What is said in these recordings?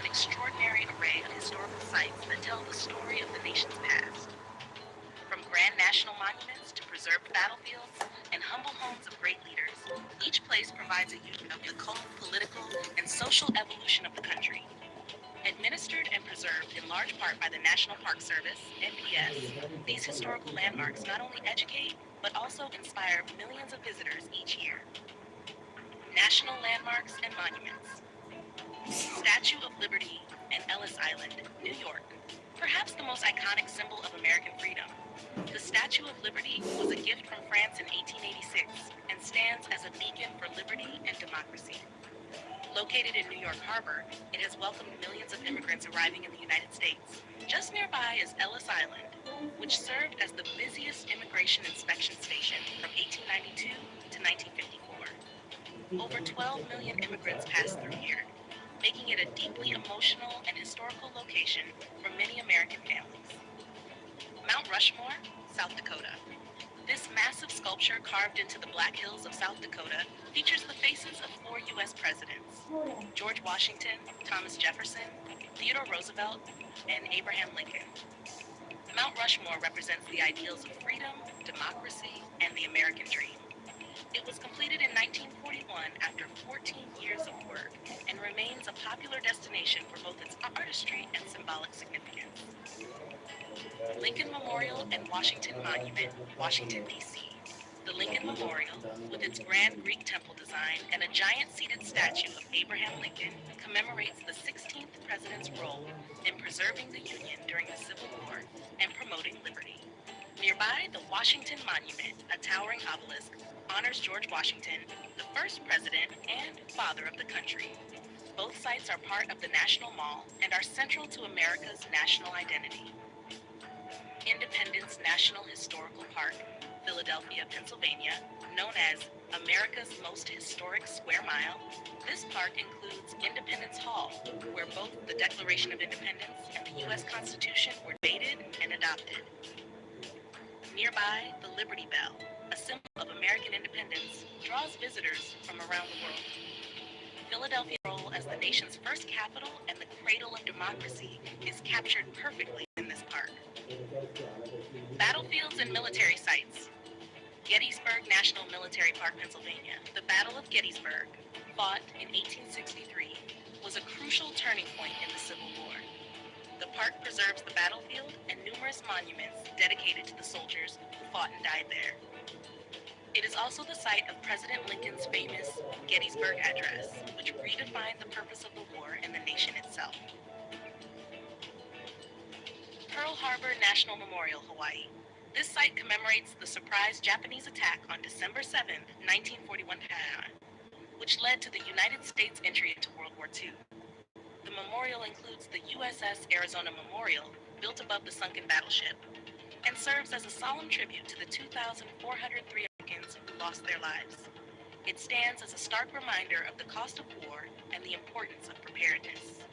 extraordinary array of historical sites that tell the story of the nation's past. From grand national monuments to preserved battlefields and humble homes of great leaders, each place provides a union of the cultural, political, and social evolution of the country. Administered and preserved in large part by the National Park Service, NPS, these historical landmarks not only educate, but also inspire millions of visitors each year. National Landmarks and Monuments. Statue of Liberty and Ellis Island, New York. Perhaps the most iconic symbol of American freedom. The Statue of Liberty was a gift from France in 1886 and stands as a beacon for liberty and democracy. Located in New York Harbor, it has welcomed millions of immigrants arriving in the United States. Just nearby is Ellis Island, which served as the busiest immigration inspection station from 1892 to 1954. Over 12 million immigrants passed through here, making it a deeply emotional and historical location for many American families. Mount Rushmore, South Dakota. This massive sculpture carved into the Black Hills of South Dakota features the faces of 4 U.S. presidents: George Washington, Thomas Jefferson, Theodore Roosevelt, and Abraham Lincoln. Mount Rushmore represents the ideals of freedom, democracy, and the American dream. It was completed in 1941 after 14 years of work and remains a popular destination for both its artistry and symbolic significance. Lincoln Memorial and Washington Monument, Washington, D.C. The Lincoln Memorial, with its grand Greek temple design and a giant seated statue of Abraham Lincoln, commemorates the 16th president's role in preserving the Union during the Civil War and promoting liberty. Nearby, the Washington Monument, a towering obelisk, honors George Washington, the first president and father of the country. Both sites are part of the National Mall and are central to America's national identity. Independence National Historical Park, Philadelphia, Pennsylvania, known as America's most historic square mile. This park includes Independence Hall, where both the Declaration of Independence and the U.S. Constitution were debated and adopted. Nearby, the Liberty Bell, a symbol of American independence, draws visitors from around the world. Philadelphia's role as the nation's first capital and the cradle of democracy is captured perfectly in this park. Battlefields and military sites. Gettysburg National Military Park, Pennsylvania. The Battle of Gettysburg, fought in 1863, was a crucial turning point in the Civil War. The park preserves the battlefield and numerous monuments dedicated to the soldiers who fought and died there. It is also the site of President Lincoln's famous Gettysburg Address, which redefined the purpose of the war and the nation itself. Pearl Harbor National Memorial, Hawaii. This site commemorates the surprise Japanese attack on December 7, 1941, which led to the United States' entry into World War II. The memorial includes the USS Arizona Memorial, built above the sunken battleship, and serves as a solemn tribute to the 2,403 Americans who lost their lives. It stands as a stark reminder of the cost of war and the importance of preparedness.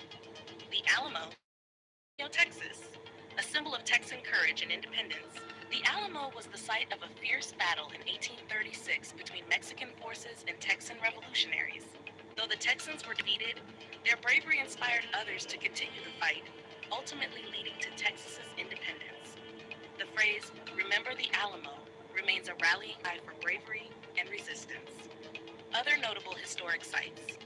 The Alamo, Texas, a symbol of Texan courage and independence. The Alamo was the site of a fierce battle in 1836 between Mexican forces and Texan revolutionaries. Though the Texans were defeated, their bravery inspired others to continue the fight, ultimately leading to Texas's independence. The phrase, "Remember the Alamo," remains a rallying cry for bravery and resistance. Other notable historic sites.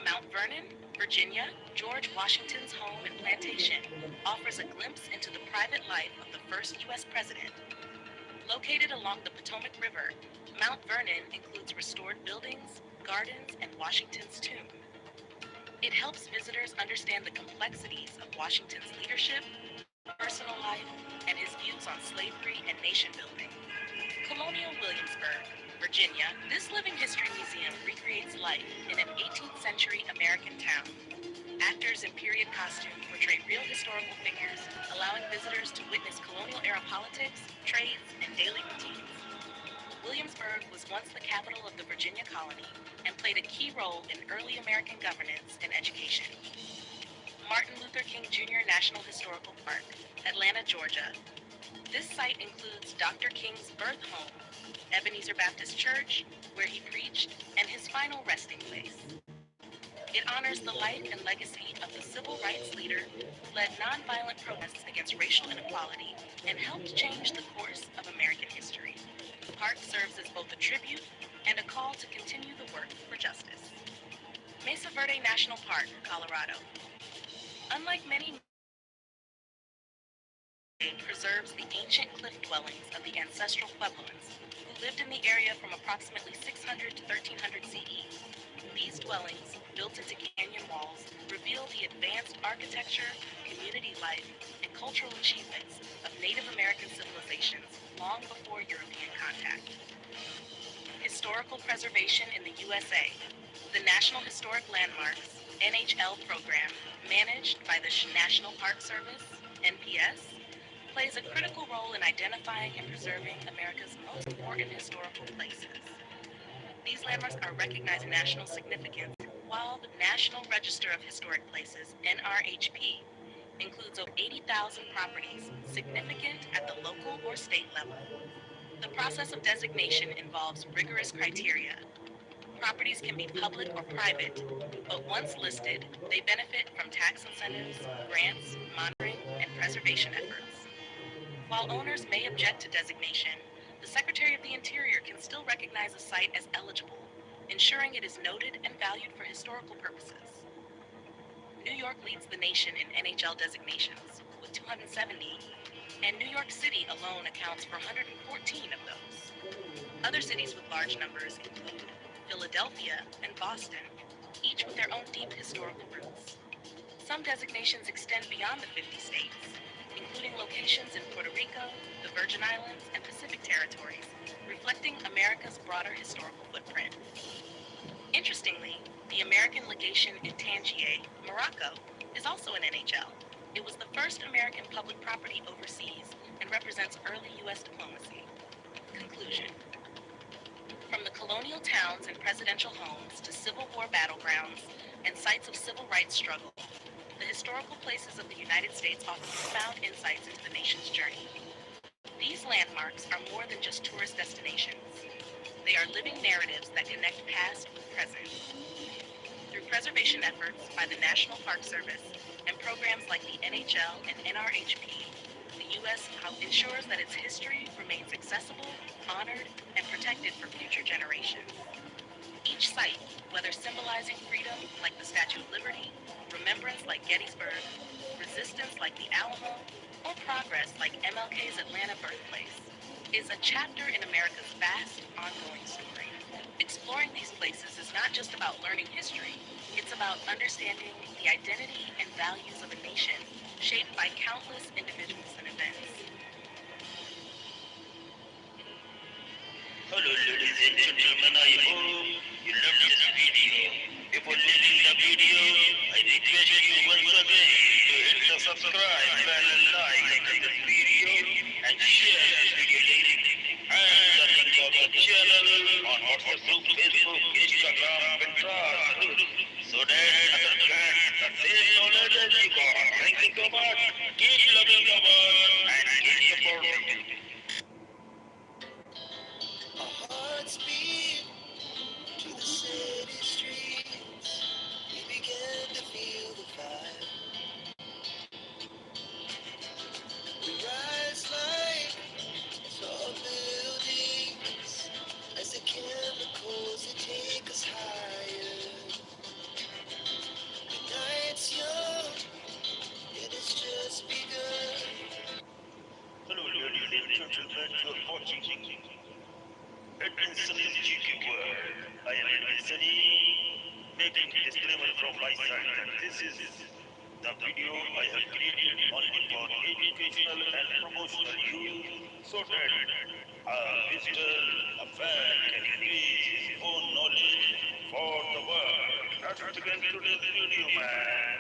Mount Vernon, Virginia, George Washington's home and plantation, offers a glimpse into the private life of the first U.S. president. Located along the Potomac River, Mount Vernon includes restored buildings, gardens, and Washington's tomb. It helps visitors understand the complexities of Washington's leadership, personal life, and his views on slavery and nation building. Colonial Williamsburg, Virginia. This living history museum recreates life in an 18th century American town. Actors in period costume portray real historical figures, allowing visitors to witness colonial-era politics, trades, and daily routines. Williamsburg was once the capital of the Virginia colony and played a key role in early American governance and education. Martin Luther King Jr. National Historical Park, Atlanta, Georgia. This site includes Dr. King's birth home, Ebenezer Baptist Church, where he preached, and his final resting place. It honors the life and legacy of the civil rights leader, led nonviolent protests against racial inequality, and helped change the course of American history. The park serves as both a tribute and a call to continue the work for justice. Mesa Verde National Park, Colorado. Unlike many, it preserves the ancient cliff dwellings of the ancestral Puebloans, who lived in the area from approximately 600 to 1300 CE. These dwellings, built into canyon walls, reveal the advanced architecture, community life, and cultural achievements of Native American civilizations long before European contact. Historical preservation in the USA. The National Historic Landmarks, NHL program, managed by the National Park Service, NPS, plays a critical role in identifying and preserving America's most important historical places. These landmarks are recognized national significance, while the National Register of Historic Places, NRHP, includes over 80,000 properties significant at the local or state level. The process of designation involves rigorous criteria. Properties can be public or private, but once listed, they benefit from tax incentives, grants, monitoring, and preservation efforts. While owners may object to designation, the Secretary of the Interior can still recognize a site as eligible, ensuring it is noted and valued for historical purposes. New York leads the nation in NHL designations, with 270, and New York City alone accounts for 114 of those. Other cities with large numbers include Philadelphia and Boston, each with their own deep historical roots. Some designations extend beyond the 50 states, including locations in Puerto Rico, the Virgin Islands, and Pacific territories, reflecting America's broader historical footprint. Interestingly, the American legation in Tangier, Morocco, is also an NHL. It was the first American public property overseas and represents early U.S. diplomacy. Conclusion. From the colonial towns and presidential homes to Civil War battlegrounds and sites of civil rights struggle, the historical places of the United States offer profound insights into the nation's journey. These landmarks are more than just tourist destinations. They are living narratives that connect past with present. Through preservation efforts by the National Park Service and programs like the NHL and NRHP, the U.S. ensures that its history remains accessible, honored, and protected for future generations. Each site, whether symbolizing freedom like the Statue of Liberty, remembrance like Gettysburg, resistance like the Alamo, or progress like MLK's Atlanta birthplace, is a chapter in America's vast, ongoing story. Exploring these places is not just about learning history, it's about understanding the identity and values of a nation shaped by countless individuals and events. Hello, ladies and gentlemen, I hope you love this video. Before leaving the video, I request you once again to hit the subscribe button, like this video, and share this video link, and the link of the channel on WhatsApp group, Facebook, Instagram, Pinterest, so that others can the same knowledge as you got. Thank you so much. Keep loving the world and keep supporting. Hearts beat to the city streets. We began to feel the fire. We rise like tall buildings as the chemicals that take us higher. The night's young, and it's just begun. Hello, ladies and gentlemen, you're watching Edwin Sunny's GQ World. I am Edwin Sunny, making a disclaimer from my side that this is the video I have created only for educational and promotional use, so that a visitor, a fan can increase his own knowledge for the world. Let's begin today's video, man.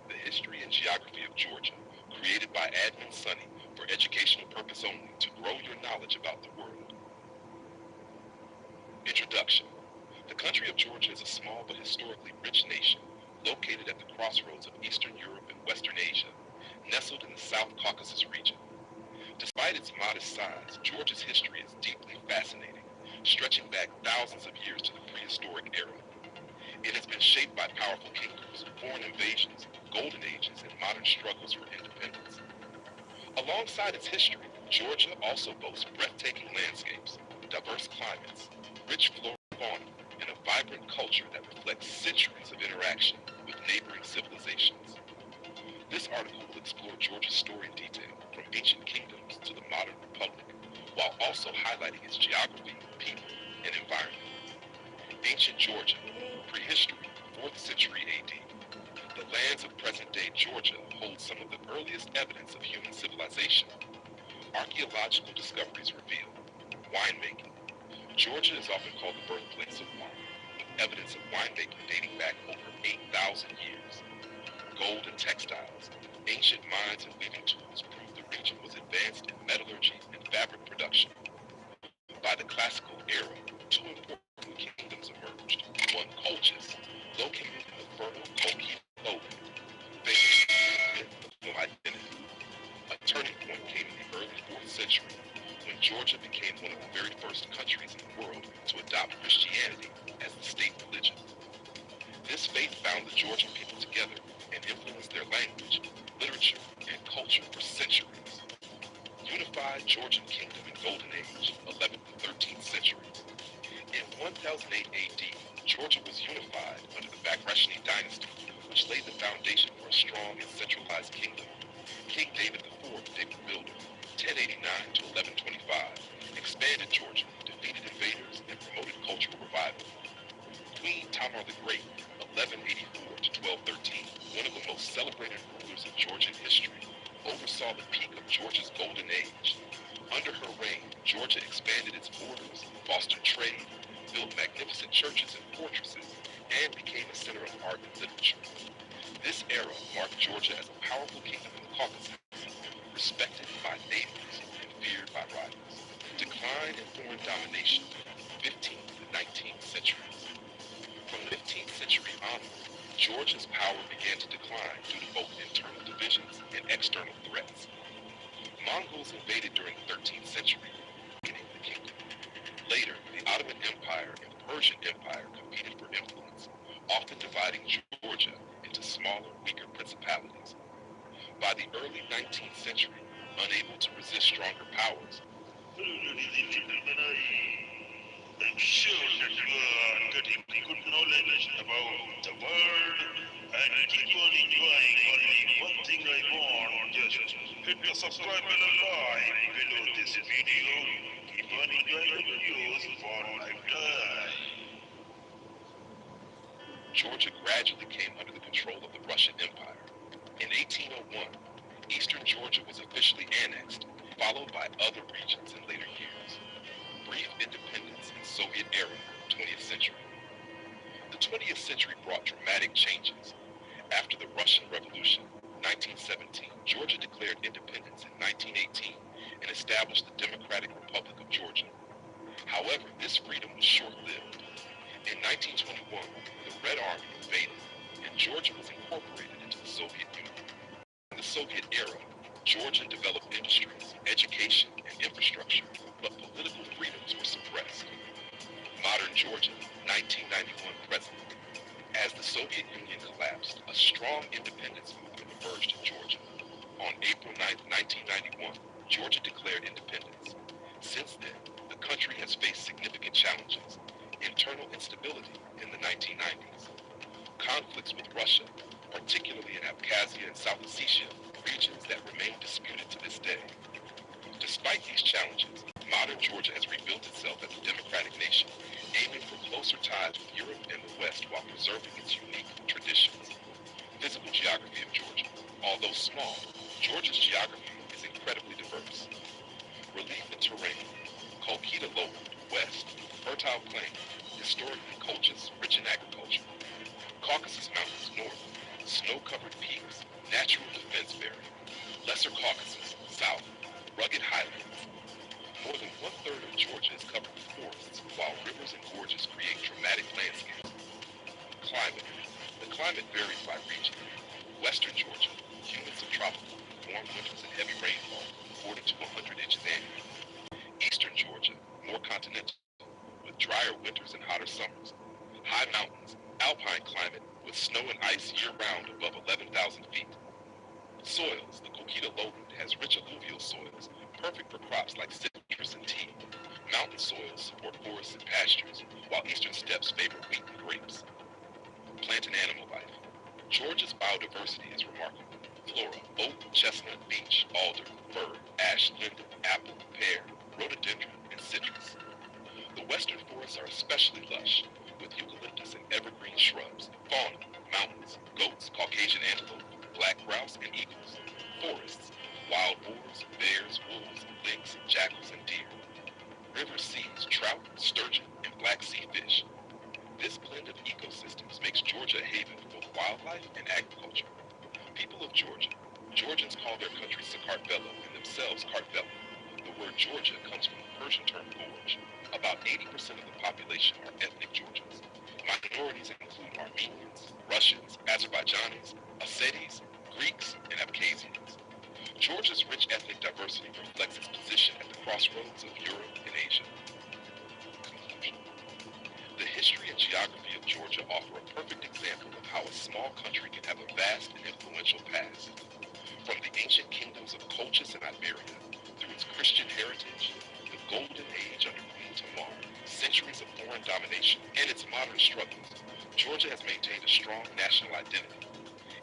The History and Geography of Georgia, created by Admin Sunny for educational purpose only, to grow your knowledge about the world. Introduction. The country of Georgia is a small but historically rich nation, located at the crossroads of Eastern Europe and Western Asia, nestled in the South Caucasus region. Despite its modest size, Georgia's history is deeply fascinating, stretching back thousands of years to the prehistoric prehistoric era. It has been shaped by powerful kingdoms, foreign invasions, golden ages, and modern struggles for independence. Alongside its history, Georgia also boasts breathtaking landscapes, diverse climates, rich flora and fauna, and a vibrant culture that reflects centuries of interaction with neighboring civilizations. This article will explore Georgia's story in detail, from ancient kingdoms to the modern republic, while also highlighting its geography, people, and environment. Ancient Georgia, prehistory, 4th century AD. The lands of present-day Georgia hold some of the earliest evidence of human civilization. Archaeological discoveries reveal winemaking. Georgia is often called the birthplace of wine, with evidence of winemaking dating back over 8,000 years. Gold and textiles, ancient mines and weaving tools prove the region was advanced in metallurgy and fabric production. By the classical era, two important kingdoms emerged. One, Colchis, located in the fertile Colchis lowland, famous for its mythical identity. A turning point came in the early 4th century, when Georgia became one of the very first countries in the world to adopt Christianity as the state religion. This faith bound the Georgian people together and influenced their language, literature, and culture for centuries. Unified Georgian Kingdom in Golden Age, 11th and 13th centuries. In 1008 AD, Georgia was unified under the Bagrationi dynasty, which laid the foundation for a strong and centralized kingdom. King David IV, David the Builder, 1089 to 1125, expanded Georgia, defeated invaders, and promoted cultural revival. Queen Tamar the Great, 1184 to 1213, one of the most celebrated rulers of Georgian history, oversaw the peak of Georgia's golden age. Under her reign, Georgia expanded its borders, fostered trade, built magnificent churches and fortresses, and became a center of art and literature. This era marked Georgia as a powerful kingdom in the Caucasus, respected by neighbors and feared by rivals. Decline and foreign domination, 15th to 19th centuries. From the 15th century onward, Georgia's power began to decline due to both internal divisions and external threats. Mongols invaded during the 13th century, weakening the kingdom. Later, the Ottoman Empire and the Persian Empire competed for influence, often dividing Georgia into smaller, weaker principalities. By the early 19th century, unable to resist stronger powers, I'm sure that you are getting good knowledge about the world and keep on enjoying only one thing I want. Just hit the subscribe button right below this video. Keep on enjoying the videos for lifetime. Georgia gradually came under the control of the Russian Empire. In 1801, eastern Georgia was officially annexed, followed by other regions in later years. Brief independence in Soviet era, 20th century. The 20th century brought dramatic changes. After the Russian Revolution, 1917, Georgia declared independence in 1918 and established the Democratic Republic of Georgia. However, this freedom was short-lived. In 1921, the Red Army invaded, and Georgia was incorporated into the Soviet Union. In the Soviet era, Georgia developed industries, education, and infrastructure, but political freedoms were suppressed. Modern Georgia, 1991 present. As the Soviet Union collapsed, a strong independence movement emerged in Georgia. On April 9, 1991, Georgia declared independence. Since then, the country has faced significant challenges. Internal instability in the 1990s. Conflicts with Russia, particularly in Abkhazia and South Ossetia, regions that remain disputed to this day. Despite these challenges, modern Georgia has rebuilt itself as a democratic nation, aiming for closer ties with Europe and the West while preserving its unique traditions. Physical geography of Georgia. Although small, Georgia's geography is incredibly diverse. Relief and terrain. Kolkita lowland, west, fertile plain, historically Colchis, rich in agriculture. Caucasus Mountains, north, snow-covered peaks, natural defense barrier. Lesser Caucasus, south, rugged highlands. More than one-third of Georgia is covered with forests, while rivers and gorges create dramatic landscapes. Climate. The climate varies by region. Western Georgia, humid subtropical, warm winters and heavy rainfall, 40 to 100 inches annually. Eastern Georgia, more continental, with drier winters and hotter summers. High mountains, alpine climate with snow and ice year-round above 11,000 feet. Soils, the Coquita lowland has rich alluvial soils, perfect for crops like citrus and tea. Mountain soils support forests and pastures, while eastern steppes favor wheat and grapes. Plant and animal life. Georgia's biodiversity is remarkable. Flora, oak, chestnut, beech, alder, fir, ash, linden, apple, pear, rhododendron, and citrus. The western forests are especially lush, with eucalyptus and evergreen shrubs, fauna, mountains, goats, Caucasian antelope, black grouse, and eagles. Forests, wild boars, bears, wolves, lynx, jackals, and deer. River seas, trout, sturgeon, and black sea fish. This blend of ecosystems makes Georgia a haven for both wildlife and agriculture. People of Georgia. Georgians call their country Sakartvelo and themselves Kartvelo. The word Georgia comes from the Persian term gorge. About 80% of the population are ethnic Georgians. Minorities include Armenians, Russians, Azerbaijanis, Ossetis, Greeks, and Abkhazians. Georgia's rich ethnic diversity reflects its position at the crossroads of Europe and Asia. Conclusion. The history and geography of Georgia offer a perfect example of how a small country can have a vast and influential past. From the ancient kingdoms of Colchis and Iberia, through its Christian heritage, the Golden Age under Queen Tamar, centuries of foreign domination, and its modern struggles, Georgia has maintained a strong national identity.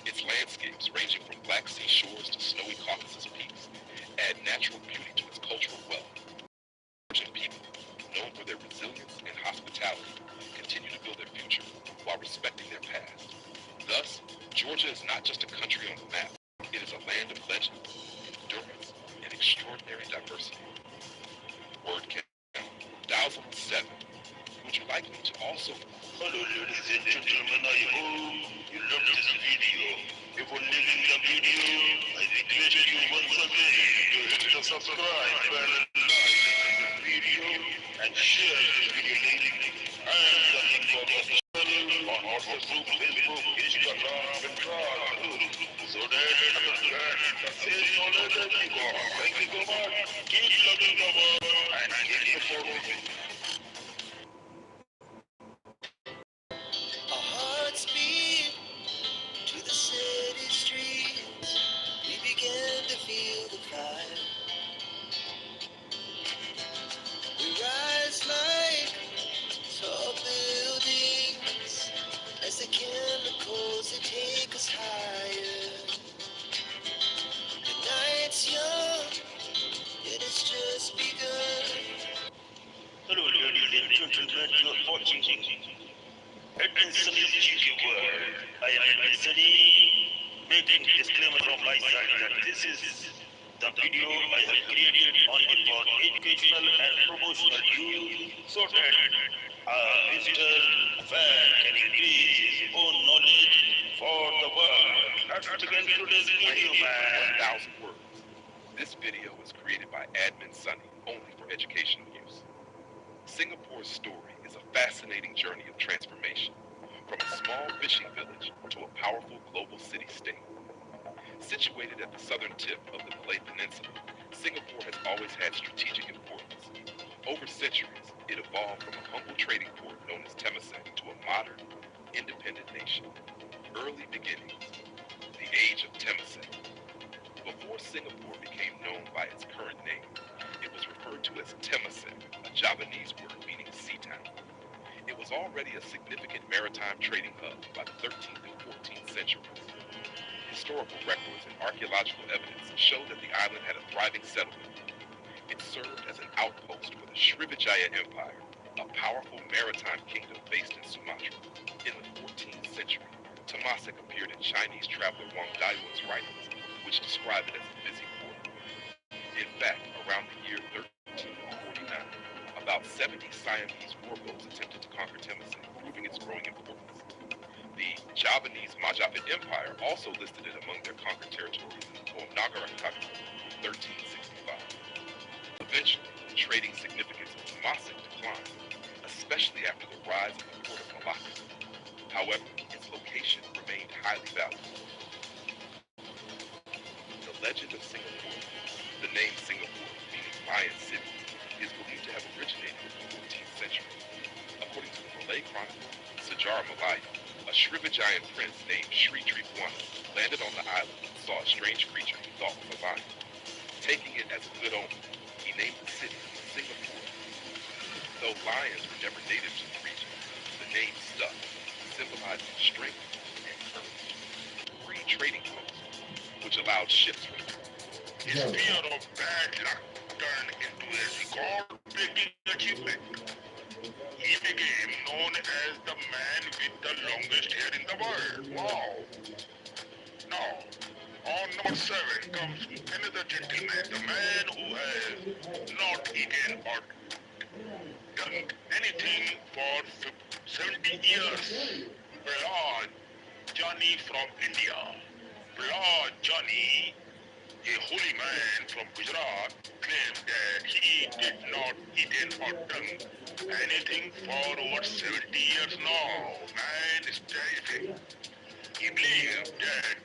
Its landscapes, ranging from Black Sea shores to snowy Caucasus peaks, add natural beauty to its cultural wealth. Georgian people, known for their resilience and hospitality, continue to build their future while respecting their past. Thus, Georgia is not just a country on the map. It is a land of legend, endurance, and extraordinary diversity. Word count, 1007. Would you like me to also... Hello ladies and gentlemen, I hope you love this video. Before leaving the video, I request you once again to hit the subscribe button, like this video, and share this video link, and the link for the channel on WhatsApp, Facebook, Instagram, and Twitter, so that other friends can same knowledge as you got. Thank you so much. Keep loving the world and keep supporting me. Our hearts beat to the city streets. We began to feel the fire. We rise like tall buildings as the chemicals that take us higher. The night's young, it has just begun. Hello ladies and gentlemen, you are watching Edmund GQ World. I am Edmund Sunny, making disclaimer from my side that this is the video I have created only for educational and promotional use, so that a visitor, fan can increase his own knowledge for the world. Let's begin today's video, man. 1,000 words. This video was created by Admin Sunny, only for educational use. Singapore's story is a fascinating journey of transformation, from a small fishing village to a powerful global city-state. Situated at the southern tip of the Malay Peninsula, Singapore has always had strategic importance. Over centuries, it evolved from a humble trading port known as Temasek to a modern, independent nation. Early beginnings, the age of Temasek. Before Singapore became known by its current name, it was referred to as Temasek, a Javanese word meaning sea town. It was already a significant maritime trading hub by the 13th and 14th centuries. Historical records and archaeological evidence show that the island had a thriving settlement. It served as an outpost for the Srivijaya Empire, a powerful maritime kingdom based in Sumatra. In the 14th century, Temasek appeared in Chinese traveler Wang Daiwu's writings, which describe it as a busy port. In fact, around the year 1349, about 70 Siamese warboats attempted to conquer Temasek, proving its growing importance. The Javanese Majapahit Empire also listed it among their conquered territories in the poem Nagarakaka, 1365. Eventually, the trading significance of Temasek declined, especially after the rise of the port of Malacca. However, its location remained highly valuable. The legend of Singapore, the name Singapore, meaning Mayan city, is believed to have originated in the 14th century. According to the Malay Chronicles, Sajar Malaya, a Shriva giant prince named Shri Tripwana, landed on the island and saw a strange creature he thought was a lion. Taking it as a good omen, he named the city Singapore. Though lions were never native to the region, the name stuck, symbolizing strength and courage. Free trading post, which allowed ships from His fear of bad luck turned into a record-breaking achievement. He became known as the man with the longest hair in the world. Wow! Now, on number 7 comes another gentleman, the man who has not eaten or done anything for 70 years. Prahlad Johnny from India. Prahlad Johnny, a holy man from Gujarat, claimed that he did not eat or done anything for over 70 years now. Man is terrific. He believed that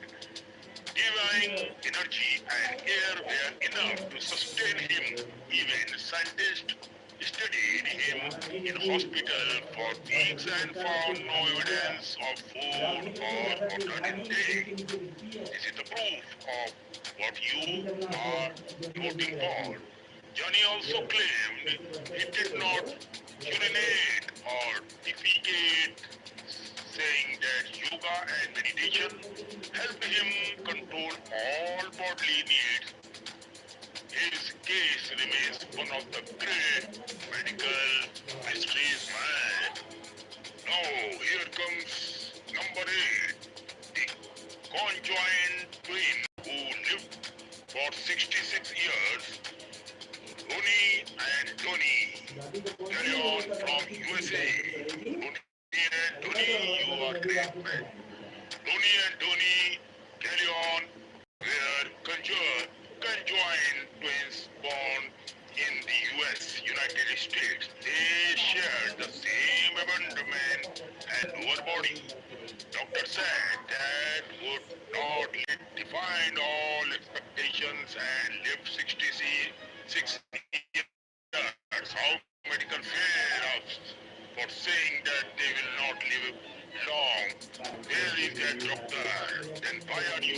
divine energy and air were enough to sustain him. Even scientists studied him in hospital for weeks and found no evidence of food or water intake. This is the proof of what you are voting for. Johnny also claimed he did not urinate or defecate, saying that yoga and meditation helped him control all bodily needs. His case remains one of the great medical mysteries, man. Now, here comes number 8, the conjoined twin who lived for 66 years, Rooney and Tony. Carry on from USA. Rooney and Tony, you are great, man. Rooney and Tony, carry on, were conjoined twins born in the US, United States. They shared the same abdomen and lower body. Doctor said that would not define all expectations and lived 66 years. How medical fair for saying that they will not live long. Where is that doctor? Then why are you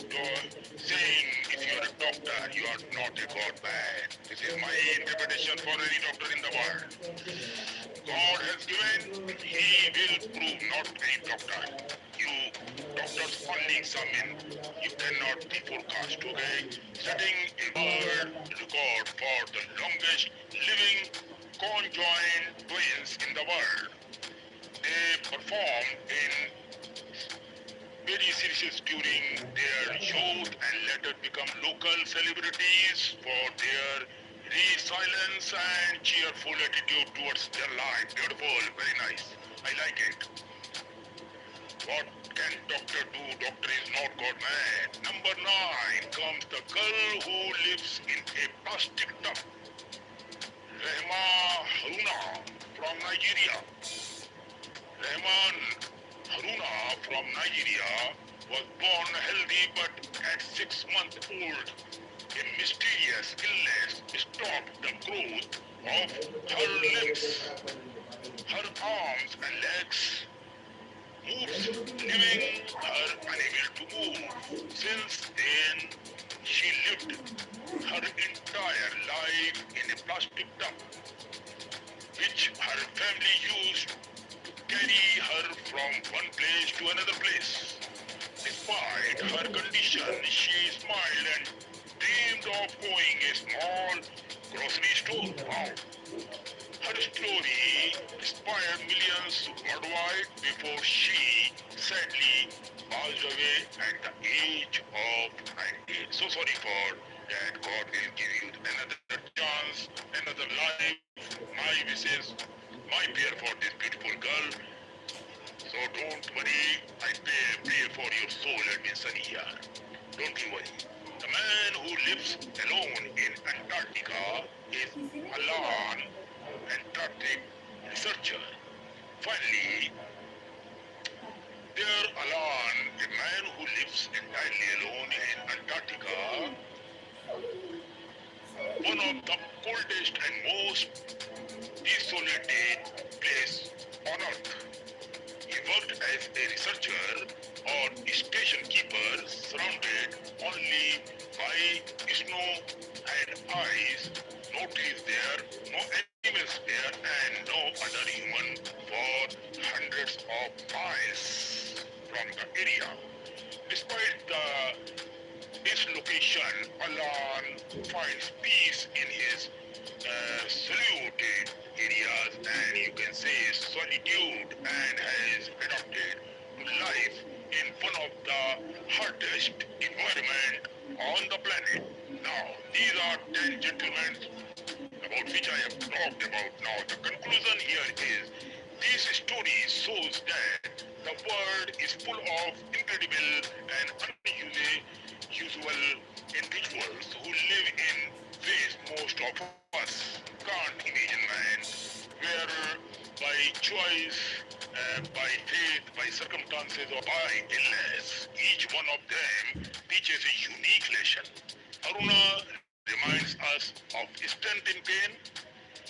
saying if you are a doctor, you are not a god man? This is my interpretation for any doctor in the world. God has given, he will prove not any doctor. You doctors funding some in, you cannot be forecast, okay? Setting a world record for the longest living conjoined twins in the world. They performed in very series during their youth and later become local celebrities for their resilience and cheerful attitude towards their life. Beautiful, very nice. I like it. What can doctor do? Doctor is not God man. Number 9 comes the girl who lives in a plastic tub. Rehma Haruna from Nigeria. Rehman Haruna from Nigeria was born healthy but at 6 months old, a mysterious illness stopped the growth of her limbs. Her arms and legs moved, leaving her unable to move. Since then, she lived her entire life in a plastic tub, which her family used carry her from one place to another place. Despite her condition, she smiled and dreamed of owning a small grocery store. Wow. Her story inspired millions worldwide before she sadly passed away at the age of 90. So sorry for that. God will give you another chance, another life. My wishes, my prayer for this beautiful girl. So don't worry, I pray for your soul and in sunny here. Don't you worry. The man who lives alone in Antarctica is Alan, Antarctic researcher. Finally, there Alan, a man who lives entirely alone in Antarctica, one of the coldest and most desolated place on earth. worked as a researcher or station keeper surrounded only by snow and ice. No trees there, no animals there, and no other human for hundreds of miles from the area. Despite his location, Alan finds peace in his secluded areas and you can say solitude and has adapted to life in one of the hottest environment on the planet. Now, these are 10 gentlemen about which I have talked about. Now, the conclusion here is this story shows that the world is full of incredible and unusual individuals who live in ways most of us can't imagine, man. Where by choice, by faith, by circumstances, or by illness, each one of them teaches a unique lesson. Aruna reminds us of strength in pain.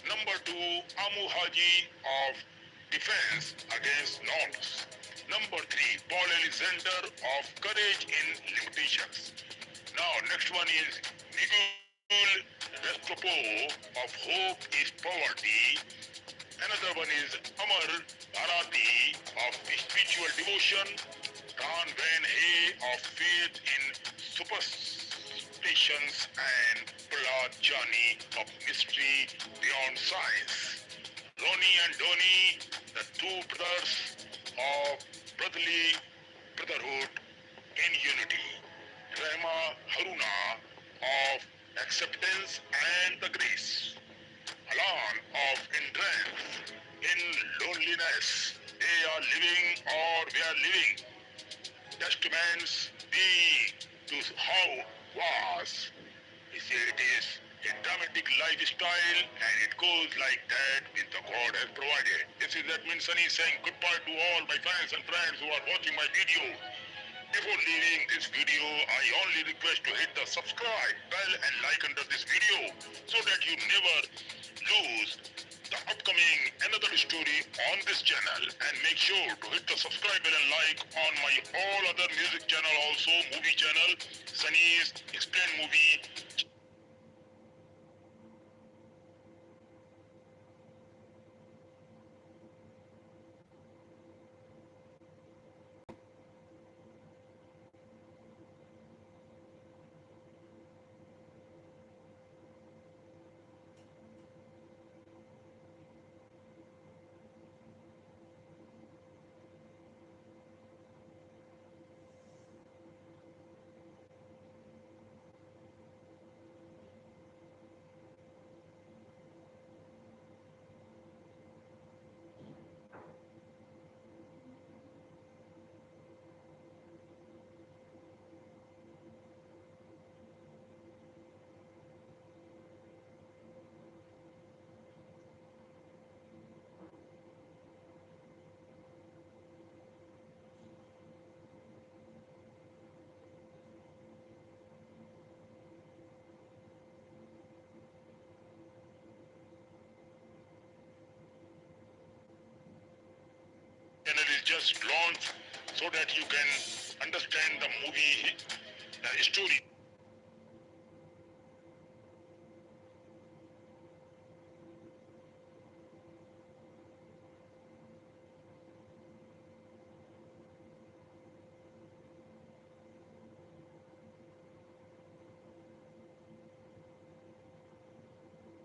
Number two, Amu Haji of defense against norms. Number three, Paul Alexander of courage in limitations. Now, next one is Miguel Restrepo of hope is poverty. Another one is Amar Bharati of spiritual devotion. Dan Van Hay of faith in superstitions and Prahlad Jani of mystery beyond science. Ronnie and Donnie, the two brothers of brotherly brotherhood in unity. Rema Haruna of acceptance and the grace. Alan of endurance in loneliness. They are living or we are living. Testaments be to how was. He said it is a dramatic lifestyle and it goes like that with the God has provided. This is Edmund Sunny saying goodbye to all my fans and friends who are watching my video. Before leaving this video, I only request to hit the subscribe bell and like under this video so that you never lose the upcoming another story on this channel, and make sure to hit the subscribe bell and like on my all other music channel also, movie channel, Sunny's Explain Movie. Channel is just launched so that you can understand the movie story.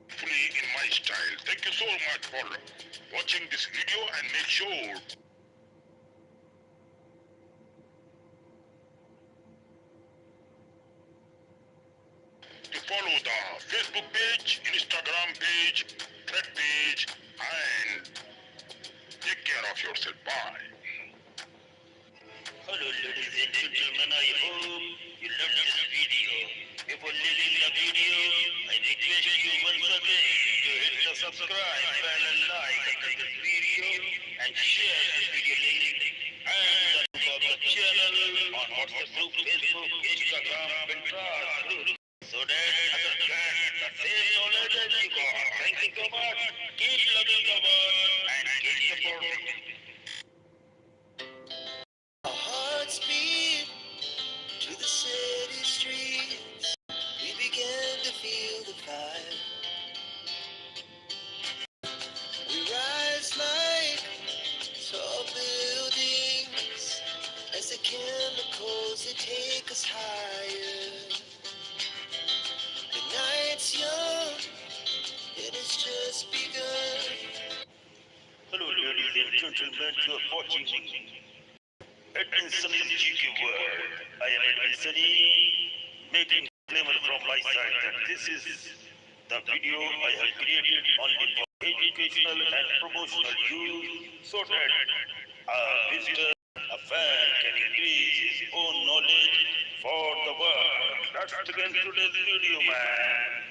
Fully in my style. Thank you so much for watching this video and make sure to follow the Facebook page, Instagram page, Thread page, and take care of yourself. Bye. Hello ladies and gentlemen, I hope you loved this video. Before leaving the video, I request you once again to hit the subscribe bell and like this video and share this video link and the channel on WhatsApp group, Facebook, Instagram, Pinterest group so that others get the same knowledge as you got. Thank you so much. Keep loving the world and keep supporting. gentlemen, you are watching Edwin Sunny's GQ World. I am Edwin Sunny, making disclaimer from my side that this is the video I have created only for educational and promotional use so that a visitor, a fan can increase his own knowledge for the world. Let's begin today's video, man.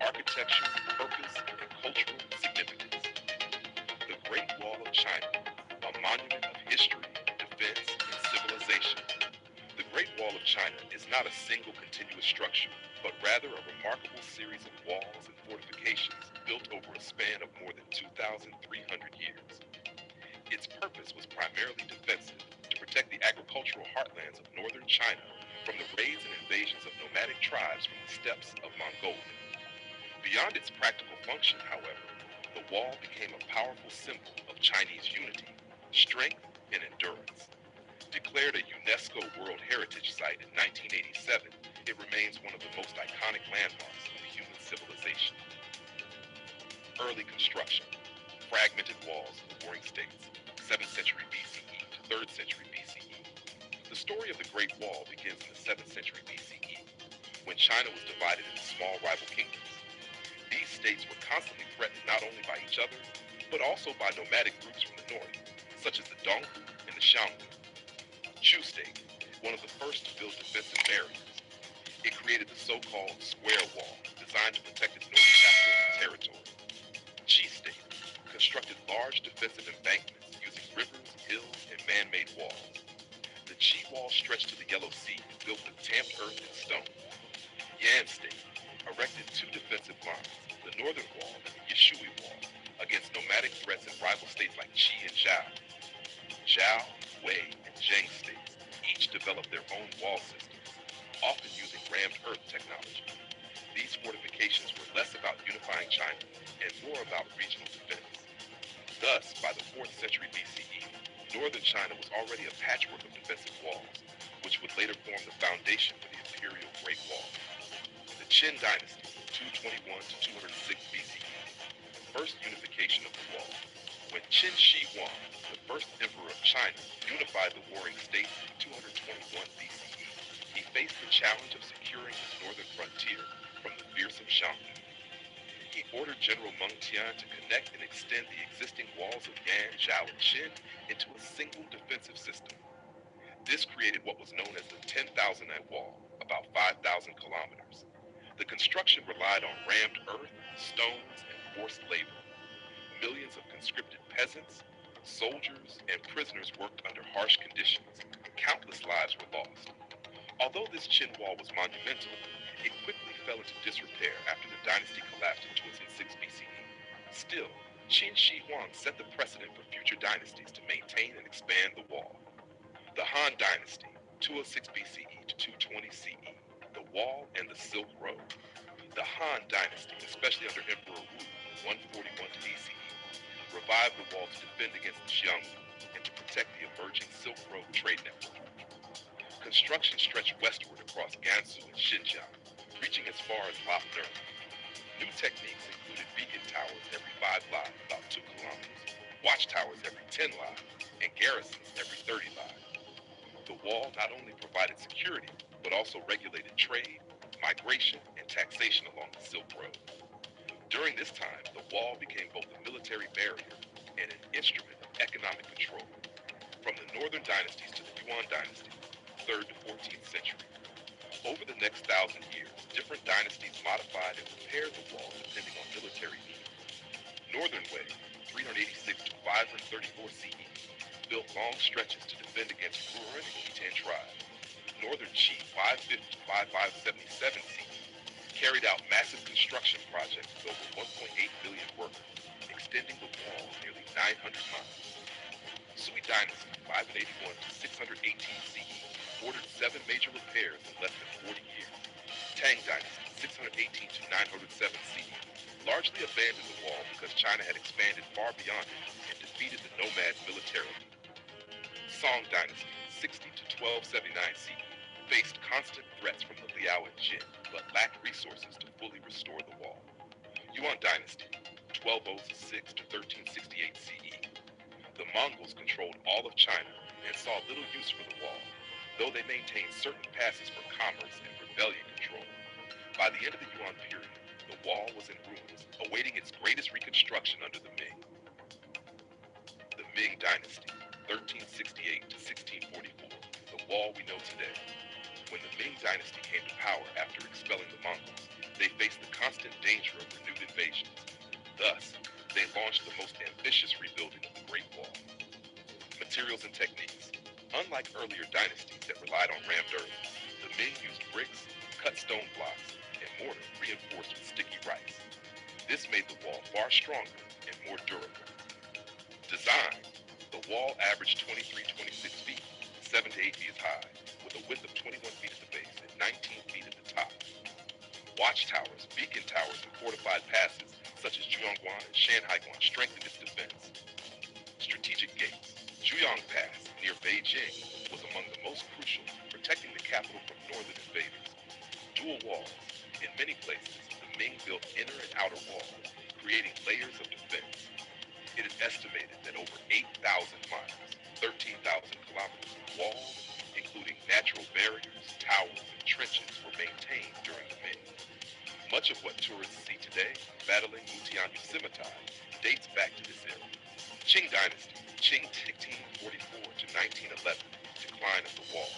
Architecture, purpose, and cultural significance. The Great Wall of China, a monument of history, defense, and civilization. The Great Wall of China is not a single continuous structure, but rather a remarkable series of walls and fortifications built over a span of more than 2,300 years. Its purpose was primarily defensive, to protect the agricultural heartlands of northern China from the raids and invasions of nomadic tribes from the steppes of Mongolia. Beyond its practical function, however, the wall became a powerful symbol of Chinese unity, strength, and endurance. Declared a UNESCO World Heritage Site in 1987, it remains one of the most iconic landmarks of human civilization. Early construction. Fragmented walls of the warring states, 7th century BCE to 3rd century BCE. The story of the Great Wall begins in the 7th century BCE, when China was divided into small rival kingdoms. These states were constantly threatened not only by each other, but also by nomadic groups from the north, such as the Daegu and the Xiongnu. Chu State, one of the first to build defensive barriers. It created the so-called Square Wall, designed to protect its northern capital and territory. Qi State constructed large defensive embankments using rivers, hills, and man-made walls. The Qi Wall stretched to the Yellow Sea and built with tamped earth and stone. Yan State erected two defensive lines, the Northern Wall and the Yishui Wall, against nomadic threats in rival states like Qi and Zhao. Zhao, Wei, and Zheng states each developed their own wall systems, often using rammed earth technology. These fortifications were less about unifying China and more about regional defense. Thus, by the 4th century BCE, northern China was already a patchwork of defensive walls, which would later form the foundation for the imperial Great Wall. The Qin Dynasty, 221 to 206 BCE, the first unification of the wall. When Qin Shi Huang, the first emperor of China, unified the warring states in 221 BCE, he faced the challenge of securing his northern frontier from the fearsome Xiongnu. He ordered General Meng Tian to connect and extend the existing walls of Yan, Zhao, and Qin into a single defensive system. This created what was known as the 10,000-night wall, about 5,000 kilometers. The construction relied on rammed earth, stones, and forced labor. Millions of conscripted peasants, soldiers, and prisoners worked under harsh conditions. Countless lives were lost. Although this Qin wall was monumental, it quickly fell into disrepair after the dynasty collapsed in 206 BCE. Still, Qin Shi Huang set the precedent for future dynasties to maintain and expand the wall. The Han Dynasty, 206 BCE to 220 CE, the Wall and the Silk Road. The Han Dynasty, especially under Emperor Wu, 141 BCE, revived the wall to defend against the Xiongnu and to protect the emerging Silk Road trade network. Construction stretched westward across Gansu and Xinjiang, reaching as far as Lop Nur. New techniques included beacon towers every 5 li, about 2 kilometers, watchtowers every 10 li, and garrisons every 30 li. The wall not only provided security, but also regulated trade, migration, and taxation along the Silk Road. During this time, the wall became both a military barrier and an instrument of economic control. From the northern dynasties to the Yuan dynasty, 3rd to 14th century. Over the next 1,000 years, different dynasties modified and repaired the wall depending on military needs. Northern Wei, 386 to 534 CE, built long stretches to defend against Ruren and Khitan tribes. Northern Qi, 550 to 5577 CE, carried out massive construction projects with over 1.8 million workers, extending the wall nearly 900 miles. Sui Dynasty, 581 to 618 CE, ordered 7 major repairs in less than 40 years. Tang Dynasty, 618 to 907 CE, largely abandoned the wall because China had expanded far beyond it and defeated the nomads militarily. Song Dynasty, 60 to 1279 CE, faced constant threats from the Liao and Jin, but lacked resources to fully restore the wall. Yuan Dynasty, 1206 to 1368 CE. The Mongols controlled all of China and saw little use for the wall, though they maintained certain passes for commerce and rebellion control. By the end of the Yuan period, the wall was in ruins, awaiting its greatest reconstruction under the Ming. The Ming Dynasty, 1368 to 1644, the wall we know today. When the Ming Dynasty came to power after expelling the Mongols, they faced the constant danger of renewed invasions. Thus, they launched the most ambitious rebuilding of the Great Wall. Materials and techniques. Unlike earlier dynasties that relied on rammed earth, the Ming used bricks, cut stone blocks, and mortar reinforced with sticky rice. This made the wall far stronger and more durable. Design. The wall averaged 23-26 feet, 7 to 8 feet high, with a width of 21 feet at the base and 19 feet at the top. Watchtowers, beacon towers, and fortified passes such as Zhuangguan and Shanhaiguan strengthened its defense. Strategic gates. Zhuyang Pass, near Beijing, was among the most crucial, protecting the capital from northern invaders. Dual walls. In many places, the Ming built inner and outer walls, creating layers of defense. It is estimated that over 8,000 miles, 13,000 kilometers of walls, including natural barriers, towers, and trenches, were maintained during the Ming. Much of what tourists see today, battling Mutianyu scimitar, dates back to this era. Qing Dynasty, Qing 1644 to 1911, decline of the wall.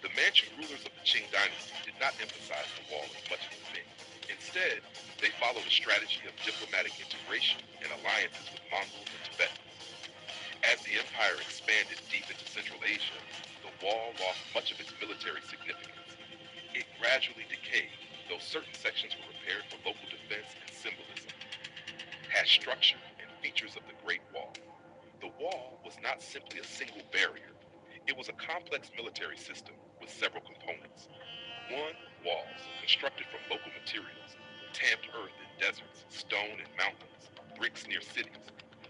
The Manchu rulers of the Qing Dynasty did not emphasize the wall as much as the Ming. Instead, they followed a strategy of diplomatic integration and alliances with Mongols and Tibetans. As the empire expanded deep into Central Asia, the wall lost much of its military significance. It gradually decayed, though certain sections were repaired for local defense and symbolism. Has structure and features of the Great Wall. The wall was not simply a single barrier. It was a complex military system with several components. 1. Walls, constructed from local materials, tamped earth in deserts, stone in mountains, bricks near cities.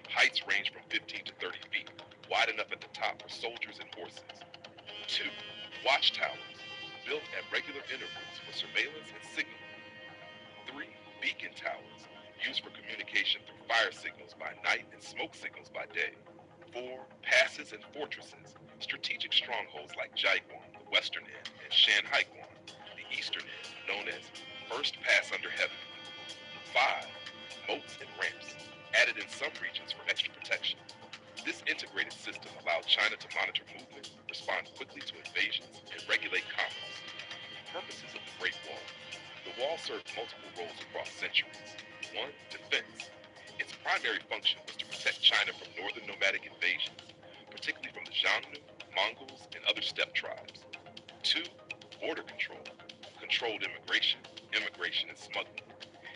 Heights range from 15 to 30 feet, wide enough at the top for soldiers and horses. 2. Watchtowers, built at regular intervals for surveillance and signaling. 3. Beacon towers, used for communication through fire signals by night and smoke signals by day. 4. Passes and fortresses, strategic strongholds like Jiaiguan, the western end, and Shanhaiguan, the eastern end, known as First Pass Under Heaven. 5. Moats and ramps, added in some regions for extra protection. This integrated system allowed China to monitor movement, respond quickly to invasions, and regulate commerce. Purposes of the Great Wall. The wall served multiple roles across centuries. 1. Defense. Its primary function was to protect China from northern nomadic invasions, particularly from the Xiongnu, Mongols, and other steppe tribes. 2. Border control. Controlled immigration, and smuggling.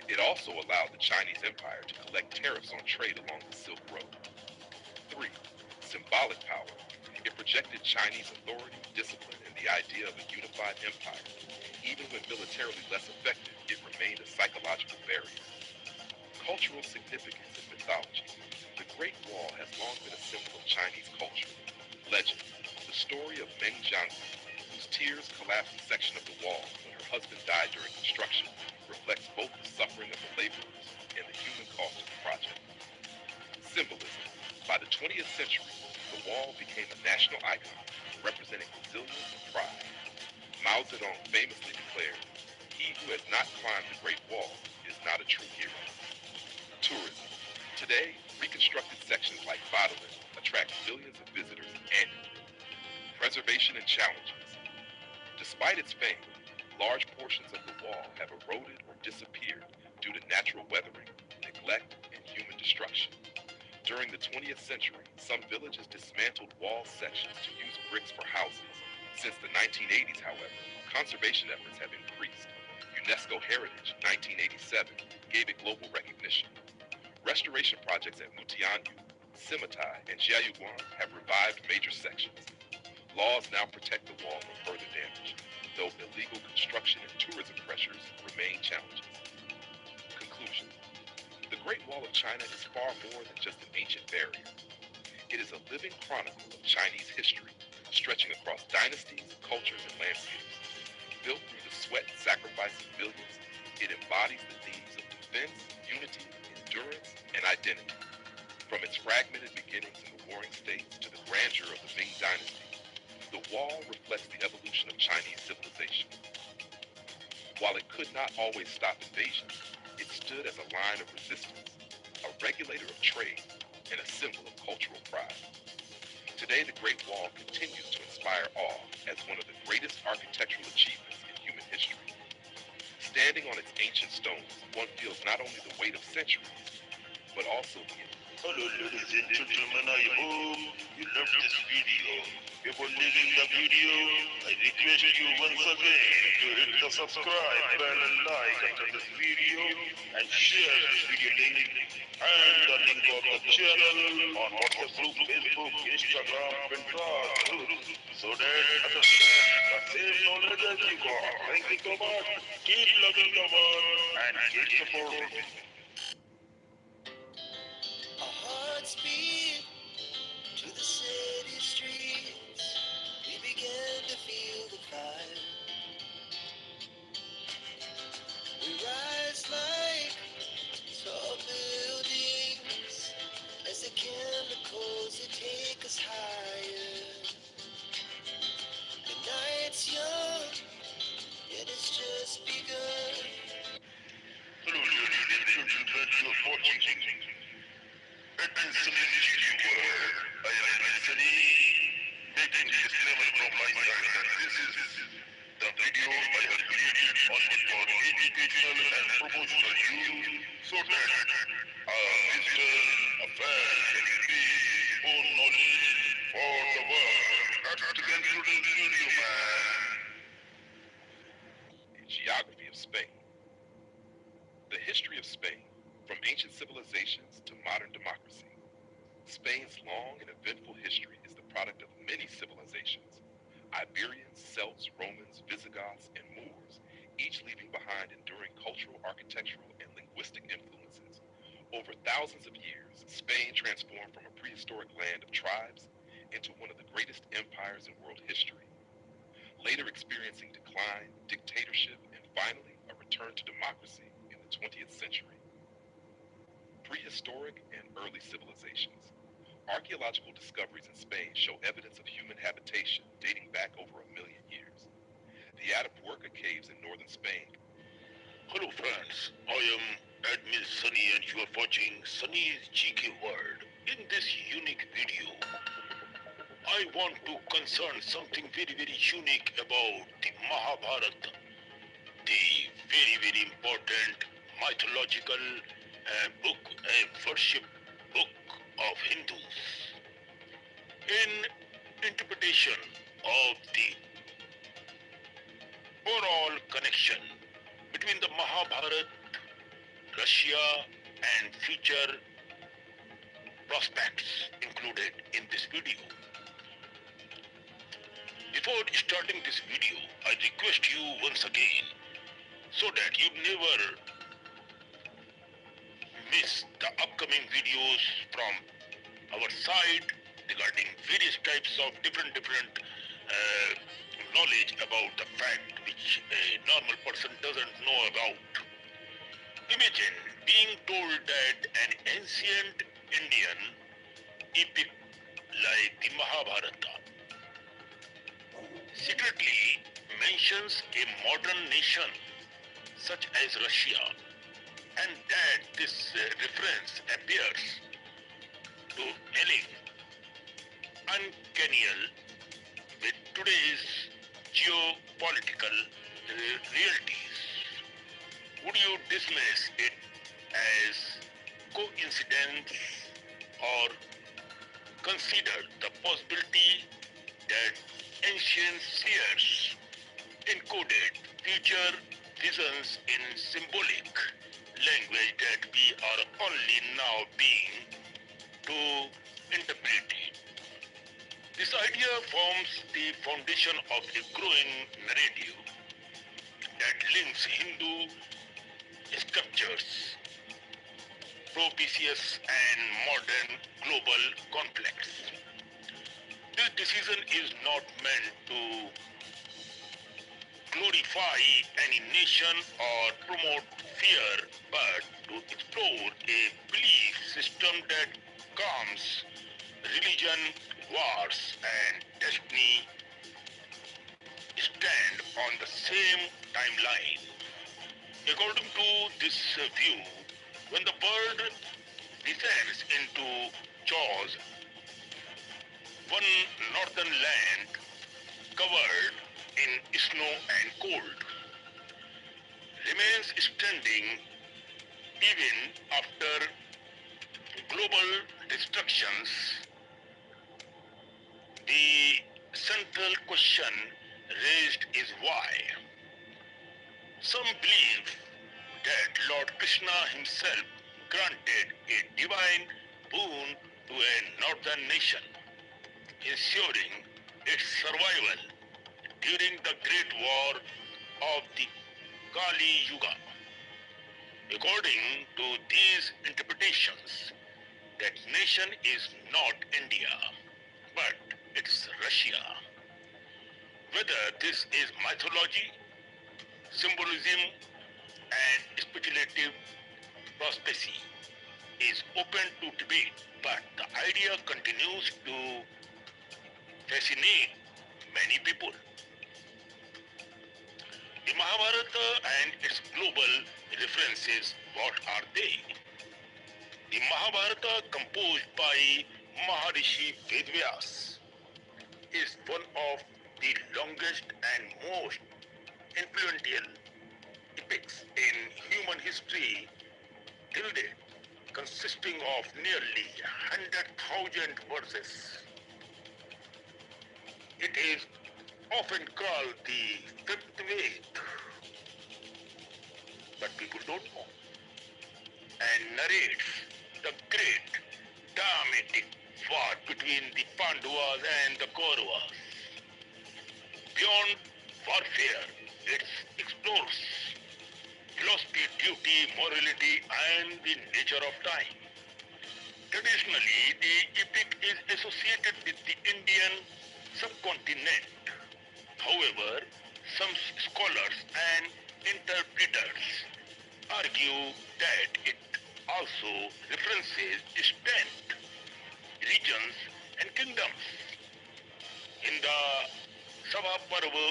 It also allowed the Chinese Empire to collect tariffs on trade along the Silk Road. 3. Symbolic power. It projected Chinese authority, discipline, and the idea of a unified empire. Even when militarily less effective, it remained a psychological barrier. Cultural significance and mythology. The Great Wall has long been a symbol of Chinese culture. Legend. The story of Meng Jianghu, whose tears collapsed a section of the wall when her husband died during construction, reflects both the suffering of the laborers and the human cost of the project. Symbolism. By the 20th century, the wall became a national icon, representing resilience and pride. Mao Zedong famously declared, "He who has not climbed the Great Wall is not a true hero." Tourism. Today, reconstructed sections like Badelan attract millions of visitors annually. Preservation and challenges. Despite its fame, large portions of the wall have eroded or disappeared due to natural weathering, neglect, and human destruction. During the 20th century, some villages dismantled wall sections to use bricks for houses. Since the 1980s, however, conservation efforts have increased. UNESCO Heritage, 1987, gave it global recognition. Restoration projects at Mutianyu, Scimitar, and Jiaiyuguan have revived major sections. Laws now protect the wall from further damage, though illegal construction and tourism pressures remain challenges. Conclusion. Great Wall of China is far more than just an ancient barrier. It is a living chronicle of Chinese history, stretching across dynasties, cultures, and landscapes. Built through the sweat and sacrifice of millions, it embodies the themes of defense, unity, endurance, and identity. From its fragmented beginnings in the Warring States to the grandeur of the Ming Dynasty, the wall reflects the evolution of Chinese civilization. While it could not always stop invasions, it stood as a line of resistance, a regulator of trade, and a symbol of cultural pride. Today, the Great Wall continues to inspire awe as one of the greatest architectural achievements in human history. Standing on its ancient stones, one feels not only the weight of centuries, but also the Hello, ladies and gentlemen. I hope you love this video. Before leaving the video, I request you once again to hit the subscribe button and like after this video and share this video link and the link of the channel on WhatsApp group, Facebook, Instagram, Pinterest, so that others get the same knowledge as you got. Thank you so much. Keep loving the world and keep supporting. Our hearts beat to the city streets. We began to feel the fire. We rise like tall buildings as the chemicals that take us higher. The night's young, yet it's just begun. Hello, ladies and gentlemen. You are watching I am Anthony, making disclaimer from my side that this is the video I have created only for educational and promotional use so that visitors, a fan can increase his own knowledge for the world. That's the concluding video, man. geography of Spain. The history of Spain, from ancient civilizations to modern democracy. Spain's long and eventful history is the product of many civilizations: Iberians, Celts, Romans, Visigoths, and Moors, each leaving behind enduring cultural, architectural, and linguistic influences. Over thousands of years, Spain transformed from a prehistoric land of tribes into one of the greatest empires in world history, later experiencing decline, dictatorship, and finally a return to democracy in the 20th century. Prehistoric and early civilizations. Archaeological discoveries in Spain show evidence of human habitation dating back over 1 million years. The Atapuerca caves in northern Spain. Hello friends, I am Admin Sunny and you are watching Sunny's GK World. In this unique video, I want to concern something very unique about the Mahabharata, the very important mythological book, worship book of Hindus. In interpretation of the overall connection between the Mahabharata, Russia, and future prospects included in this video. Before starting this video, I request you once again, so that you never miss the upcoming videos from our side regarding various types of different knowledge about the fact which a normal person doesn't know about. Imagine being told that an ancient Indian epic like the Mahabharata secretly mentions a modern nation such as Russia, and that this reference appears to align uncannily with today's geopolitical realities. Would you dismiss it as coincidence or consider the possibility that ancient seers encoded future visions in symbolic language that we are only now being to interpret it? This idea forms the foundation of a growing narrative that links Hindu scriptures propitious and modern global conflicts. This decision is not meant to glorify any nation or promote fear, but to explore a belief system that calms religion, wars, and destiny stand on the same timeline. According to this view, when the bird descends into Jaws, one northern land covered in snow and cold remains standing even after global destructions. The central question raised is why. Some believe that Lord Krishna himself granted a divine boon to a northern nation, ensuring its survival during the Great War of the Kali Yuga. According to these interpretations, that nation is not India, but it's Russia. Whether this is mythology, symbolism, and speculative prophecy is open to debate, but the idea continues to fascinate many people. The Mahabharata and its global references, what are they? The Mahabharata, composed by Maharishi Vedvyas, is one of the longest and most influential epics in human history till date, consisting of nearly 100,000 verses. It is often called the fifth Ved, but people don't know, and narrates the great dramatic war between the Pandavas and the Kauravas. Beyond warfare, it explores philosophy, duty, morality, and the nature of time. Traditionally, the epic is associated with the Indian subcontinent. However, some scholars and interpreters argue that it also references distant regions and kingdoms. In the Sabha Parva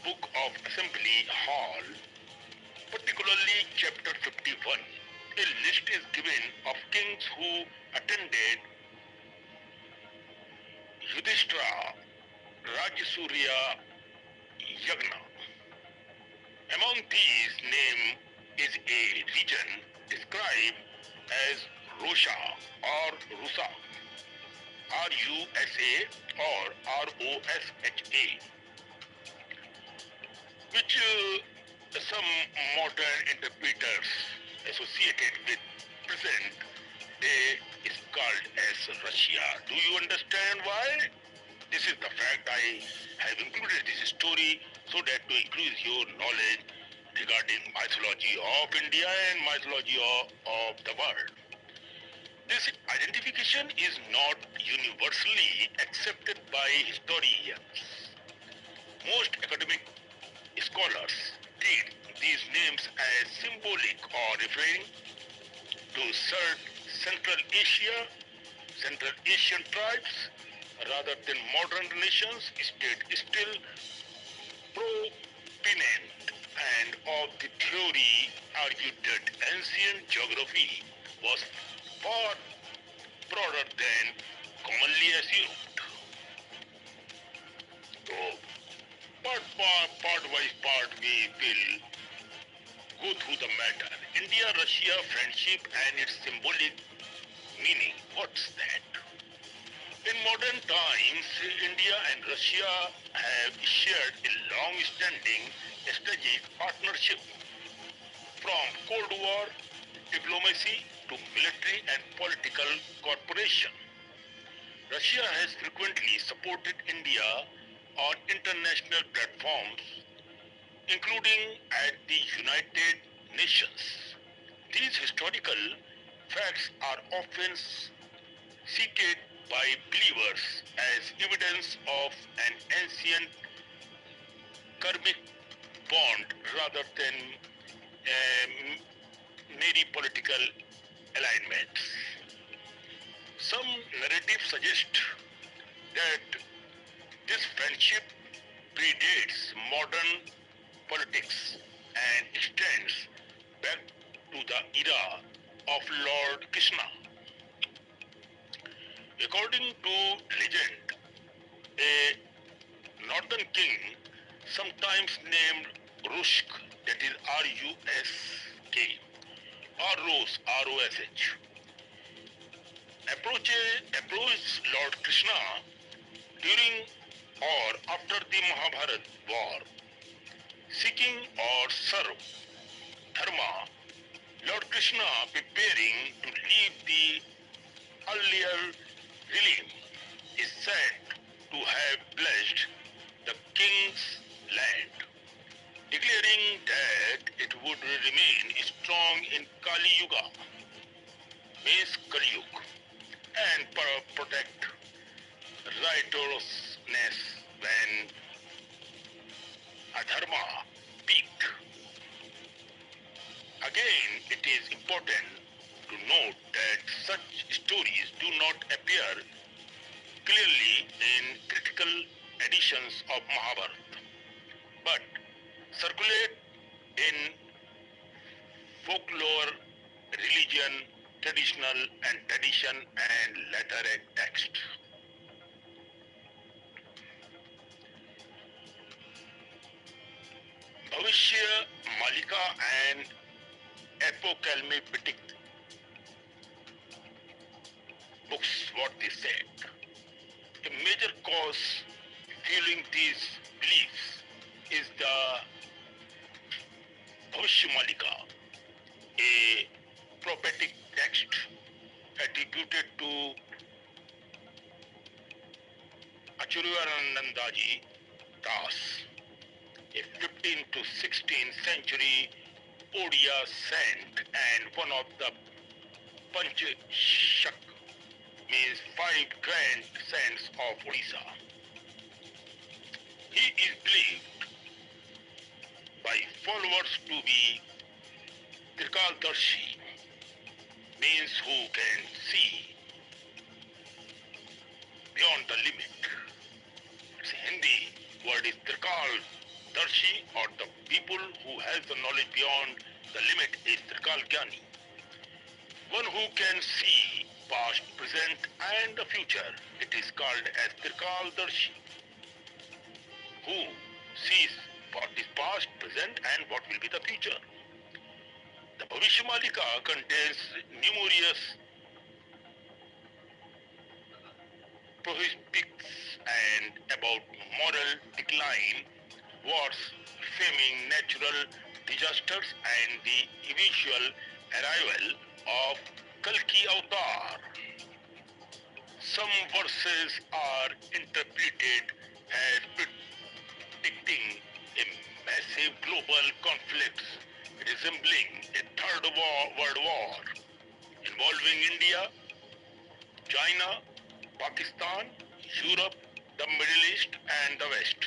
Book of Assembly Hall, particularly chapter 51, a list is given of kings who attended Yudhishthira Rajasuria Yagna. Among these names is a region described as Rosha or Rusa, R-U-S-A or R-O-S-H-A, which some modern interpreters associated with present day is called as Russia. Do you understand why? This is the fact I have included this story so that to increase your knowledge regarding mythology of India and mythology of the world. This identification is not universally accepted by historians. Most academic scholars treat these names as symbolic or referring to Central Asia, Central Asian tribes, rather than modern nations, state still proponent and of the theory argued that ancient geography was far broader than commonly assumed. So, part by part, we will go through the matter. India-Russia friendship and its symbolic meaning. What's that? In modern times, India and Russia have shared a long-standing strategic partnership from Cold War diplomacy to military and political cooperation. Russia has frequently supported India on international platforms, including at the United Nations. These historical facts are often cited by believers as evidence of an ancient karmic bond rather than mere political alignments. Some narratives suggest that this friendship predates modern politics and extends back to the era of Lord Krishna. According to legend, a northern king, sometimes named Rushk, that is R-U-S-K, or Rose, R-O-S-H, approached Lord Krishna during or after the Mahabharat war, seeking or serve dharma. Lord Krishna, preparing to leave the earlier realm, is said to have blessed the king's land, declaring that it would remain strong in Kali Yuga, means Kali Yuga, and protect righteousness when adharma peaked. Again, it is important to note that such stories do not appear clearly in critical editions of Mahabharata, but circulate in folklore, religion, tradition and later text. Bhavishya Malika and apocalyptic books, what they said. A major cause fueling these beliefs is the Bhavishya Malika, a prophetic text attributed to Acharyanandaji Das, a 15th to 16th century Odia saint and one of the Panchashak, means 5 grand saints of Odisha. He is believed by followers to be Trikaldarshi, means who can see beyond the limit. It's a Hindi word is Trikaldarshi, or the people who has the knowledge beyond the limit is Trikalgyani. One who can see past, present and the future. It is called as Trikaldarshi, who sees what is past, present and what will be the future. The Bhavishya Malika contains numerous prophetics and about moral decline, wars, famine, natural disasters and the eventual arrival of Kalki Avatar. Some verses are interpreted as predicting a massive global conflict resembling a third world war involving India, China, Pakistan, Europe, the Middle East and the West.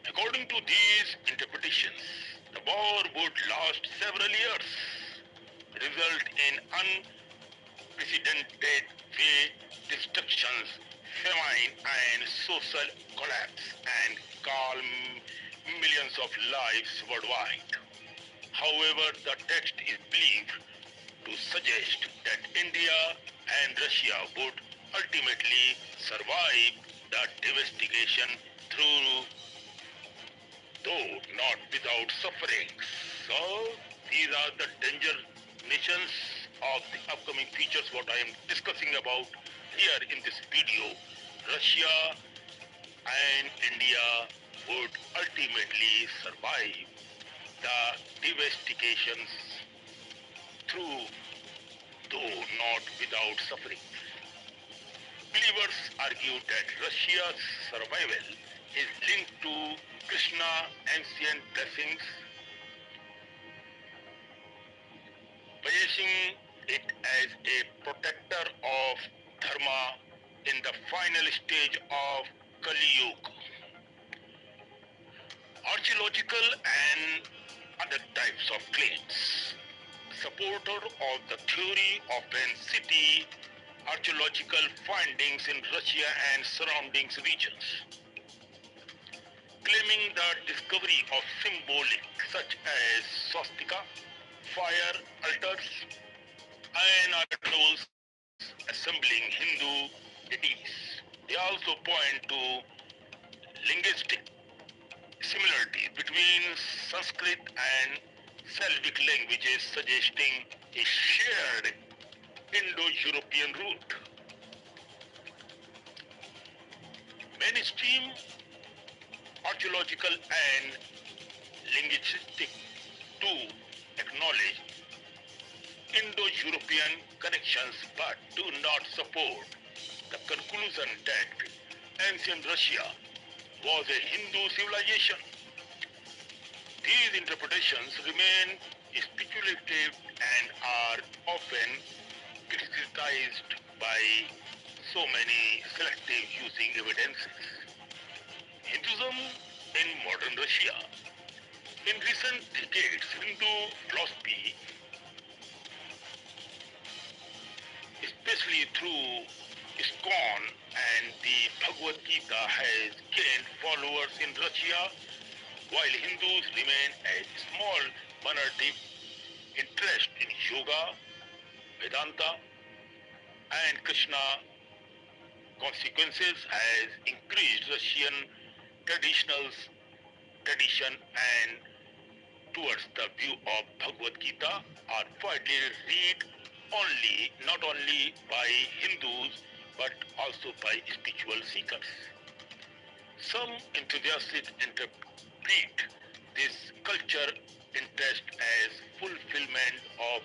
According to these interpretations, the war would last several years, result in unprecedented destructions, famine and social collapse, and calm millions of lives worldwide. However, the text is believed to suggest that India and Russia would ultimately survive the devastation through, though not without suffering. So these are the danger nations of the upcoming features what I am discussing about here in this video. Russia and India would ultimately survive the devastations through, though not without suffering. Believers argue that Russia's survival is linked to Krishna's ancient blessings possessing it as a protector of Dharma in the final stage of Kali Yuga. Archaeological and other types of claims. Supporter of the theory of an city, archaeological findings in Russia and surrounding regions, claiming the discovery of symbolic such as swastika, fire altars, iron idols assembling Hindu deities. They also point to linguistic similarities between Sanskrit and Slavic languages, suggesting a shared Indo-European root. Mainstream archaeological and linguistic to acknowledge Indo-European connections but do not support the conclusion that ancient Russia was a Hindu civilization. These interpretations remain speculative and are often criticized by so many selective using evidences. Hinduism in modern Russia. In recent decades, Hindu philosophy, especially through ISKCON and the Bhagavad Gita, has gained followers in Russia, while Hindus remain a small minority. Interest in yoga, Vedanta, and Krishna consequences has increased Russian tradition and towards the view of Bhagavad Gita are widely read not only by Hindus but also by spiritual seekers. Some enthusiasts interpret this culture interest as fulfillment of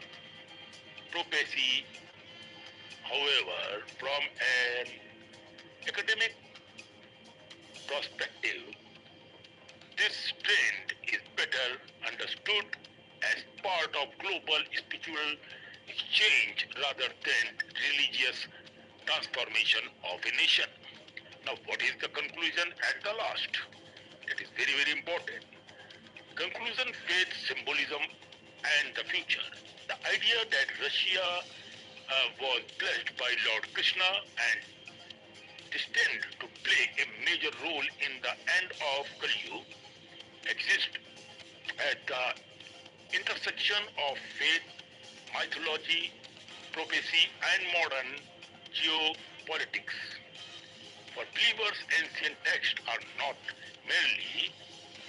prophecy. However, from an academic perspective, this trend is better understood as part of global spiritual exchange rather than religious transformation of a nation. Now, what is the conclusion at the last? That is very, very important. Conclusion, faith, symbolism, and the future. The idea that Russia was blessed by Lord Krishna and destined to play a major role in the end of Kali Yuga exists at the intersection of faith, mythology, prophecy, and modern geopolitics. For believers, ancient texts are not merely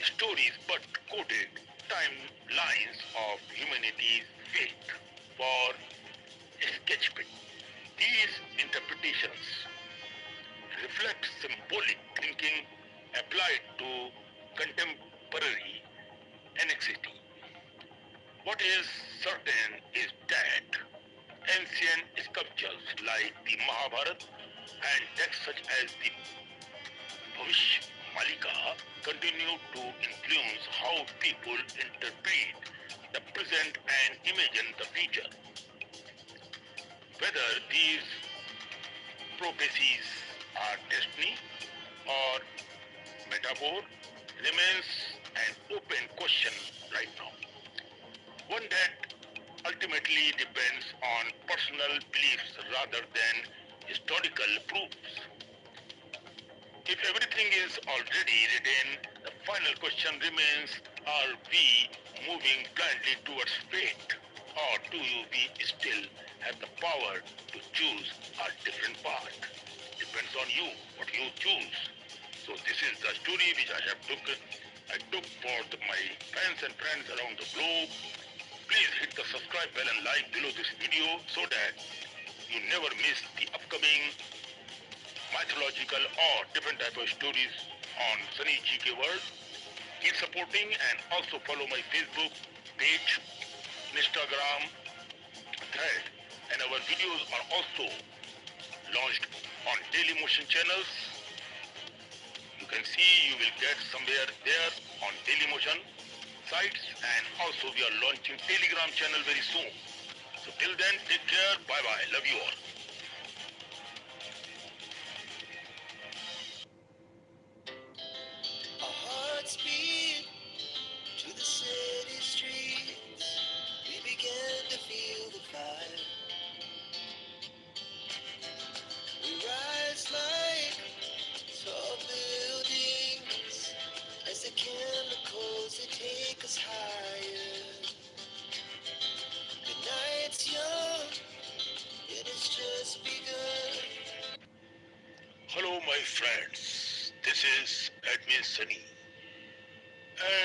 stories but coded timelines of humanity's faith. For sketchbook, these interpretations reflect symbolic thinking applied to contemporary anxiety. What is certain is that ancient sculptures like the Mahabharata and texts such as the Bhavish Malika continue to influence how people interpret the present and imagine the future. Whether these prophecies are destiny or metaphor remains an open question right now. One that ultimately depends on personal beliefs rather than historical proofs. If everything is already written, the final question remains, are we moving blindly towards fate, or do we still have the power to choose a different path? Depends on you, what you choose. So this is the story which I took for my fans and friends around the globe. Please hit the subscribe bell and like below this video so that you never miss the upcoming mythological or different type of stories on Sunny GK World. Keep supporting and also follow my Facebook page, Instagram, thread, and our videos are also launched on Daily Motion channels. You can see you will get somewhere there on Daily Motion sites, and also we are launching Telegram channel very soon. So till then, take care. Bye bye. Love you all. Our hearts beat to the city streets. We began to feel the fire. We rise like tall buildings as the chemicals they take us higher. The night's young, it has just begun. Hello, my friends. This is Admin Sunny.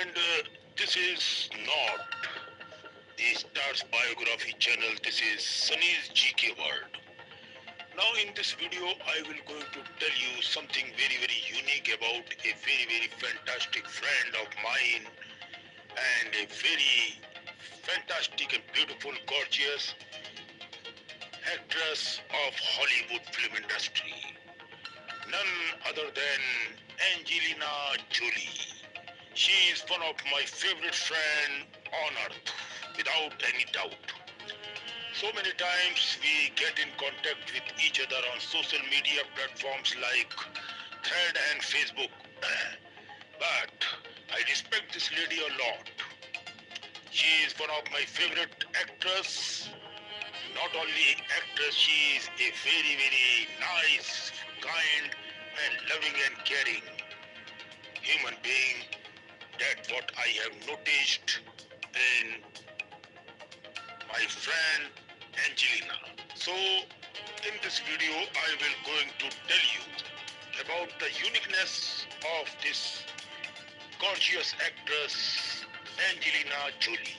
And this is not the Stars Biography channel. This is Sunny's GK World. Now in this video, I will going to tell you something very, very unique about a very, very fantastic friend of mine and a very fantastic and beautiful, gorgeous actress of Hollywood film industry. None other than Angelina Jolie. She is one of my favorite friends on earth, without any doubt. So many times we get in contact with each other on social media platforms like Thread and Facebook. But I respect this lady a lot. She is one of my favorite actors. Not only actress, she is a very, very nice, kind and loving and caring human being. That's what I have noticed in my friend Angelina. So in this video I will going to tell you about the uniqueness of this gorgeous actress Angelina Jolie.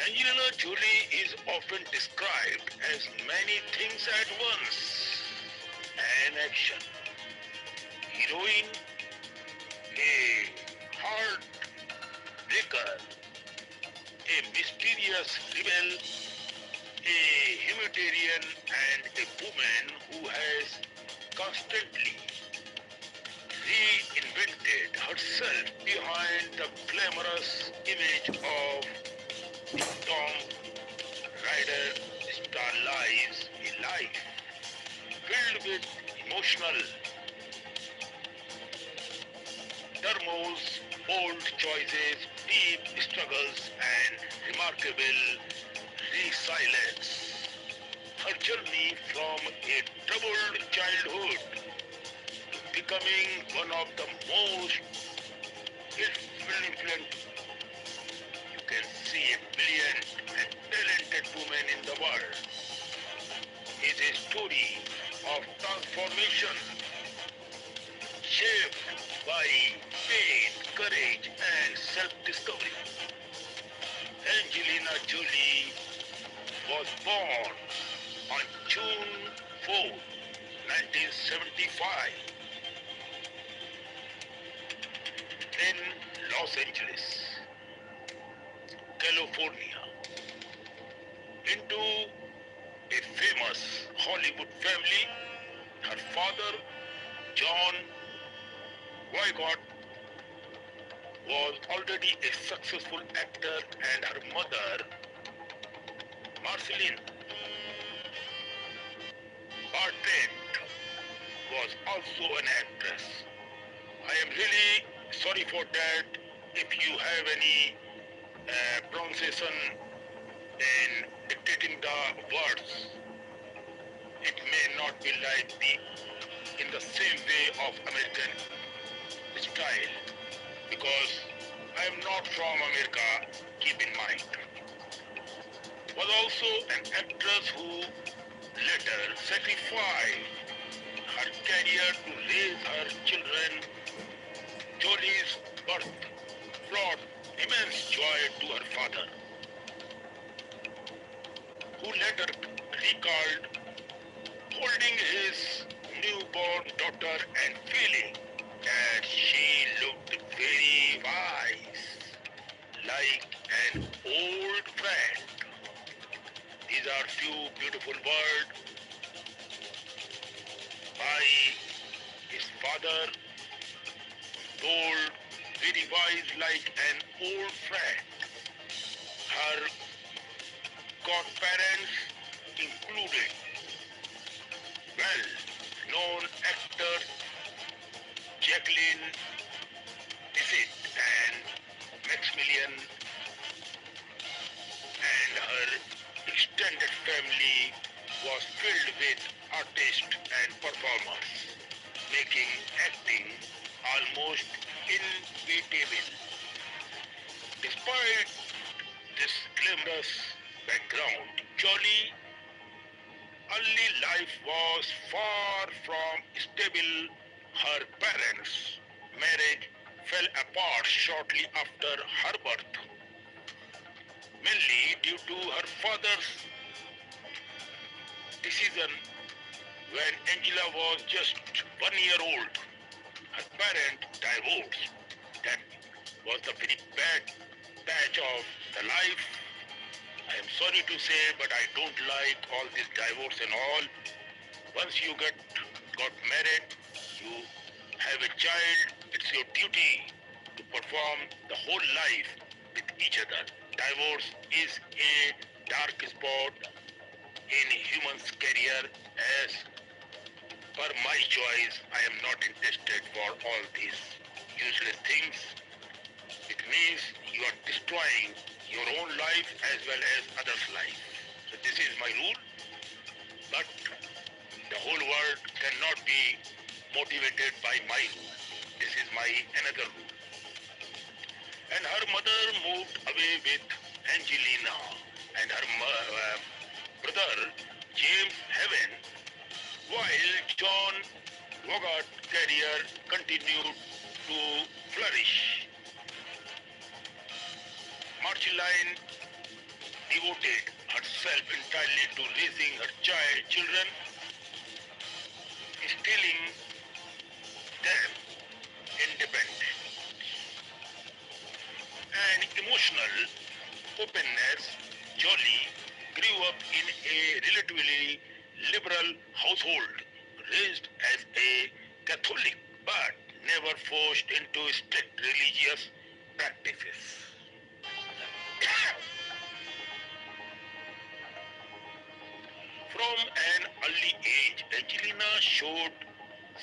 Angelina Jolie is often described as many things at once. An action heroine, a hard breaker, a mysterious rebel, a humanitarian, and a woman who has constantly reinvented herself behind the glamorous image of Tom Ryder star lives a life filled with emotional turmoils, bold choices, deep struggles, and remarkable resilience. Her journey from a troubled childhood to becoming one of the most influential, you can see, a brilliant and talented woman in the world, is a story of transformation shaped by faith, courage, and self-discovery. Angelina Jolie was born on June 4, 1975 in Los Angeles, California, into a famous Hollywood family. Her father, John Wycott, was already a successful actor, and her mother, Marceline Bartlett, was also an actress. I am really sorry for that. If you have any pronunciation in dictating the words, it may not be like in the same way of American style, because I am not from America, keep in mind. Was also an actress who later sacrificed her career to raise her children. Jolie's birth brought immense joy to her father, who later recalled holding his newborn daughter and feeling that she looked very wise, like an old friend. These are few beautiful words by his father, told very wise like an old friend. Her godparents included well-known actors Jacqueline Bisset and Maximilian, and her extended family was filled with artists and performers, making acting almost inevitable. Despite this glamorous background, Jolie's early life was far from stable. Her parents' marriage fell apart shortly after her birth, mainly due to her father's decision when Angela was just 1 year old. Her parents divorced. That was the very bad patch of the life. I am sorry to say, but I don't like all this divorce and all. Once you got married, you have a child, it's your duty to perform the whole life with each other. Divorce is a dark spot in human's career. As per my choice, I am not interested for all these useless things. It means you are destroying your own life as well as others' life. So this is my rule. But the whole world cannot be motivated by my rule. This is my another rule. And her mother moved away with Angelina, and her brother James Heaven, while John Hogarth's career continued to flourish. Marceline devoted herself entirely to raising her children, instilling them independence and emotional openness. Jolie grew up in a relatively liberal household, raised as a Catholic, but never forced into strict religious practices. From an early age, Angelina showed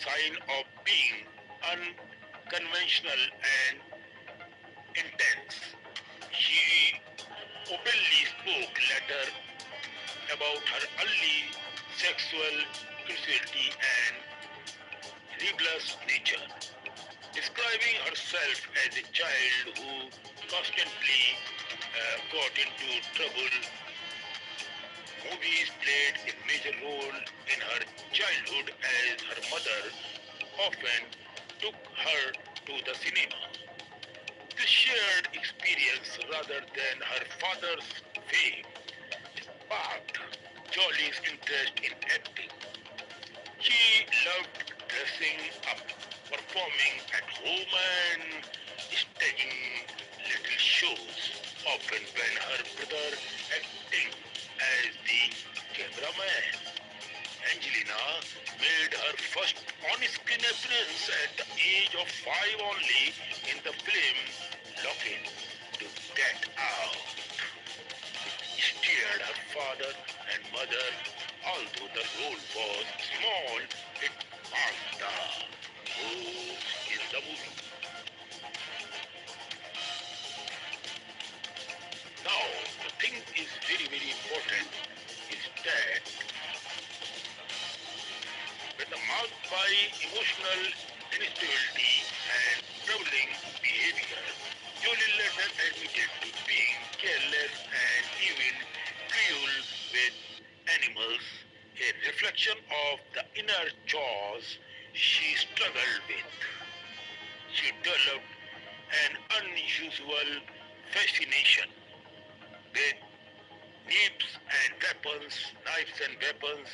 sign of being unconventional and intense. She openly spoke later about her early sexual curiosity and rebellious nature, describing herself as a child who constantly got into trouble. Movies played a major role in her childhood as her mother often took her to the cinema. This shared experience rather than her father's fame sparked Jolie's interest in acting. She loved dressing up, performing at home and staging little shows, often when her brother acting as the cameraman. Angelina made her first on-screen appearance at the age of 5 only in the film Locking to Get Out. It starred her father and mother, although the role was small. It marked the moves in the movie. Now, the thing is very, very important is that when the marked by emotional instability and troubling behavior, Jolie later admitted to being careless and even cruel with animals, a reflection of the inner chores she struggled with. She developed an unusual fascination with knives and weapons,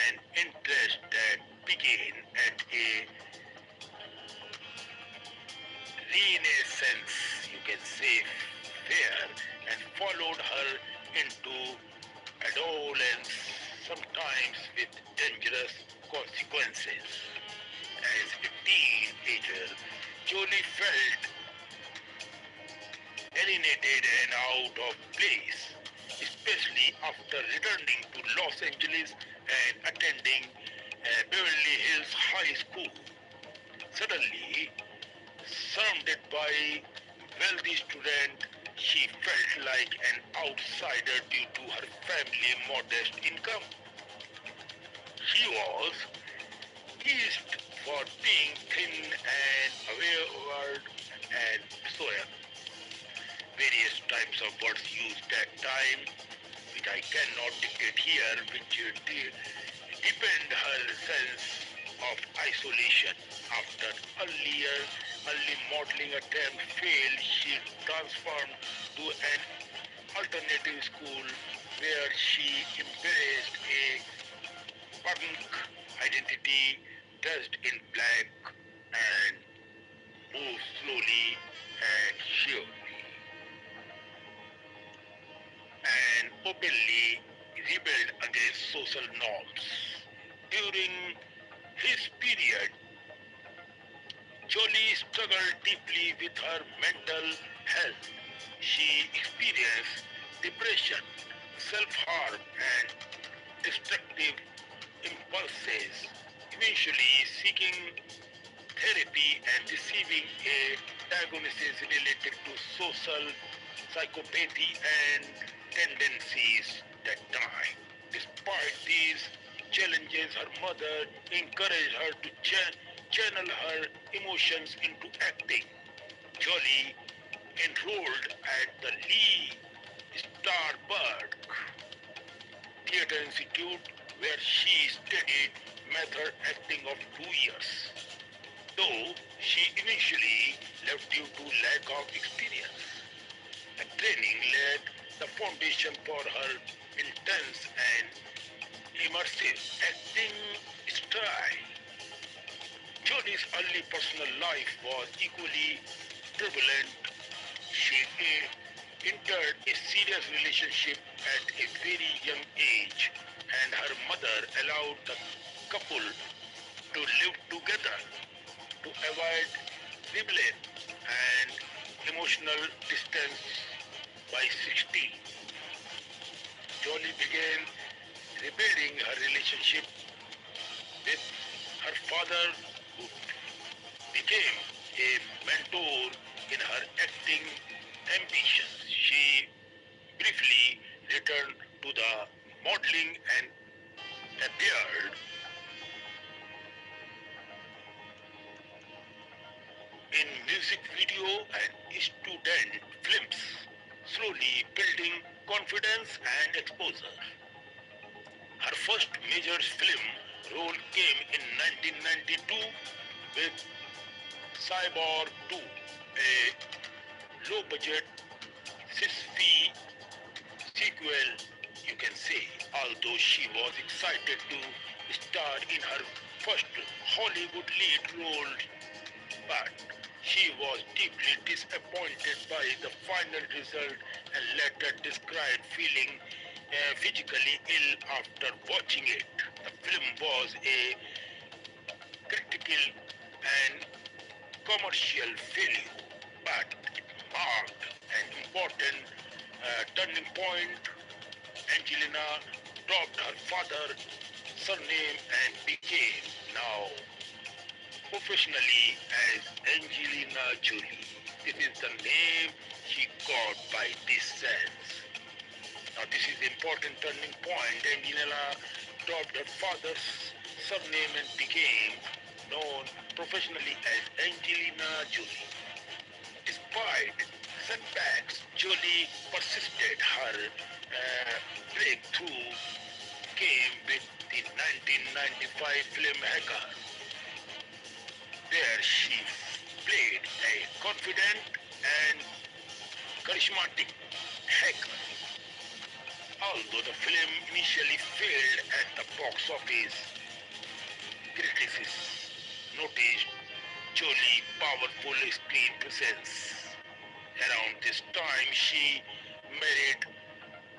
an interest that began at a renaissance, you can say, fair, and followed her into adolescence, sometimes with dangerous consequences. As a teenager, Jolie felt alienated and out of place, especially after returning to Los Angeles and attending Beverly Hills High School. Suddenly, surrounded by wealthy students, she felt like an outsider due to her family's modest income. She was teased for being thin and awkward and so on. Various types of words used that time, which I cannot dictate here, which deepened her sense of isolation. After early modeling attempt failed, she transformed to an alternative school where she embraced a punk identity dressed in black and moved slowly and surely and openly rebelled against social norms. During his period, Jolie struggled deeply with her mental health. She experienced depression, self-harm, and destructive impulses, eventually seeking therapy and receiving a diagnosis related to social psychopathy and tendencies that time. Despite these challenges, her mother encouraged her to channel her emotions into acting. Jolie enrolled at the Lee Starberg Theatre Institute where she studied method acting of 2 years. Though she initially left due to lack of experience, the training laid the foundation for her intense and immersive acting style. Jodie's early personal life was equally turbulent. She entered a serious relationship at a very young age, and her mother allowed the couple to live together to avoid rebellion and emotional distance. By 16, Jolie began repairing her relationship with her father, who became a mentor in her acting ambitions. She briefly returned to the modeling and appeared in music video and student films, slowly building confidence and exposure. Her first major film role came in 1992 with Cyborg 2, a low-budget sci-fi sequel, you can say. Although she was excited to star in her first Hollywood lead role, but she was deeply disappointed by the final result and later described feeling physically ill after watching it. The film was a critical and commercial failure, but it marked an important turning point. Angelina dropped her father's surname and became now professionally as Angelina Jolie. This is the name she got by this sense. Now this is the important turning point. Angelina dropped her father's surname and became known professionally as Angelina Jolie. Despite setbacks, Jolie persisted. Her breakthrough came with the 1995 film Hacker. There she played a confident and charismatic hacker. Although the film initially failed at the box office, critics noticed Jolie's powerful screen presence. Around this time, she married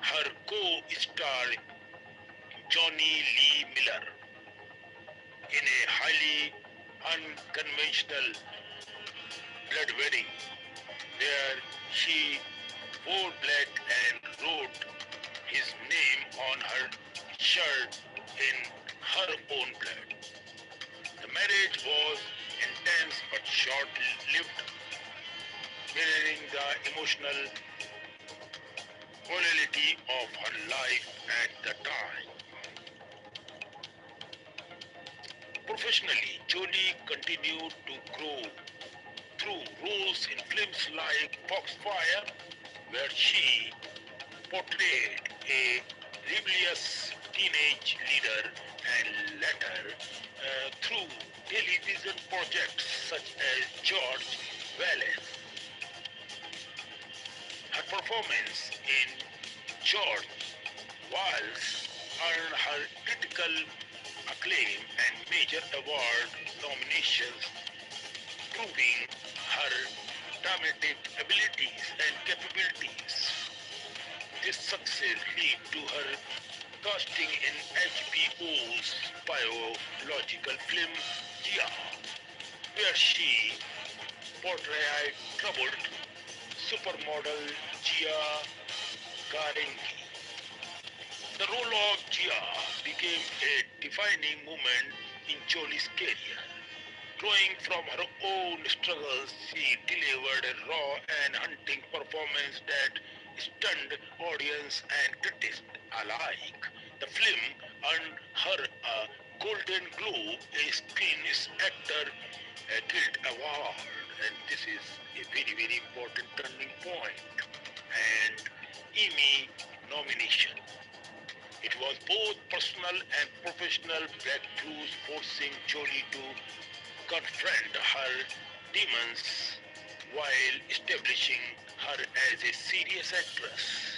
her co-star Johnny Lee Miller in a highly unconventional blood wedding where she wore black and wrote his name on her shirt in her own blood. The marriage was intense but short-lived, mirroring the emotional volatility of her life at the time. Professionally, Jolie continued to grow through roles in films like Foxfire, where she portrayed a rebellious teenage leader, and later through television projects such as George Wallace. Her performance in George Wallace earned her critical acclaim and major award nominations, proving her dramatic abilities and capabilities. This success led to her casting in HBO's biological film Gia, where she portrayed troubled supermodel Gia Garangi. The role of Gia became a defining moment in Jolie's career. Drawing from her own struggles, she delivered a raw and haunting performance that stunned audience and critics alike. The film earned her a Golden Globe, a Screen Actor Guild Award, and this is a very important turning point, and Emmy nomination. It was both personal and professional breakthroughs, forcing Jolie to confront her demons while establishing her as a serious actress.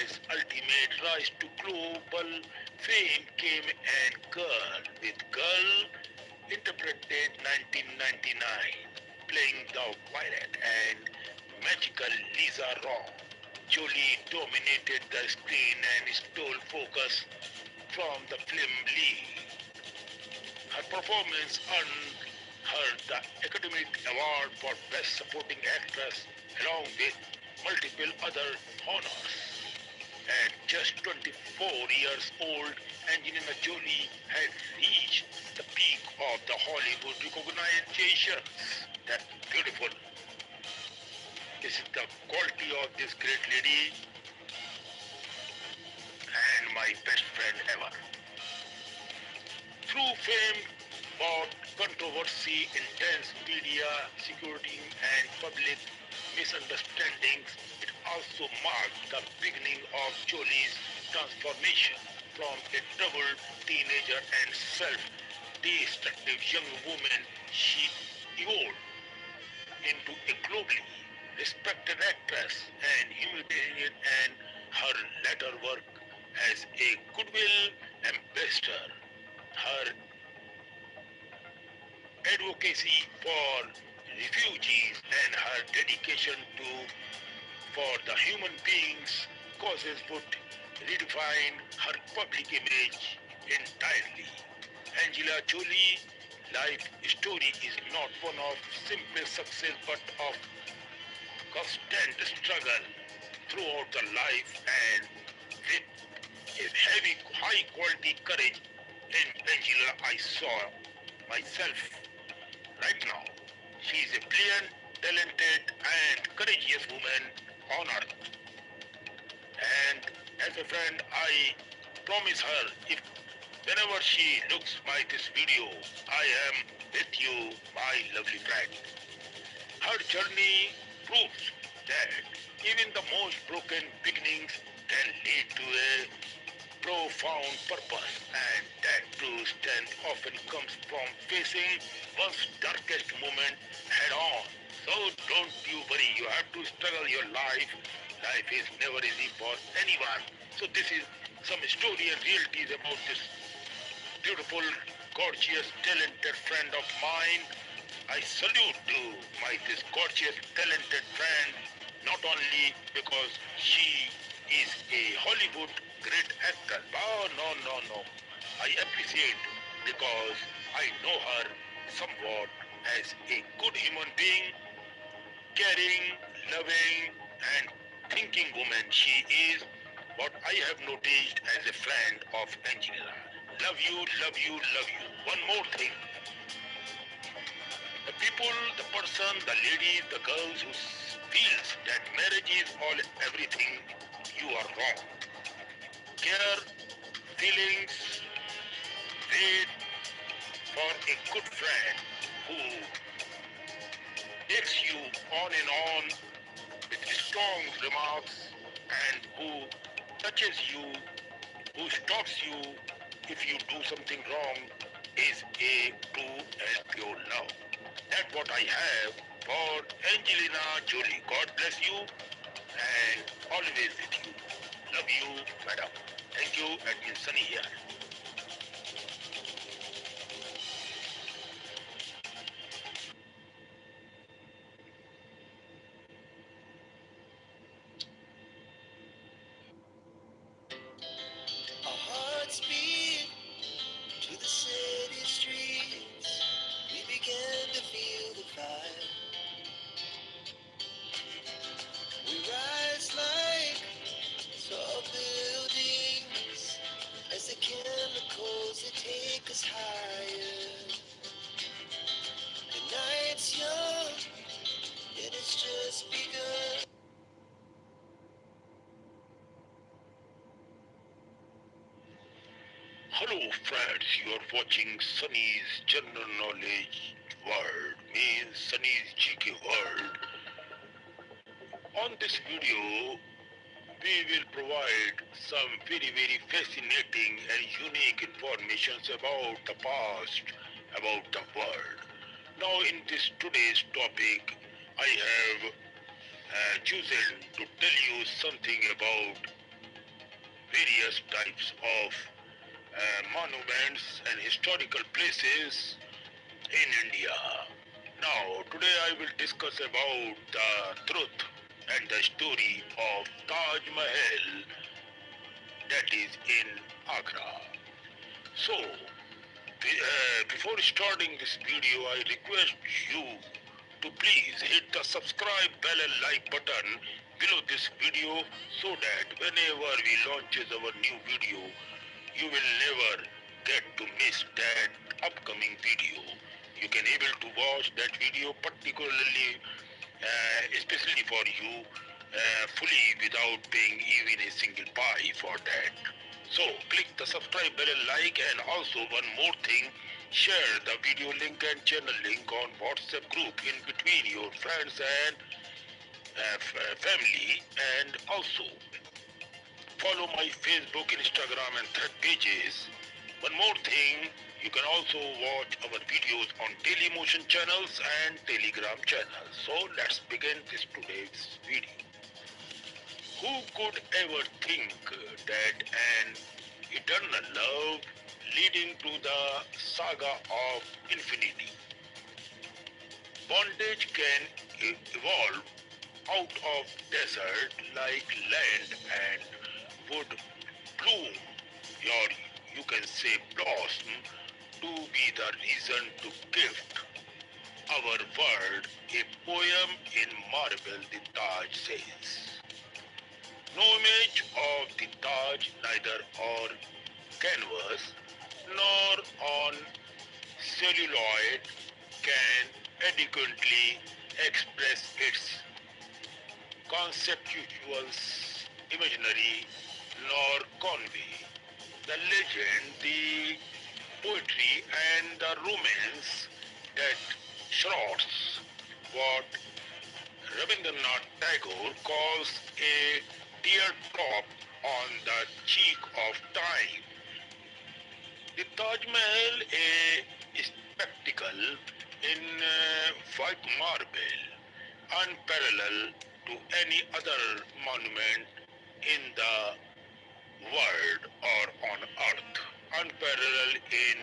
As ultimate rise to global fame came and Girl with Girl interpreted 1999, playing the violet and magical Lisa Raw. Jolie dominated the screen and stole focus from the film lead. Her performance earned her the Academy Award for Best Supporting Actress along with multiple other honors. At just 24 years old, Angelina Jolie had reached the peak of the Hollywood recognitions. That's beautiful. This is the quality of this great lady and my best friend ever. Through fame, brought controversy, intense media security, and public misunderstandings, it also marked the beginning of Jolie's transformation from a troubled teenager and self-destructive young woman. She evolved into a globally respected actress and humanitarian, and her later work as a goodwill ambassador, her advocacy for refugees, and her dedication to for the human beings causes would redefine her public image entirely. Angela Jolie life story is not one of simple success but of constant struggle throughout the life, and with a heavy high quality courage in Angela I saw myself right now. She is a brilliant, talented and courageous woman on earth. And as a friend, I promise her if whenever she looks my this video, I am with you, my lovely friend. Her journey proves that even the most broken beginnings can lead to a profound purpose, and that true strength often comes from facing one's darkest moment head on. So don't you worry, you have to struggle your life. Life is never easy for anyone. So this is some story and realities about this beautiful, gorgeous, talented friend of mine. I salute to my this gorgeous, talented friend, not only because she is a Hollywood great actor. Oh, no. I appreciate because I know her somewhat as a good human being, caring, loving, and thinking woman she is. what I have noticed as a friend of Angelina. Love you, love you, love you. One more thing. The people, the person, the ladies, the girls who feels that marriage is all everything, you are wrong. Care, feelings, wait for a good friend who takes you on with strong remarks and who touches you, who stops you if you do something wrong is a true and pure love. That's what I have for Angelina Jolie. God bless you and always with you. Love you, madam. Thank you, and Sunny here. Our hearts beat to the city streets. We began to feel the fire. We rise like tall buildings as the chemicals that take us higher. The night's young and it's just begun. Hello, friends. You are watching Sunny's General Knowledge World, means Sunny's GK World. On this video, we will provide some very fascinating and unique informations about the past, about the world. Now, in this today's topic, I have chosen to tell you something about various types of monuments and historical places in India. Now, today I will discuss about the truth and the story of Taj Mahal that is in Agra. So, before starting this video, I request you to please hit the subscribe bell and like button below this video so that whenever we launches our new video, you will never get to miss that upcoming video. You can able to watch that video particularly, especially for you, fully without paying even a single pie for that. So click the subscribe bell and like, and also one more thing, share the video link and channel link on WhatsApp group in between your friends and family, and also follow my Facebook, Instagram and thread pages. One more thing, you can also watch our videos on Dailymotion channels and Telegram channels. So let's begin this today's video. Who could ever think that an eternal love leading to the saga of infinity? Bondage can evolve out of desert like land and would bloom, or you can say blossom, to be the reason to gift our world a poem in marble, the Taj says. No image of the Taj, neither on canvas nor on celluloid, can adequately express its conceptual imaginary nor convey the legend, the poetry and the romance that shrouds what Rabindranath Tagore calls a teardrop on the cheek of time. The Taj Mahal, a spectacle in white marble, unparalleled to any other monument in the world or on earth, unparalleled in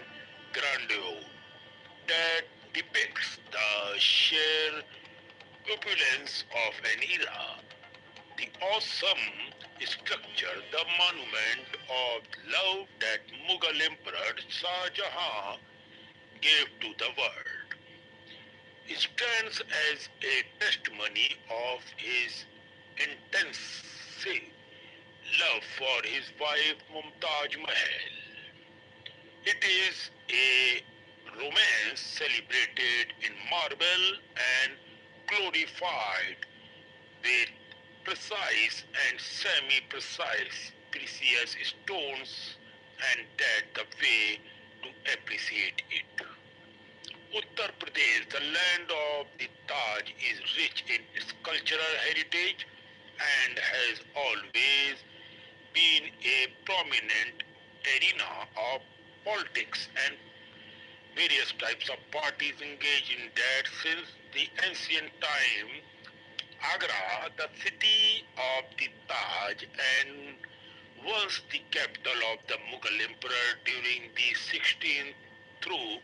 grandeur, that depicts the sheer opulence of an era. The awesome structure, the monument of love that Mughal Emperor Shah Jahan gave to the world, stands as a testimony of his intensive love for his wife Mumtaz Mahal. It is a romance celebrated in marble and glorified with precise and semi-precise precious stones, and that the way to appreciate it. Uttar Pradesh, the land of the Taj, is rich in its cultural heritage and has always been a prominent arena of politics, and various types of parties engage in that since the ancient time. Agra, the city of the Taj and once the capital of the Mughal emperor during the 16th through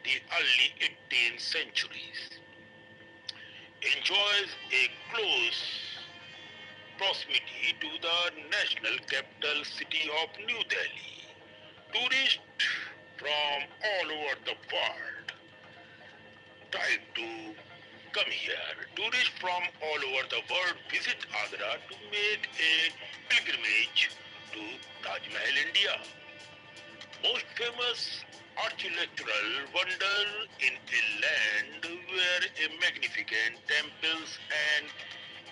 the early 18th centuries, enjoys a close proximity to the national capital city of New Delhi. Tourists from all over the world try to come here. Tourists from all over the world visit Agra to make a pilgrimage to Taj Mahal, India. Most famous architectural wonder in a land where a magnificent temples and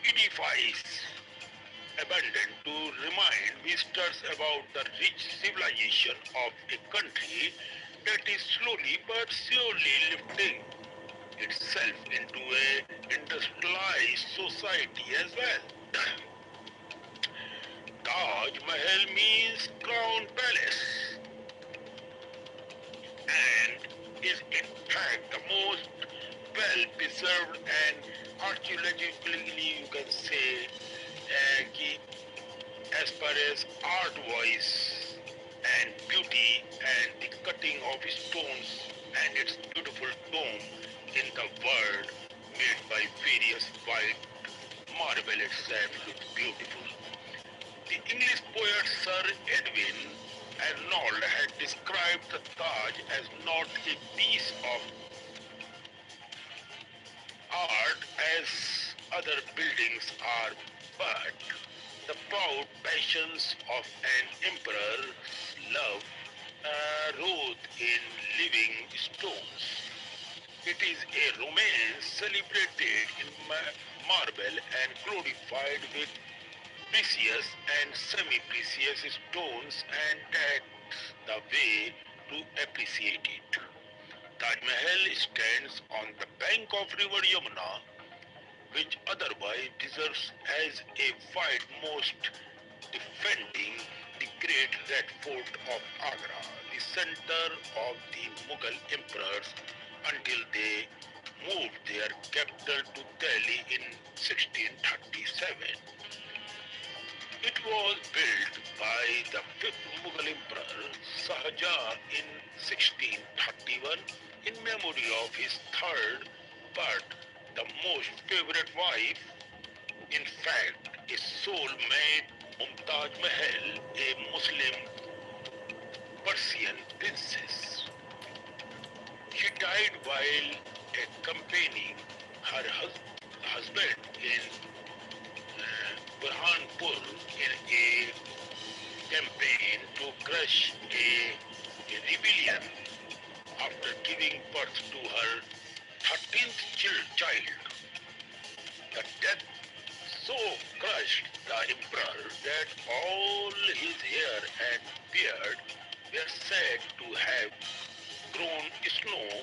edifices abundant to remind visitors about the rich civilization of a country that is slowly but surely lifting itself into a industrialized society as well. Taj Mahal means crown palace and is in fact the most well preserved and archaeologically you can say as far as art wise and beauty and the cutting of stones and its beautiful dome in the world made by various white marble itself looks beautiful. The English poet Sir Edwin Arnold had described the Taj as not a piece of art as other buildings are, but the proud passions of an emperor's love wrote in living stones. It is a romance celebrated in marble and glorified with precious and semi-precious stones, and that's the way to appreciate it. Taj Mahal stands on the bank of river Yamuna, which otherwise deserves as a wide most defending the great Red Fort of Agra, the center of the Mughal emperors until they moved their capital to Delhi in 1637. It was built by the fifth Mughal emperor Shahjahan in 1631 in memory of his third but the most favorite wife. In fact, his soulmate Mumtaz Mahal, a Muslim Persian princess. She died while accompanying her husband in Burhanpur in a campaign to crush a rebellion after giving birth to her 13th child. The death so crushed the emperor that all his hair and beard were said to have grown snow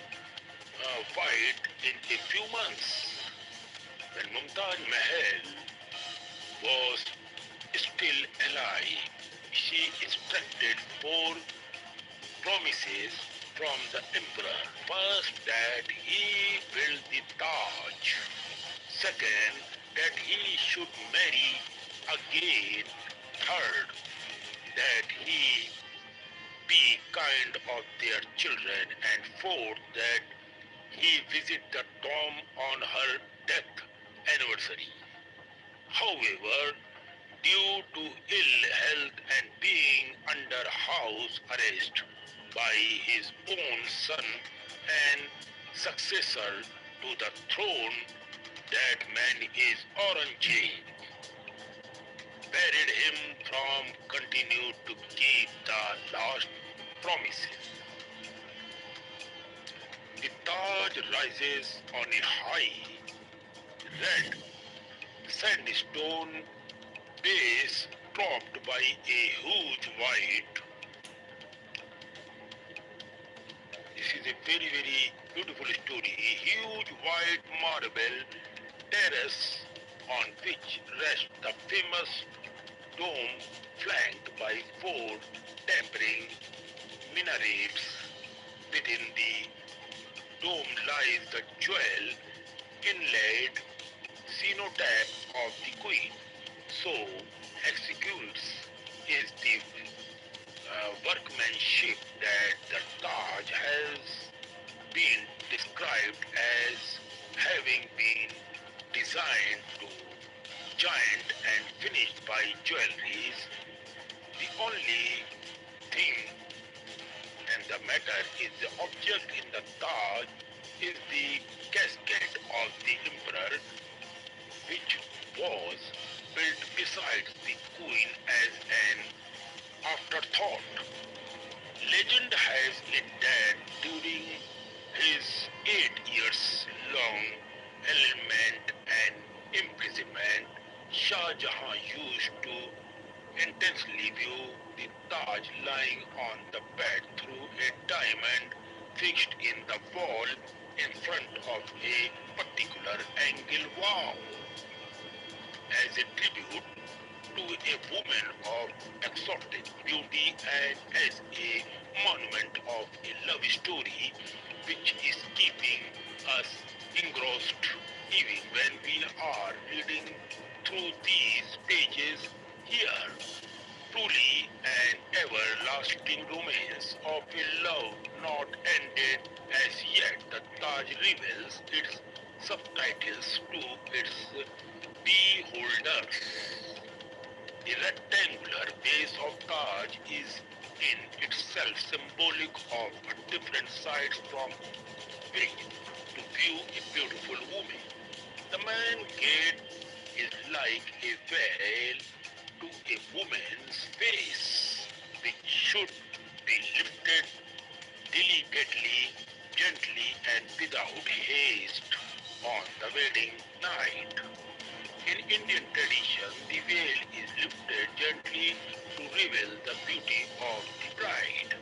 white in a few months. When Mumtaz Mahal was still alive, she extracted four promises from the emperor. First, that he build the Taj. Second, that he should marry again. Third, that he be kind of their children. And fourth, that he visit the tomb on her death anniversary. However, due to ill health and being under house arrest by his own son and successor to the throne, that man is Aurangzeb, barred him from continuing to keep the last promises. The Taj rises on a high, red sandstone base topped by a huge white. This is a very beautiful story. A huge white marble terrace on which rests the famous dome flanked by four tapering minarets. Within the dome lies the jewel inlaid cenotaph of the queen. So executes is the workmanship that the Taj has been described as having been designed to giant and finished by jewelries. The only thing and the matter is the object in the Taj is the casket of the emperor, which was built beside the queen as an afterthought. Legend has it that during his 8 years long eliment and imprisonment, Shah Jahan used to intensely view the Taj lying on the bed through a diamond fixed in the wall in front of a particular angle wall. As a tribute to a woman of exotic beauty and as a monument of a love story which is keeping us engrossed even when we are reading through these pages here. Truly an everlasting romance of a love not ended as yet. The Taj reveals its subtitles to its beholders. The rectangular base of Taj is in itself symbolic of different sides from which to view a beautiful woman. The main gate is like a veil to a woman's face, which should be lifted delicately, gently, and without haste on the wedding night. In Indian tradition, the veil is lifted gently to reveal the beauty of the bride.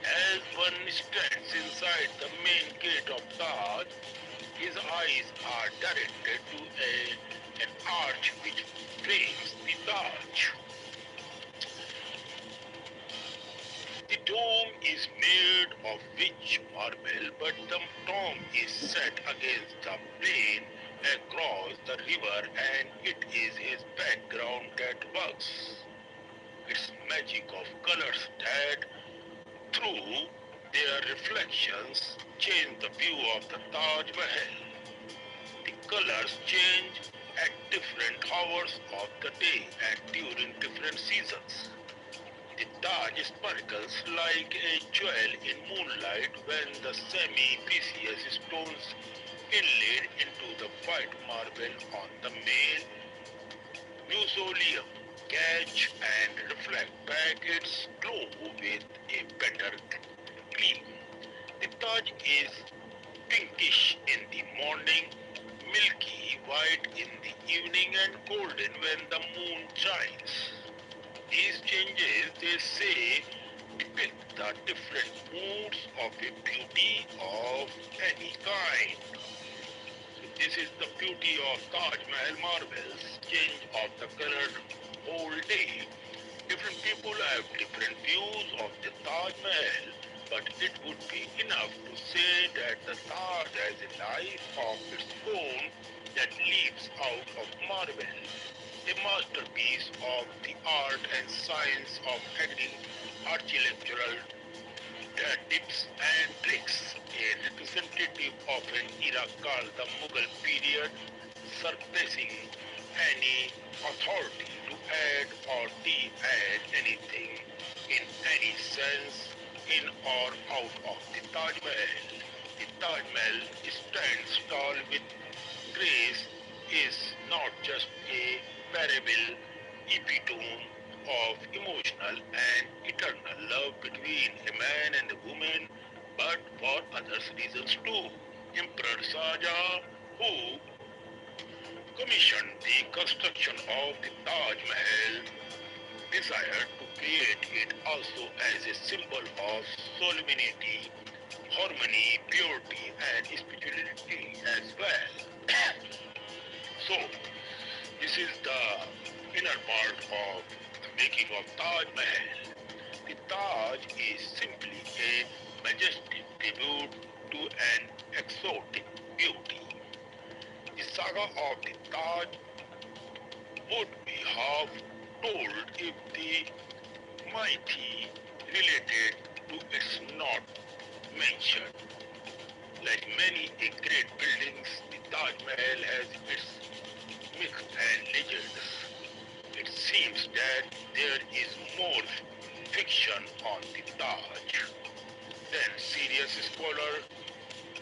As one stands inside the main gate of Taj, his eyes are directed to an arch which frames the Taj. The dome is made of rich marble, but the dome is set against the plain across the river, and it is his background that works. Its magic of colors that, through their reflections, change the view of the Taj Mahal. The colors change at different hours of the day and during different seasons. The Taj sparkles like a jewel in moonlight when the semi-precious stones inlaid into the white marble on the main mausoleum catch and reflect back its glow with a better gleam. The Taj is pinkish in the morning, milky white in the evening, and golden when the moon shines. These changes, they say, depict the different moods of a beauty of any kind. This is the beauty of Taj Mahal marbles, change of the color whole day. Different people have different views of the Taj Mahal, but it would be enough to say that the Taj has a life of its own that leaps out of marble, a masterpiece of the art and science of adding architectural tips and tricks, a representative of an era called the Mughal period, surpassing any authority to add or de-add anything in any sense in or out of the Taj Mahal. The Taj Mahal stands tall with grace, is not just a parable epitome of emotional and eternal love between a man and a woman, but for other reasons too. Emperor Shah who commissioned the construction of the Taj Mahal, desired to create it also as a symbol of solemnity, harmony, purity, and spirituality as well. So, this is the inner part of the making of Taj Mahal. The Taj is simply a majestic tribute to an exotic beauty. The saga of the Taj would be half told if the mighty related to its not mentioned. Like many a great buildings, the Taj Mahal has its myths and legends. It seems that there is more fiction on the Taj than serious scholar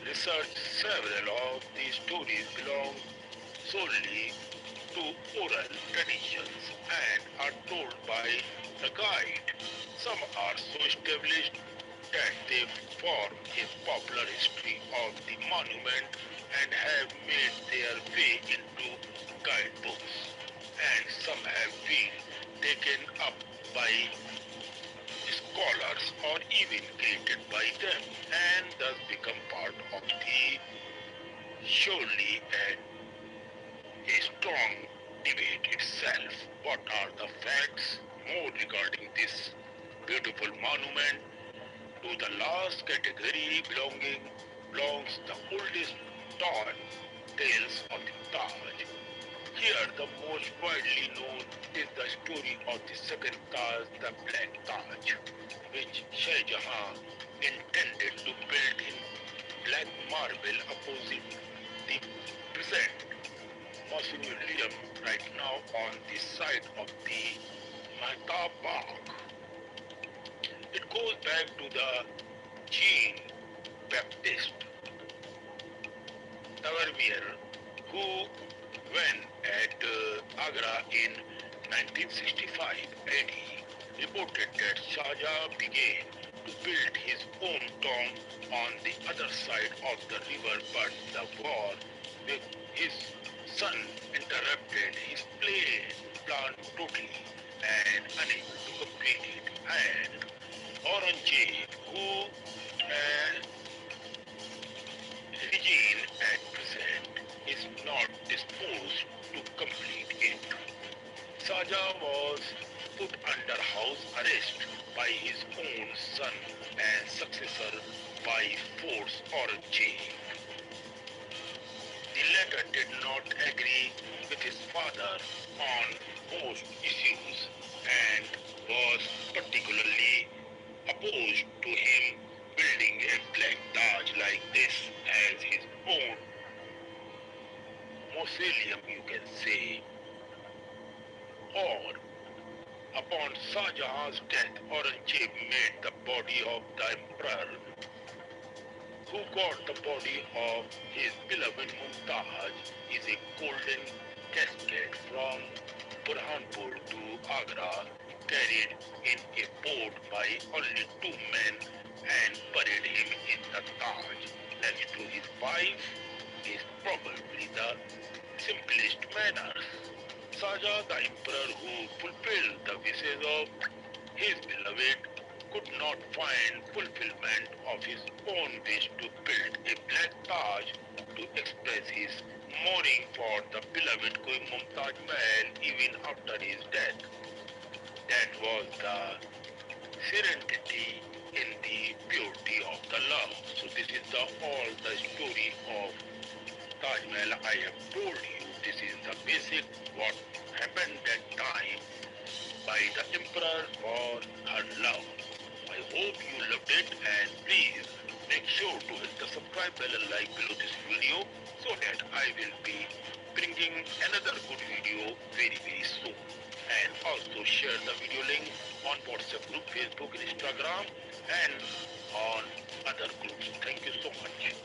research. Several of these stories belong solely to oral traditions and are told by the guide. Some are so established that they form a popular history of the monument and have made their way into guidebooks, and some have been taken up by scholars or even created by them and thus become part of the surely and a strong debate itself. What are the facts more regarding this beautiful monument? To the last category belongs the oldest torn tales of the Taj. Here the most widely known is the story of the second Taj, the Black Taj, which Shah Jahan intended to build in black marble opposite the present mausoleum right now on the site of the Mehtab Bagh. It goes back to the Jean Baptist Tavernier, who, when at Agra in 1965 AD, reported that Shah Jahan began to build his own tomb on the other side of the river, but the war with his son interrupted his plan totally and unable to complete it. And Aurangzeb, who regime at present is not disposed to complete it. Saja was put under house arrest by his own son and successor by force Aurangzeb. The latter did not agree with his father on most issues and was particularly opposed to him building a black Taj like this as his own mausoleum, you can say. Or, upon Shah Jahan's death, Aurangzeb made the body of the emperor, who got the body of his beloved Mumtaz, is a golden casket from Burhanpur to Agra, carried in a boat by only two men and buried him in the Taj next to his wife is probably the simplest manner. Saja, the emperor who fulfilled the wishes of his beloved, could not find fulfillment of his own wish to build a black Taj to express his mourning for the beloved Queen Mumtaz Mahal even after his death. That was the serenity in the beauty of the love. So this is all the story of Taj Mahal I have told you. This is the basic what happened that time by the emperor for her love. I hope you loved it, and please make sure to hit the subscribe bell and like below this video so that I will be bringing another good video very soon. And also share the video link on WhatsApp group, Facebook, Instagram, and on other groups. Thank you so much.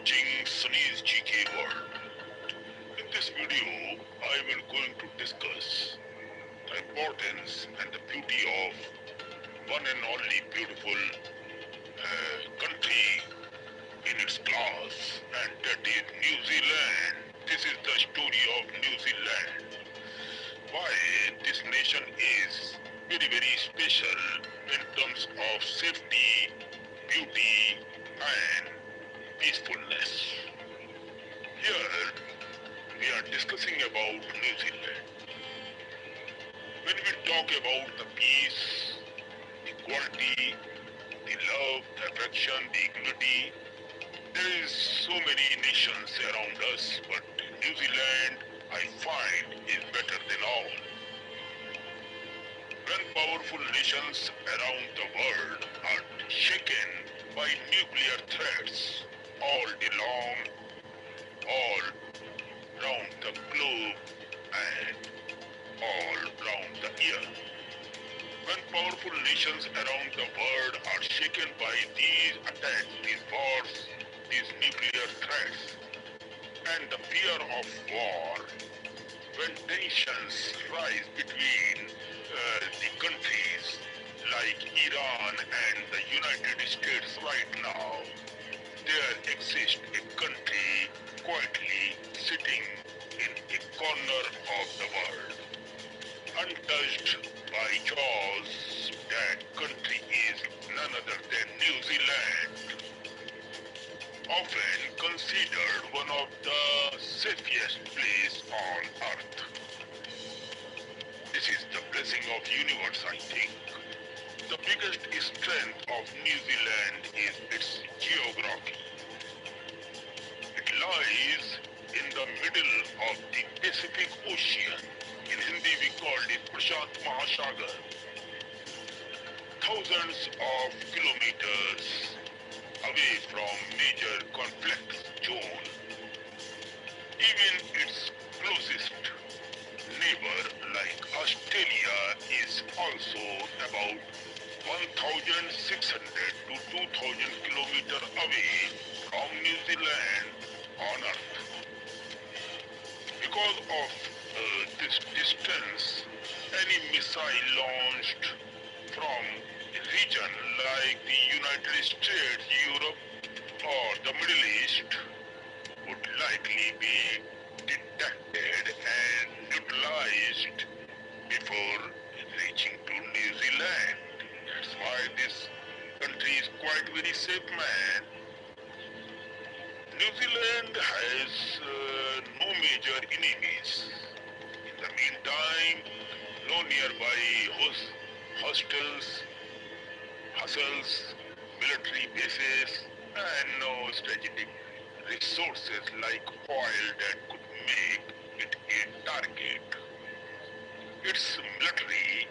watching Sunny's GK World. In this video, I will going to discuss the importance and the beauty of one and only beautiful country in its class, and that is New Zealand. This is the story of New Zealand. Why this nation is very, very special in terms of safety, beauty, and peacefulness. Here we are discussing about New Zealand. When we talk about the peace, equality, the love, the affection, the equity, there is so many nations around us, but New Zealand, I find, is better than all. When powerful nations around the world are shaken by nuclear threats all day long, all round the globe and all round the year. When powerful nations around the world are shaken by these attacks, these wars, these nuclear threats, and the fear of war, when tensions rise between the countries like Iran and the United States right now, there exists a country quietly sitting in a corner of the world, untouched by jaws. That country is none other than New Zealand, often considered one of the safest places on earth. This is the blessing of universe, I think. The biggest strength of New Zealand is its geography. It lies in the middle of the Pacific Ocean. In Hindi we call it Prashant Mahasagar. Thousands of kilometers away from major conflict zone. Even its closest neighbor like Australia is also about 1,600 to 2,000 kilometers away from New Zealand on Earth. Because of this distance, any missile launched from a region like the United States, Europe, or the Middle East would likely be detected and neutralized before reaching to New Zealand. That's why this country is quite very safe, man. New Zealand has no major enemies. In the meantime, no nearby hostels, military bases, and no strategic resources like oil that could make it a target. Its military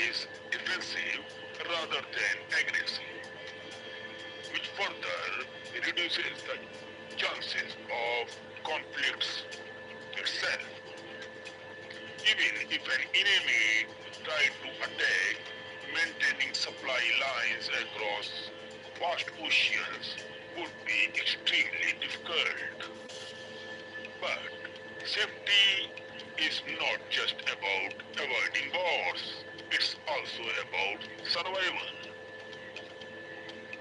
is defensive rather than aggressive, which further reduces the chances of conflicts itself. Even if an enemy tried to attack, maintaining supply lines across vast oceans would be extremely difficult. But safety is not just about avoiding wars, it's also about survival.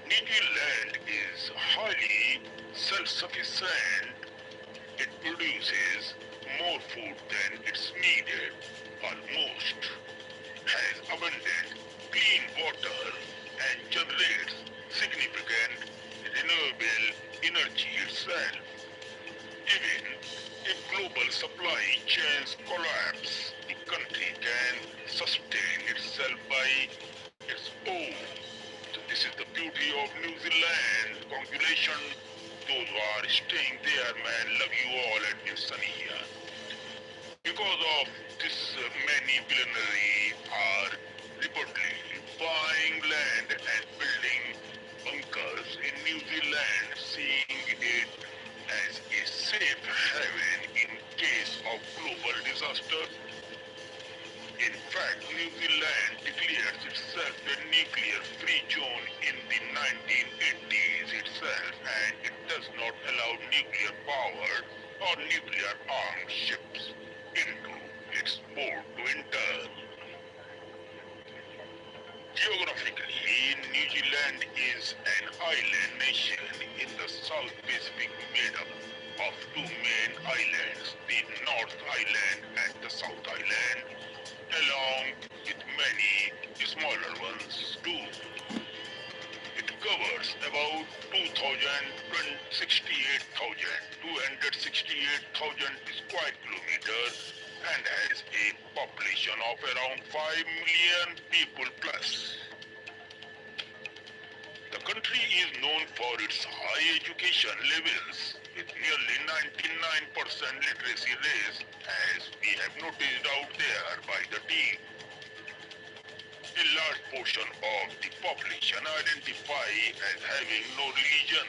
New Zealand is highly self-sufficient. It produces more food than it's needed, almost, has abundant clean water, and generates significant renewable energy itself. Even if global supply chains collapse, the country can sustain itself by its own. So this is the beauty of New Zealand. Congratulations, those who are staying there, man. Love you all and your sunny here. Because of this, many billionaires are reportedly buying land and building bunkers in New Zealand, seeing it as a safe haven in case of global disaster. In fact, New Zealand declares itself a nuclear-free zone in the 1980s itself, and it does not allow nuclear-powered or nuclear-armed ships into its port to enter. Geographically, New Zealand is an island nation in the South Pacific made up of two main islands, the North Island and the South Island, along with many smaller ones too. It covers about 268,268,000 square kilometers and has a population of around 5 million people plus. The country is known for its high education levels with nearly 99% literacy rate, as we have noticed out there by the team. A large portion of the population identify as having no religion,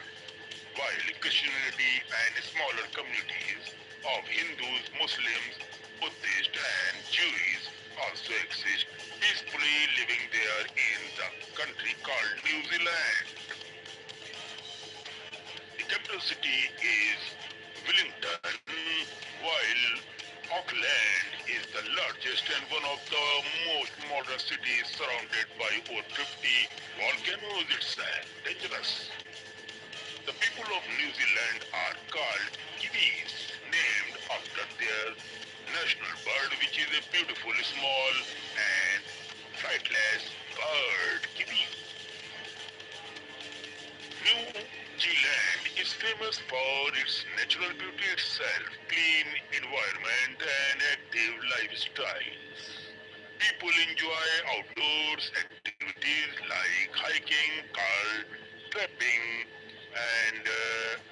while Christianity and smaller communities of Hindus, Muslims, Buddhists and Jews also exist, peacefully living there in the country called New Zealand. The capital city is Wellington, while Auckland is the largest and one of the most modern cities surrounded by over 50 volcanoes. It's dangerous. The people of New Zealand are called Kiwis, named after their national bird, which is a beautiful small and flightless bird, kiwi. New Zealand is famous for its natural beauty itself, clean environment and active lifestyles. People enjoy outdoors activities like hiking, car trapping, and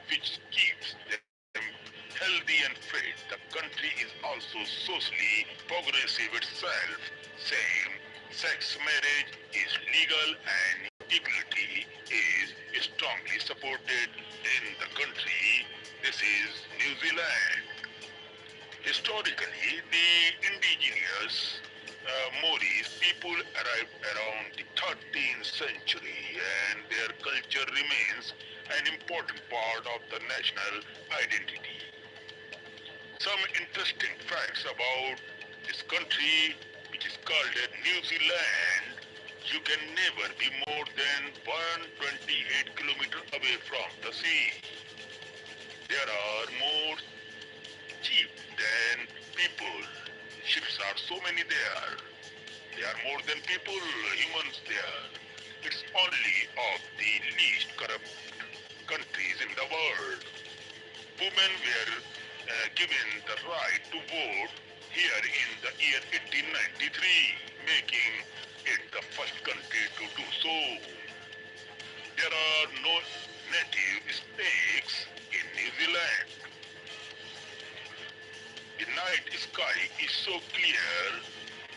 which keeps them healthy and fit. The country is also socially progressive itself. Same-sex marriage is legal and equality is strongly supported in the country. This is New Zealand. Historically, the indigenous Maoris people arrived around the 13th century and their culture remains an important part of the national identity. Some interesting facts about this country, which is called New Zealand. You can never be more than 128 kilometers away from the sea. There are more sheep than people. Ships are so many there. There are more than people, humans there. It's only of the least corrupt countries in the world. Women were given the right to vote here in the year 1893, making it the first country to do so. There are no native snakes in New Zealand. The night sky is so clear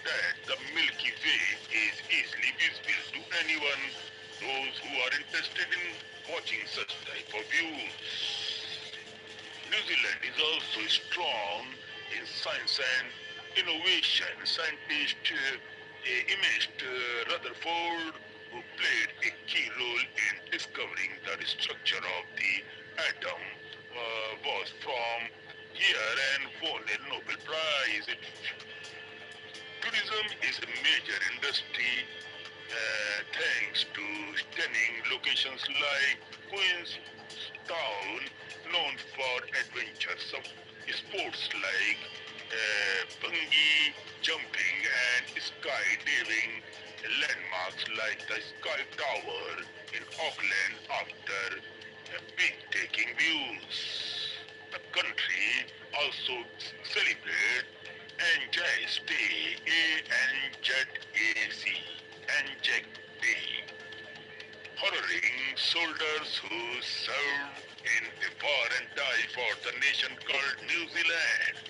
that the Milky Way is easily visible to anyone, those who are interested in watching such type of views. New Zealand is also strong in science and innovation. Scientist Ernest Rutherford, who played a key role in discovering the structure of the atom, was from here and won a Nobel Prize. Tourism is a major industry thanks to stunning locations like Queenstown, known for adventures of sports like bungee jumping and skydiving, landmarks like the Sky Tower in Auckland after breathtaking views. The country also celebrates Anzac Day, A-N-Z-A-C, Anzac Day, honoring soldiers who served in a war and died for the nation called New Zealand.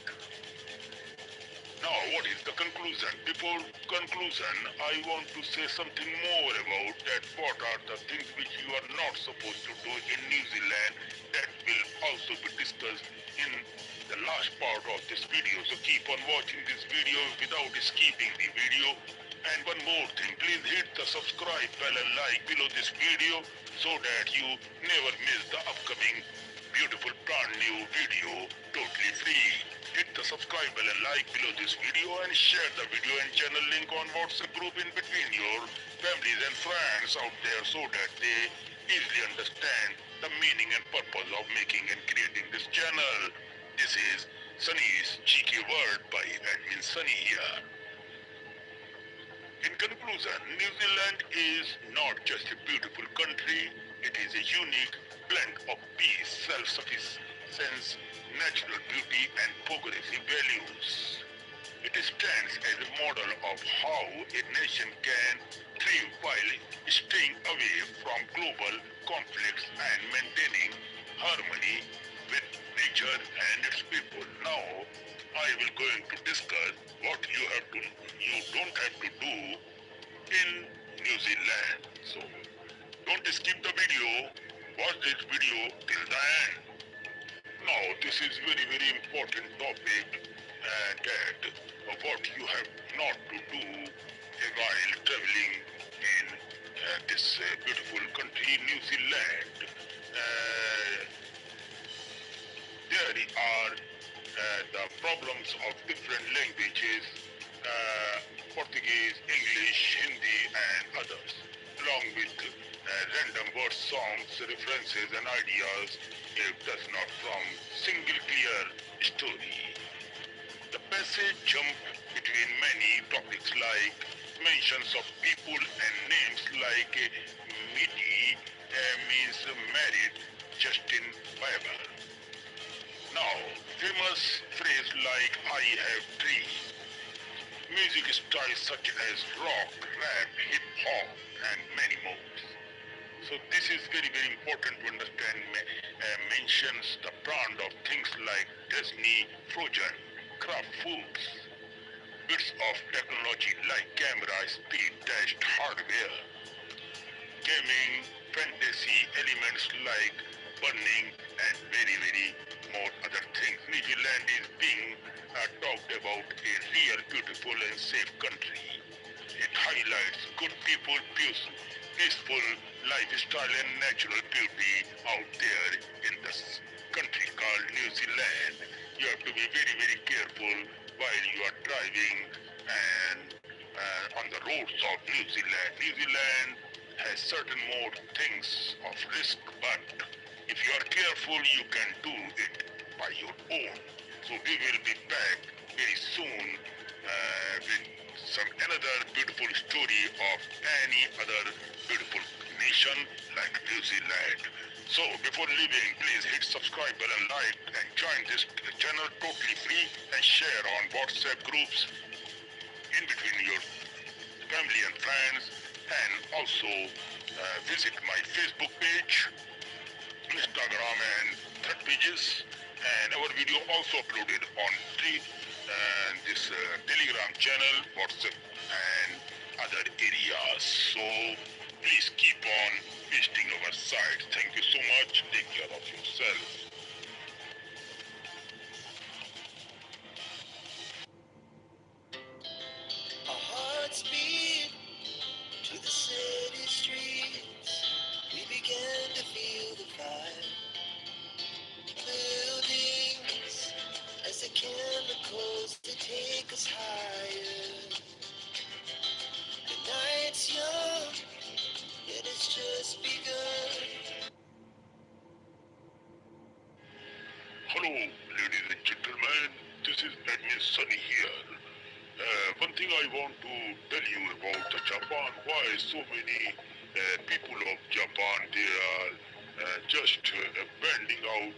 Now, what is the conclusion? Before conclusion, I want to say something more about that. What are the things which you are not supposed to do in New Zealand that will also be discussed in the last part of this video. So keep on watching this video without skipping the video. And one more thing, please hit the subscribe bell and like below this video so that you never miss the upcoming beautiful brand new video, totally free. Hit the subscribe button, like below this video and share the video and channel link on WhatsApp group in between your families and friends out there so that they easily understand the meaning and purpose of making and creating this channel. This is Sunny's Cheeky Word by Admin Sunny here. In conclusion, New Zealand is not just a beautiful country, it is a unique blend of peace, self-sufficiency, natural beauty and progressive values. It stands as a model of how a nation can thrive while staying away from global conflicts and maintaining harmony with nature and its people. Now, I will going to discuss what you don't have to do in New Zealand. So, don't skip the video. Watch this video till the end. Now, this is very important topic that what you have not to do while traveling in this beautiful country, New Zealand. There are the problems of different languages, Portuguese, English, Hindi and others, along with random word songs, references and ideas, it does not from single clear story. The passage jump between many topics like mentions of people and names like Midi means married Justin Bieber. Now, famous phrase like I have dreams. Music styles such as rock, rap, hip hop and many more. So this is very important to understand. Mentions the brand of things like Disney, Frozen, craft foods, bits of technology like camera, speed test, hardware, gaming, fantasy elements like burning and very more other things. New Zealand is being talked about a real beautiful and safe country. It highlights good people, peaceful lifestyle and natural beauty out there in this country called New Zealand. You have to be very careful while you are driving and on the roads of New Zealand. New Zealand has certain more things of risk, but if you are careful, you can do it by your own. So we will be back very soon with some another beautiful story of any other beautiful nation like New Zealand. So before leaving, please hit subscribe button, like and join this channel totally free and share on WhatsApp groups in between your family and friends, and also visit my Facebook page, Instagram and third pages, and our video also uploaded on this Telegram channel, WhatsApp and other areas. So please keep on visiting our site. Thank you so much. Take care of yourself. Our hearts beat to the city streets. We began to feel the fire. Buildings as the chemicals they take us higher. The night's young, yet it's just begun. Hello, ladies and gentlemen. This is Admin Sunny here. One thing I want to tell you about Japan, why so many people of Japan, they are just banding out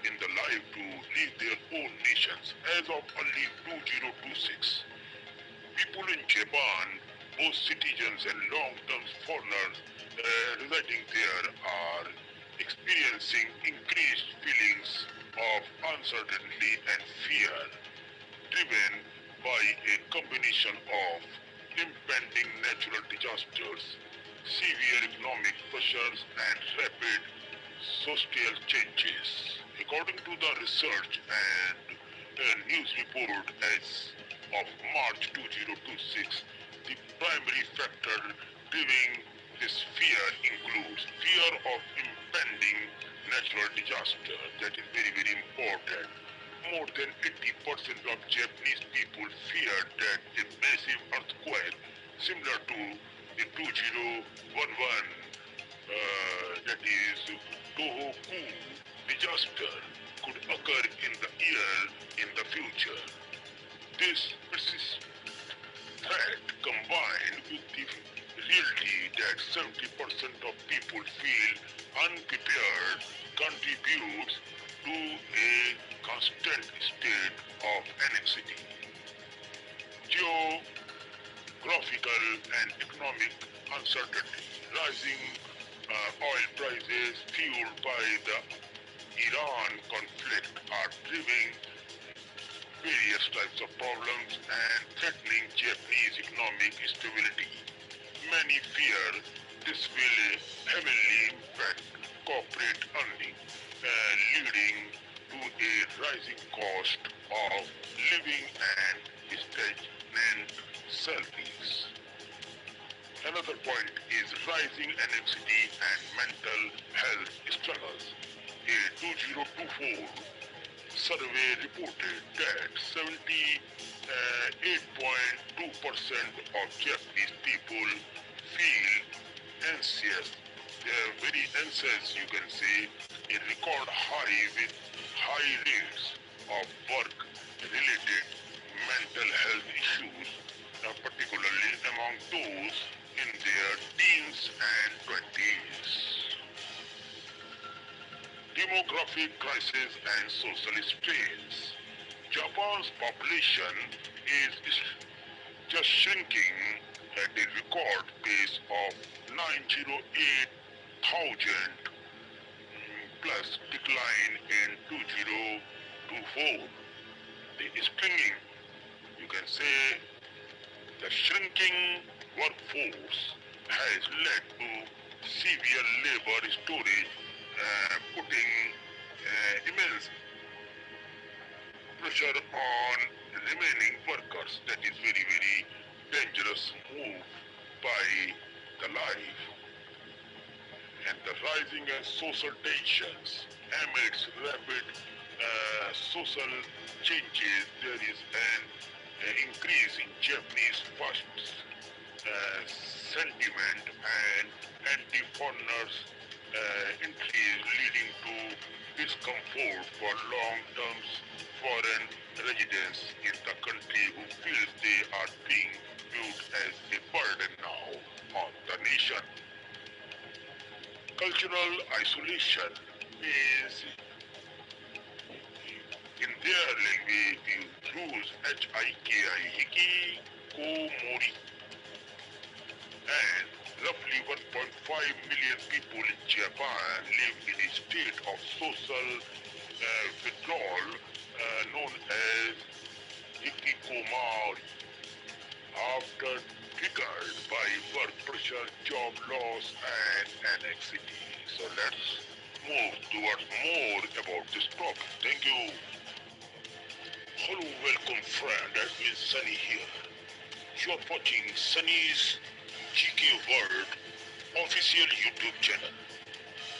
in the life to leave their own nations. As of only 2026, people in Japan, both citizens and long-term foreigners residing there are experiencing increased feelings of uncertainty and fear, driven by a combination of impending natural disasters, severe economic pressures, and rapid social changes. According to the research and news report as of March 2026, the primary factor driving this fear includes fear of impending natural disaster. That is very, very important. More than 80% of Japanese people fear that a massive earthquake similar to the 2011 that is Daegu disaster could occur in the year in the future. This persistent threat combined with the reality that 70% of people feel unprepared contributes to a constant state of anxiety. Geographical and economic uncertainty, rising oil prices fueled by the Iran conflict are driving various types of problems and threatening Japanese economic stability. Many fear this will heavily impact corporate earnings, leading to a rising cost of living and stagnant salaries. Another point is rising anxiety and mental health struggles. A 2024 survey reported that 78.2% of Japanese people feel anxious. They are very anxious, you can say, a record high with high rates of work-related mental health issues, particularly among those in their teens and 20s. Demographic crisis and social strains. Japan's population is just shrinking at a record pace of 908,000 plus decline in 2024. The springing, you can say, the shrinking workforce has led to severe labor shortage, putting immense pressure on remaining workers. That is very, very dangerous move by the life. And the rising social tensions amidst rapid social changes, there is an increase in Japanese fascist sentiment and anti-foreigners increase, leading to discomfort for long-term foreign residents in the country who feel they are being viewed as a burden now on the nation. Cultural isolation is, in their language, use H-I-K-I, hiki ko mori, and roughly 1.5 million people in Japan live in a state of social withdrawal known as hikikomori, after triggered by work pressure, job loss, and anxiety. So let's move towards more about this topic. Thank you. Hello, welcome friend, that means Sunny here. You are watching Sunny's GK World official YouTube channel.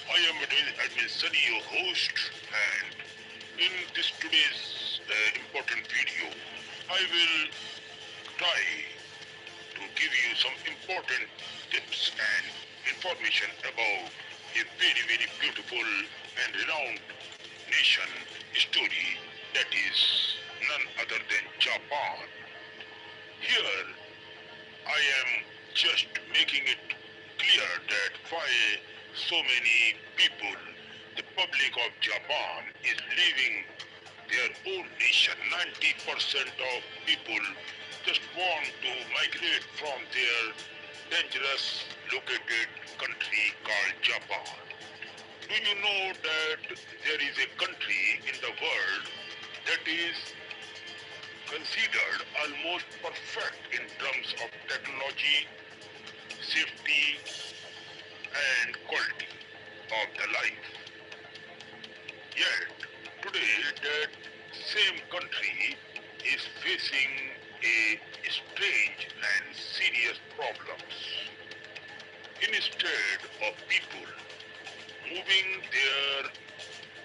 I am admin Sunny, your host, and in this today's important video, I will try to give you some important tips and information about a very, very beautiful and renowned nation story that is none other than Japan. Here, I am just making it clear that why so many people, the public of Japan, is leaving their own nation. 90% of people just want to migrate from their dangerous located country called Japan. Do you know that there is a country in the world that is considered almost perfect in terms of technology, safety, and quality of the life? Yet, today that same country is facing a strange and serious problems. Instead of people moving there,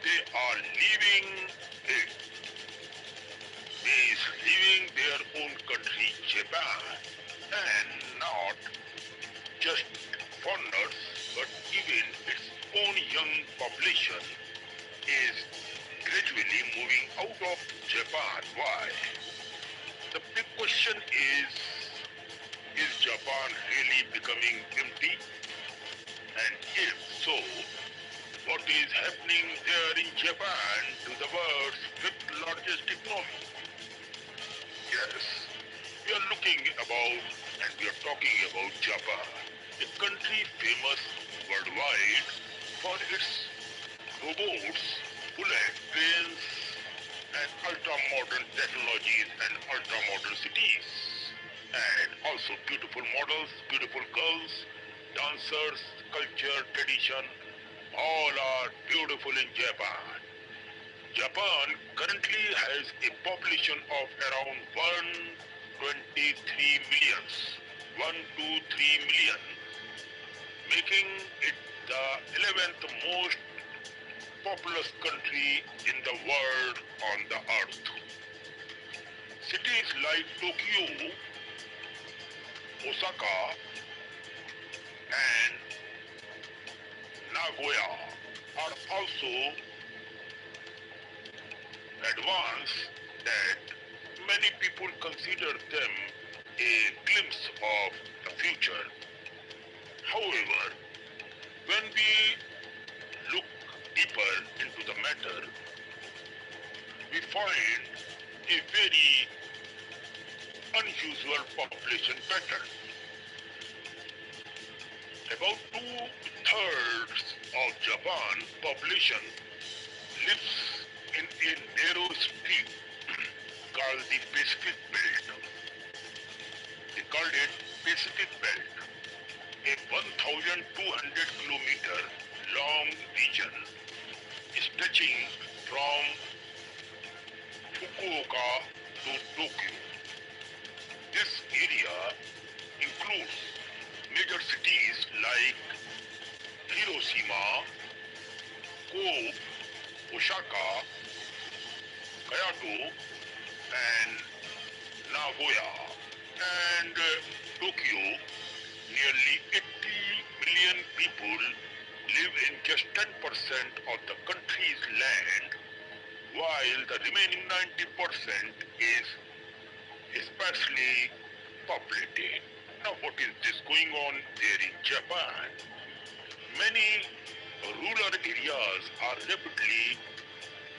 they are leaving it, is leaving their own country, Japan, and not just foreigners, but even its own young population is gradually moving out of Japan. Why? The big question is Japan really becoming empty? And if so, what is happening there in Japan to the world's fifth largest economy? Yes, we are looking about and we are talking about Japan, a country famous worldwide for its robots, bullet trains, and ultra-modern technologies and ultra-modern cities. And also beautiful models, beautiful girls, dancers, culture, tradition, all are beautiful in Japan. Japan currently has a population of around 123 millions, 123 million, making it the 11th most populous country in the world on the earth. Cities like Tokyo, Osaka, and Nagoya are also advanced that many people consider them a glimpse of the future. However, when we look deeper into the matter, we find a very unusual population pattern. About two-thirds of Japan population lives in a narrow strip called the Pacific Belt. They called it Pacific Belt, a 1,200-kilometer long region stretching from Fukuoka to Tokyo. This area includes major cities like Hiroshima, Kobe, Osaka, Kyoto, and Nagoya, and Tokyo. Nearly 80 million people live in just 10% of the country's land, while the remaining 90% is sparsely populated. Now, what is this going on there in Japan? Many rural areas are rapidly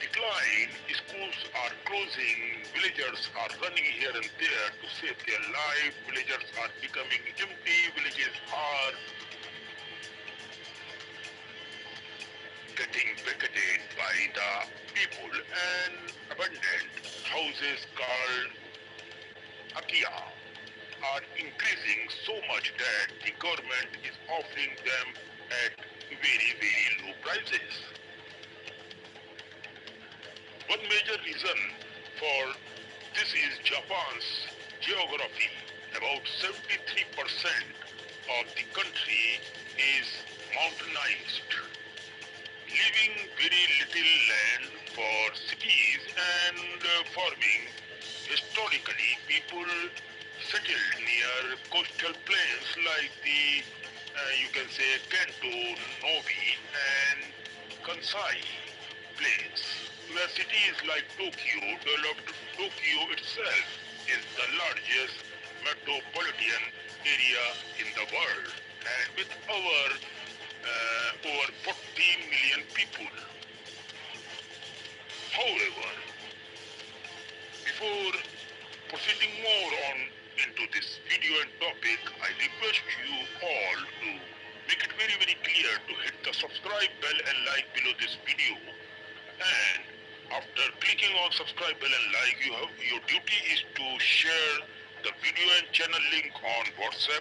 decline, schools are closing, villagers are running here and there to save their life, villagers are becoming empty, villages are getting vacated by the people, and abandoned houses called Akia are increasing so much that the government is offering them at very, very low prices. One major reason for this is Japan's geography. About 73% of the country is mountainized, leaving very little land for cities and farming. Historically, people settled near coastal plains like the, you can say, Kanto, Nobi, and Kansai plains, where cities like Tokyo developed. Tokyo itself is the largest metropolitan area in the world, and with over 40 million people. However, before proceeding more on into this video and topic, I request you all to make it very, very clear to hit the subscribe bell and like below this video. And after clicking on subscribe bell and like, your duty is to share the video and channel link on WhatsApp,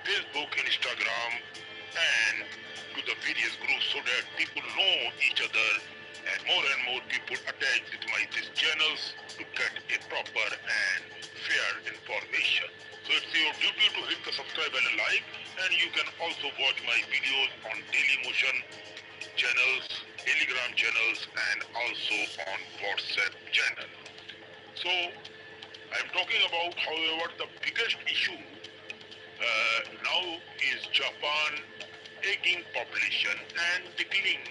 Facebook, Instagram, and to the various groups so that people know each other and more people attach with these channels to get a proper and fair information. So it's your duty to hit the subscribe and like, and you can also watch my videos on Daily Motion channels, Telegram channels, and also on WhatsApp channel. So I'm talking about, however, the biggest issue now is Japan aging population and declining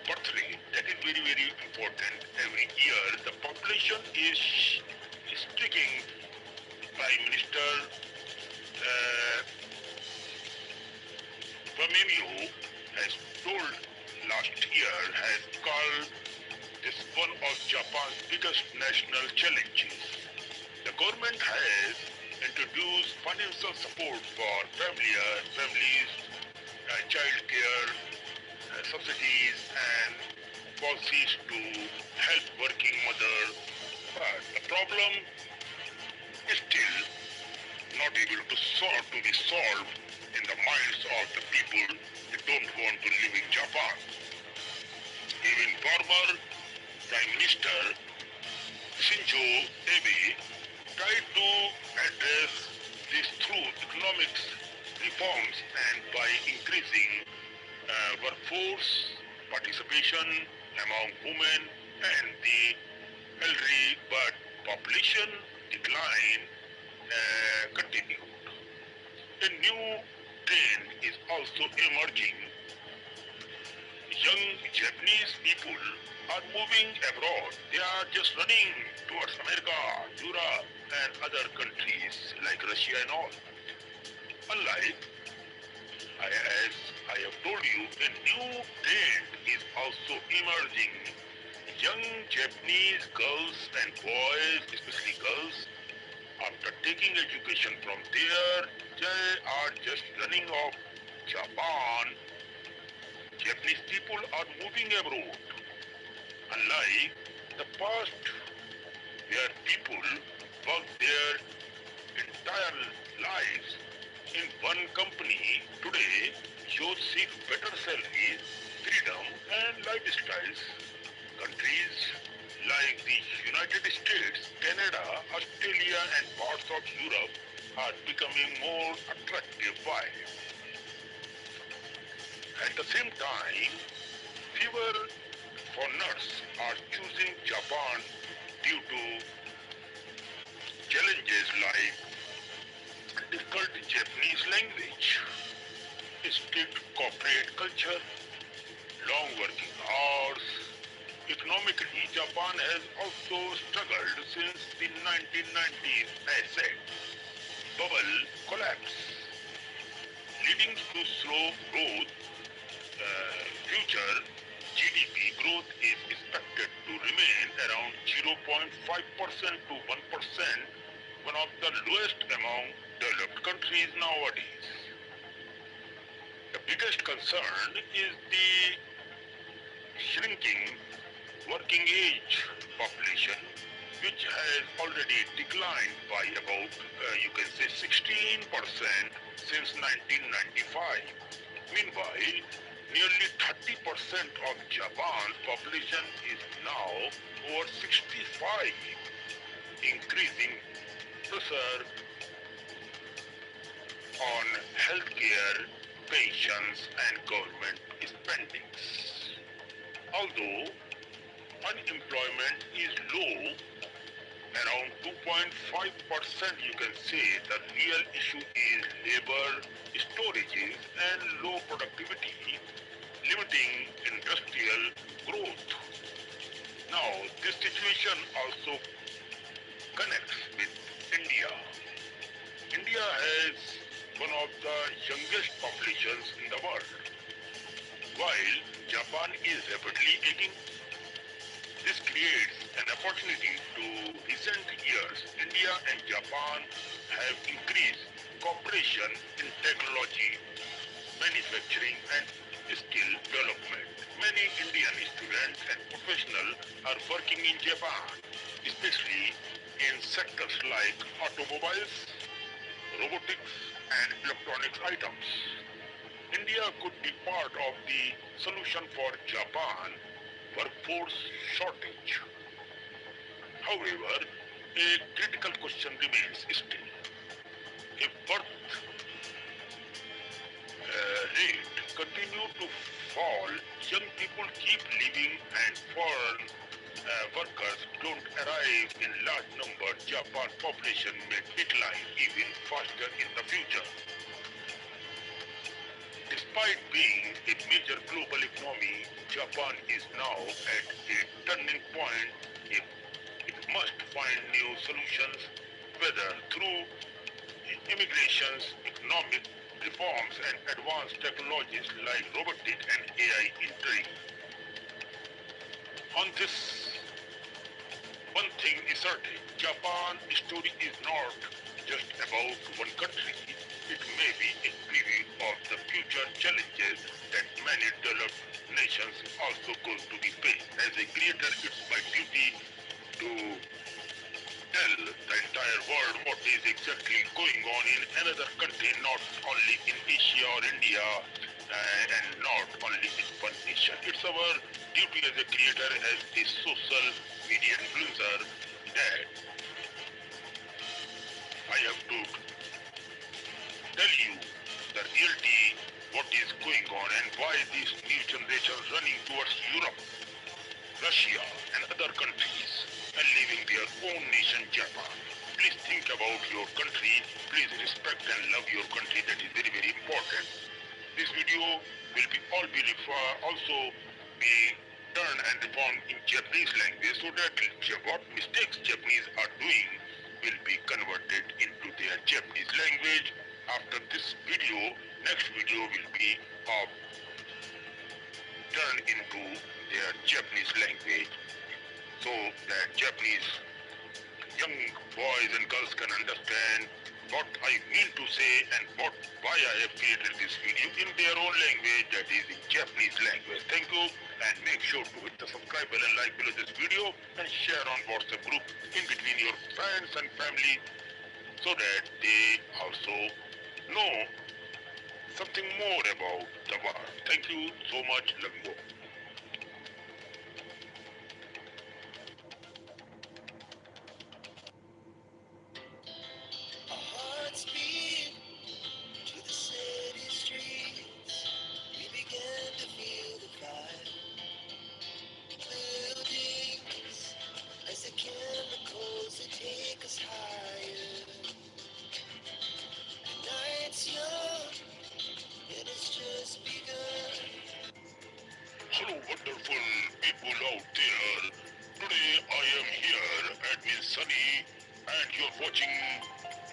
birth rate. That is very, very important. Every year the population is striking. Prime Minister uh, Fumio has told last year, has called this one of Japan's biggest national challenges. The government has introduced financial support for families, child care, subsidies and policies to help working mothers. But the problem is still not able to be solved in the minds of the people who don't want to live in Japan. Even former Prime Minister Shinzo Abe tried to address this through economic reforms and by increasing workforce participation among women and the elderly, but population decline continued. A new trend is also emerging. Young Japanese people are moving abroad. They are just running towards America, Europe, and other countries like Russia and all. Unlike, as I have told you, a new trend is also emerging. Young Japanese girls and boys, especially girls, after taking education from there, they are just running off Japan. Japanese people are moving abroad. Unlike the past, where people work their entire lives in one company, today youth seek better salaries, freedom and lifestyles. Countries like the United States, Canada, Australia and parts of Europe are becoming more attractive. Why? At the same time, fewer foreigners are choosing Japan due to challenges like difficult Japanese language, strict corporate culture, long working hours. Economically, Japan has also struggled since the 1990s asset bubble collapse, leading to slow growth. Future GDP growth is expected to remain around 0.5% to 1%, one of the lowest among developed countries nowadays. The biggest concern is the shrinking working age population, which has already declined by about, you can say, 16% since 1995. Meanwhile, nearly 30% of Japan's population is now over 65, increasing pressure on healthcare, pensions and government spendings. Although unemployment is low, around 2.5%, you can say the real issue is labor storages and low productivity, limiting industrial growth. Now, this situation also connects with India. India has one of the youngest populations in the world, while Japan is rapidly aging. This creates an opportunity to recent years. India and Japan have increased cooperation in technology, manufacturing and skill development. Many Indian students and professionals are working in Japan, especially in sectors like automobiles, robotics and electronics items. India could be part of the solution for Japan workforce shortage. However, a critical question remains still. If birth rate continue to fall, young people keep leaving and foreign workers don't arrive in large numbers, Japan population may decline even faster in the future. Despite being a major global economy, Japan is now at a turning point. It must find new solutions, whether through immigrations, economic reforms, and advanced technologies like robotics and AI in trade. On this, one thing is certain, Japan's story is not just about one country. It may be a preview of the future challenges that many developed nations also going to be faced. As a creator, it's my duty to tell the entire world what is exactly going on in another country, not only in Asia or India, and not only in one nation. It's our duty as a creator, as a social media influencer, that I have to tell you the reality, what is going on and why this new generation is running towards Europe, Russia and other countries and leaving their own nation, Japan. Please think about your country. Please respect and love your country. That is very, very important. This video will be also be done and reformed in Japanese language so that what mistakes Japanese are doing will be converted into their Japanese language. After this video, next video will be turned into their Japanese language so that Japanese young boys and girls can understand what I mean to say and why I have created this video in their own language, that is in Japanese language. Thank you, and make sure to hit the subscribe button, like below this video, and share on WhatsApp group in between your friends and family so that they also know something more about the world. Thank you so much. Love you all. Our hearts beat to the city streets. We began to feel the fire. Buildings as the chemicals that take us higher. The night's young and it's just begun. Hello, wonderful people out there. Today I am here at Miss Sunny, and you're watching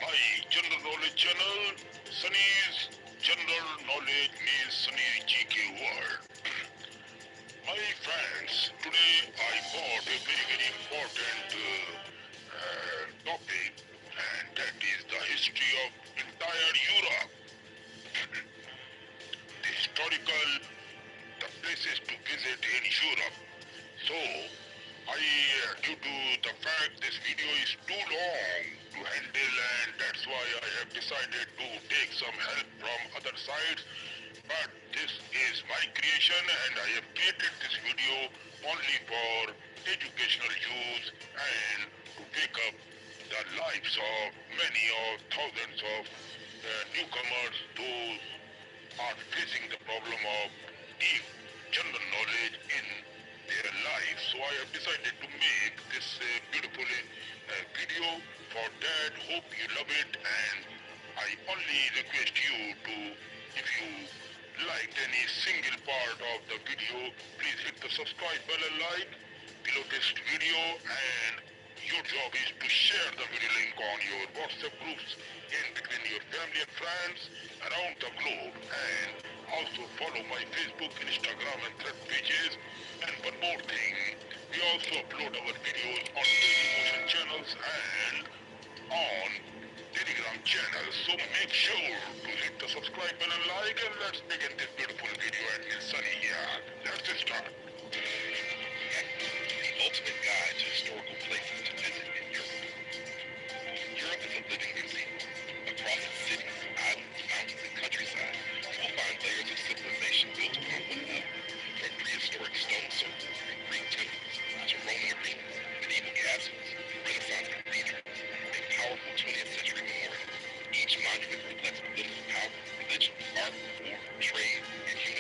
my general knowledge channel. Sunny's general knowledge means Sunny GK World. My friends, today I brought a very, very important topic, and that is the history of entire Europe. The historical, the places to visit in Europe. So, due to the fact this video is too long to handle, and that's why I have decided to take some help from other sides. But this is my creation, and I have created this video only for educational use and to take up the lives of many or thousands of newcomers, those are facing the problem of deep general knowledge in their lives. So I have decided to make this beautiful video for that. Hope you love it, and I only request you to, if you liked any single part of the video, please hit the subscribe button, like below this video, and your job is to share the video link on your WhatsApp groups in between your family and friends around the globe, and also follow my Facebook, Instagram and Thread pages. And one more thing, we also upload our videos on Dailymotion channels and on Telegram channel. So make sure to hit the subscribe button, like, and let's begin this beautiful video at Miss Sunny here. Let's start. The ultimate guide to historical places to visit in Europe. Europe is a living museum. Across its cities, islands, mountains, and countryside, you will find layers of civilization built upon one another. From prehistoric stone circles and Greek temples to Roman arenas, medieval castles, Renaissance cathedrals, and powerful 20th century memorials. Each monument reflects political power, religion, art, war, trade, and human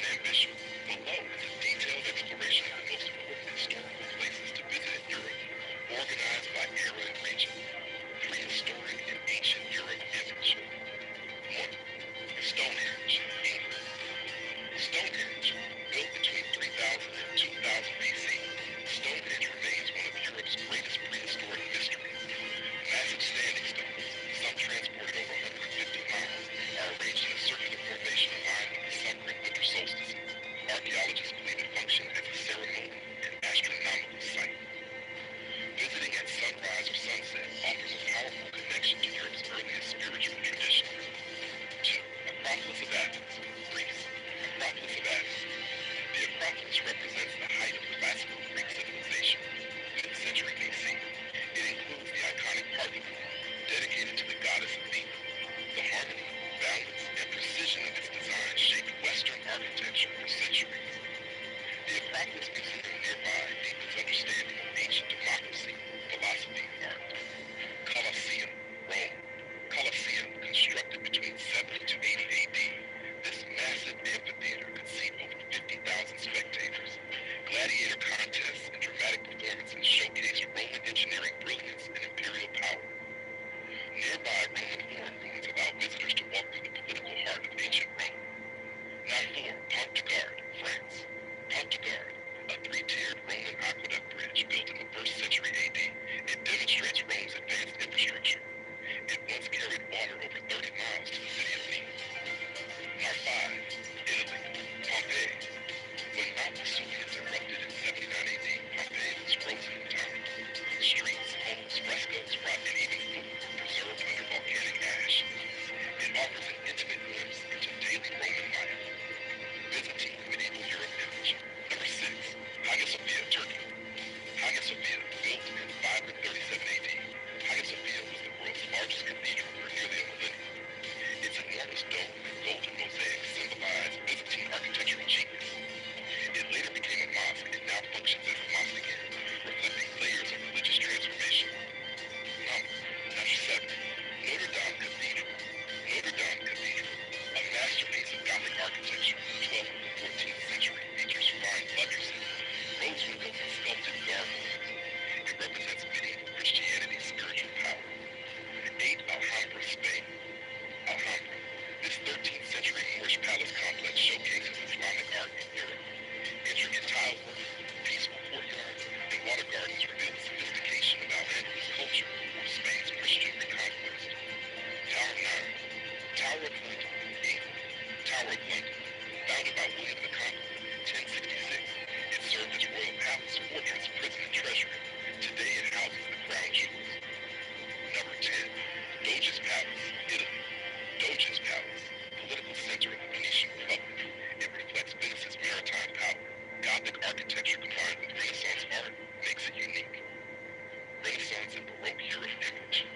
in Baroque Europe image.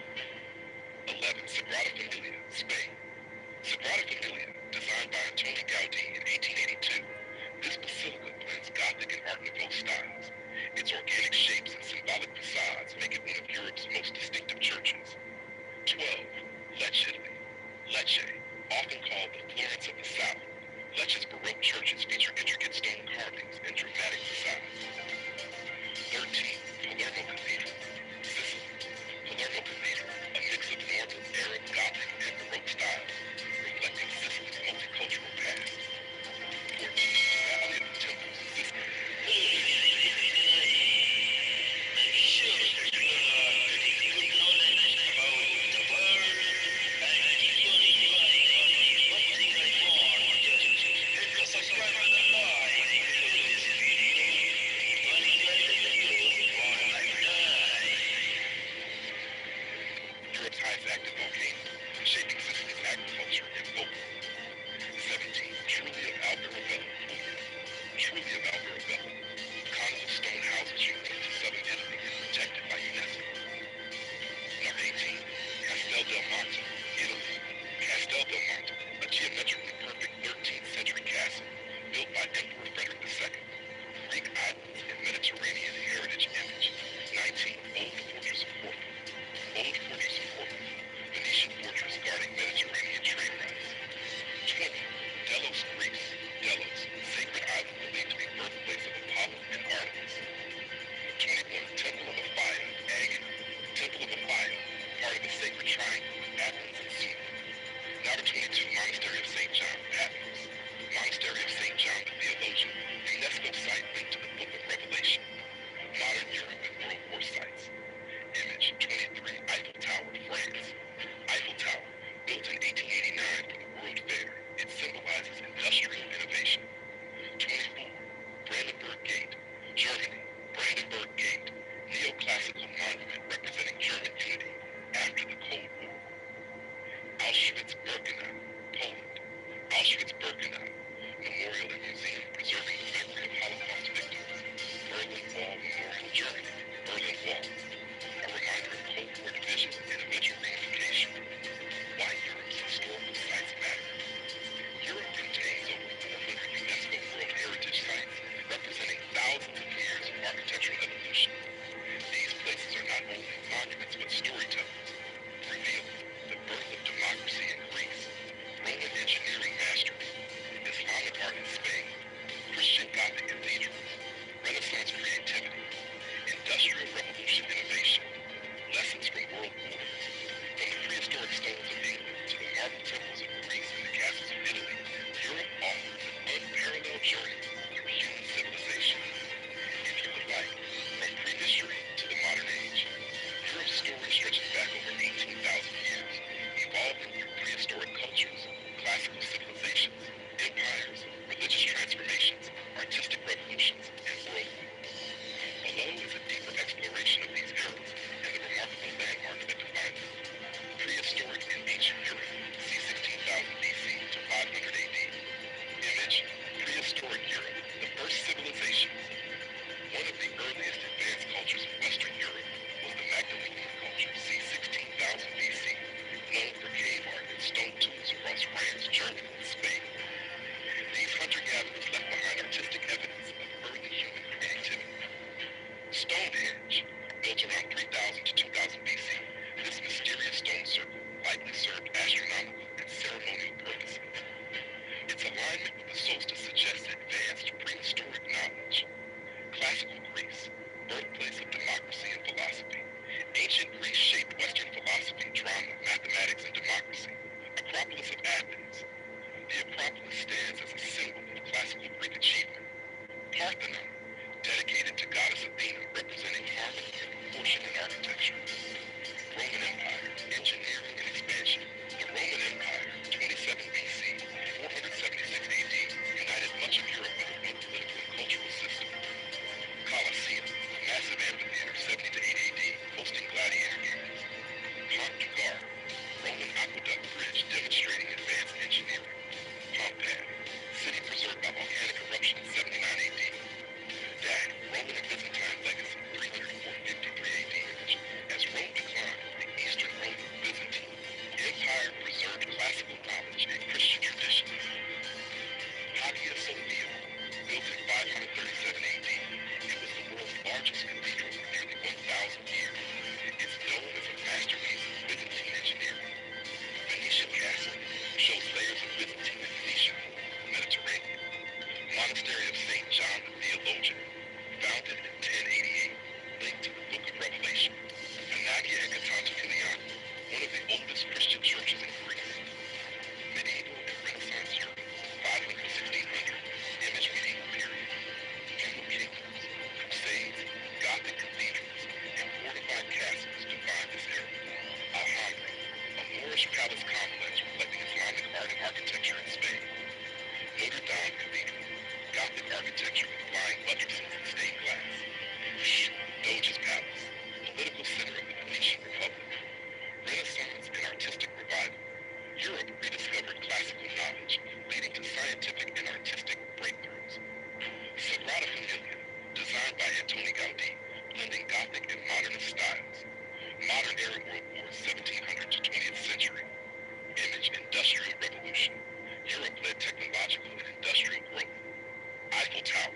11. Sagrada Familia, Spain. Sagrada Familia, designed by Antoni Gaudí in 1882, this basilica blends Gothic and Art Nouveau styles. Its organic shapes and symbolic facades make it one of Europe's most distinctive churches. 12. Lecce, Italy. Lecce, often called the Florence of the South, Lecce's Baroque churches feature intricate stone carvings and dramatic facades. 13. Palermo Cathedral, Sicily. Palermo Cathedral, a mix of Northern Arab, Gothic, and Baroque styles, reflecting Sicily's multicultural past. 14. Valley of the Temples, Sicily. Europe's highest active volcano, shaping Sicily's agriculture and folklore. 17. Trulli of Alberobello, Puglia. Trulli of Alberobello, conical stone houses unique to southern Italy and protected by UNESCO. Number 18. Castel del Monte, Italy. Castel del Monte, a geometrically perfect 13th century castle built by Emperor Frederick II. Greek islands and Mediterranean heritage image. 19. Old Fortress of Corfu. Old Fortress of Corfu, Venetian fortress guarding Mediterranean trade routes. 20. Delos, Greece. Delos, sacred island believed to be birthplace of Apollo and Artemis. 21. Temple of Apphia, Daegu. Temple of Apphia, part of the sacred triangle of Athens and Sumer. Number 22. Monastery of St. John, Patmos. Monastery of St. John the Theologian, UNESCO site linked to the Book of Revelation. Modern Europe and World War sites. Image 23. Eiffel Tower, France. Eiffel Tower, built in 1889 for the World Fair, it symbolizes industrial innovation. 24. Brandenburg Gate, Germany. Brandenburg Gate, neoclassical monument representing German unity after the Cold War. Auschwitz-Birkenau, Poland. Auschwitz-Birkenau, memorial and museum preserving the memory of Holocaust victims. Berlin Wall Memorial, Germany. Berlin Wall, a reminder of Cold War division and eventual reunification. Why Europe's historical sites matter. Europe contains over 400 UNESCO World Heritage Sites representing thousands of years of architectural evolution. These places are not only monuments but storytellers, revealing the birth of democracy in Greece, Roman engineering mastery, Islamic art in Spain, Christian Gothic cathedrals, Renaissance creativity, Industrial Revolution innovation, lessons from world wars, from the prehistoric stones of England to the marble temples of Greece and the castles of Italy, Europe offers an unparalleled journey through human civilization. If you would like, from prehistory to the modern age, Europe's story stretches back over 18,000 years, evolving through prehistoric cultures, classical civilizations, empires, religious transformations, artistic revolutions, and world wars. Below is a deeper exploration of these eras and the remarkable landmarks that define them. Prehistoric and ancient Europe, c. 16,000 BC to 500 AD. Image, prehistoric Europe, the first civilizations. One of the earliest advanced cultures of Western Europe was the Magdalenian culture, c. 16,000 BC, known for cave art and stone tools across France, Germany, and Spain. These hunter-gatherers left behind artistic evidence of early human creativity. Stonehenge, built around 3000 to 2000 BC, this mysterious stone circle likely served astronomical and ceremonial purposes. Its alignment with the solstice suggests advanced prehistoric knowledge. Classical Greece, birthplace of democracy and philosophy. Ancient Greece shaped Western philosophy, drama, mathematics, and democracy. Acropolis of Athens. The Acropolis stands as a symbol of classical Greek achievement. Parthenon, dedicated to goddess Athena, representing harmony and proportion in architecture. Roman Empire, engineering and expansion. The Roman Empire, 27 BC, 476 AD, united much of Europe under one political and cultural system. Colosseum, a massive amphitheater, 70 to 8 AD, hosting gladiator games. Pont du Gard, Roman aqueduct bridge demonstrating advanced engineering. Pompeii, city preserved by volcanic eruption in 79 AD. Daegu, Roman and Byzantine legacy, 300 to 453 AD, as Arab World War 1700 to 20th century. Image Industrial Revolution. Europe led technological and industrial growth. Eiffel Tower,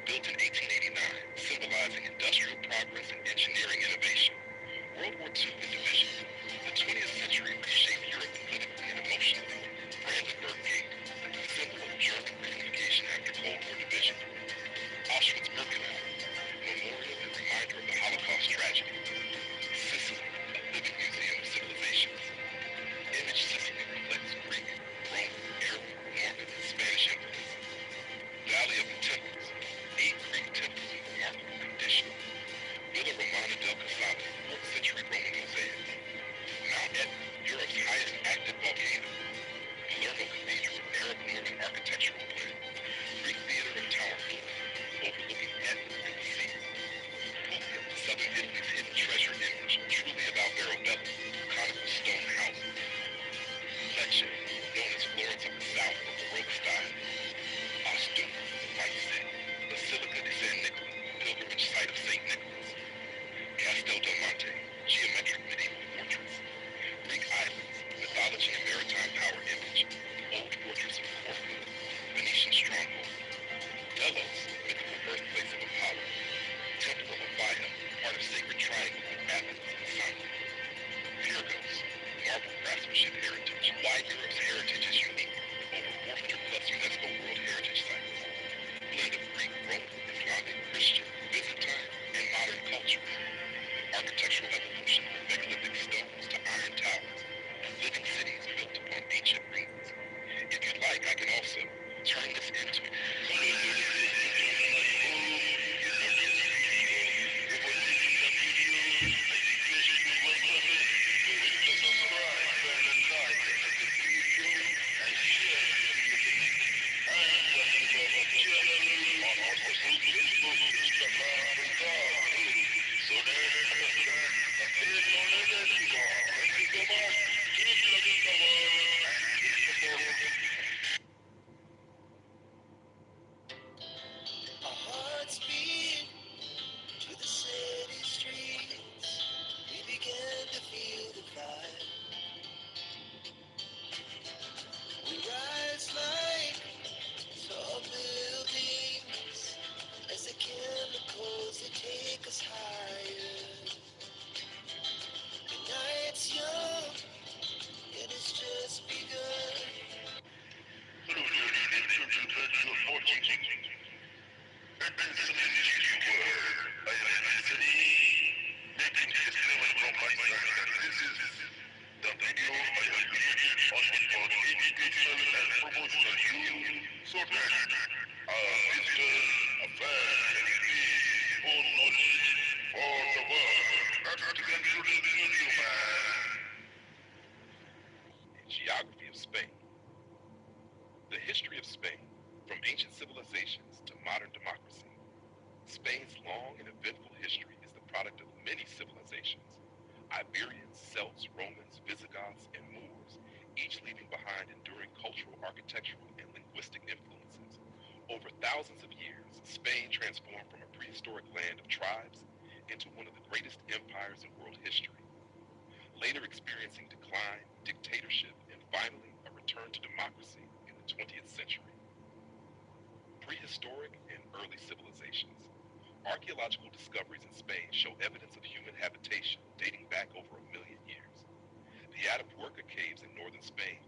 built in 1889, symbolizing industrial progress and engineering innovation. World War II and division. The 20th century reshaped Europe politically and emotionally. Brandenburg Gate, symbol of German reunification after Cold War division. Auschwitz-Birkenau, memorial and reminder of the Holocaust tragedy. Sicily, a living museum of civilizations. Image Sicily reflects Greek, Roman, Arab, Norman, and Spanish influence. Valley of the Temples, 8 Greek temples in remarkable condition. Villa Romana del Casale, 4th century Roman mosaic. Mount Etna, Europe's highest active volcano. Palermo Cathedral, Arab Norman architectural blend. Greek theater of Tower Hill, overlooking Etna and the sea. Puglia, southern Italy's hidden treasure image, truly about Arabella, conical stone houses. Lecce, known as Florence of the South or Baroque style. Ostum, White City, Basilica di San Nicola, pilgrimage site of St. Nicholas. Castel del Monte, geometric medieval fortress. Greek islands, mythology and maritime power image. Old fortress of Corfu, Venetian stronghold. Delos, mythical birthplace of Apollo. Temple of Apphia, part of sacred triangle with Athens and Samos. Pyrgos, marble craftsmanship heritage. Why Europe's heritage is unique. Over 400 plus UNESCO World Heritage Sites. Blend of Greek, Roman, Islamic, Christian, Byzantine, and modern cultures. Architectural evolution from megalithic stones to iron towers. Living cities built upon ancient ruins. If you'd like, I can also turn this into Our hearts beat to the city streets. We began to feel the fire. We rise like tall buildings as the chemicals they take us higher. The night's young and it's just begun. Hello, ladies and gentlemen, you're watching Benson YouTuber. I am Anthony, making this level from my side. This is the video I have created on for educational and promotional use so that a visitor, a fan can increase more knowledge for the world. That's the concluding video, man. Geography of Spain. The history of Spain, from ancient civilizations to modern democracy. Spain's long and eventful history is the product of many civilizations. Iberians, Celts, Romans, Visigoths, and Moors, each leaving behind enduring cultural, architectural, and linguistic influences. Over thousands of years, Spain transformed from a prehistoric land of tribes into one of the greatest empires in world history. Later experiencing decline, dictatorship, and finally a return to democracy in the 20th century. Prehistoric and early civilizations. Archaeological discoveries in Spain show evidence of human habitation dating back over 1 million years. The Atapuerca caves in northern Spain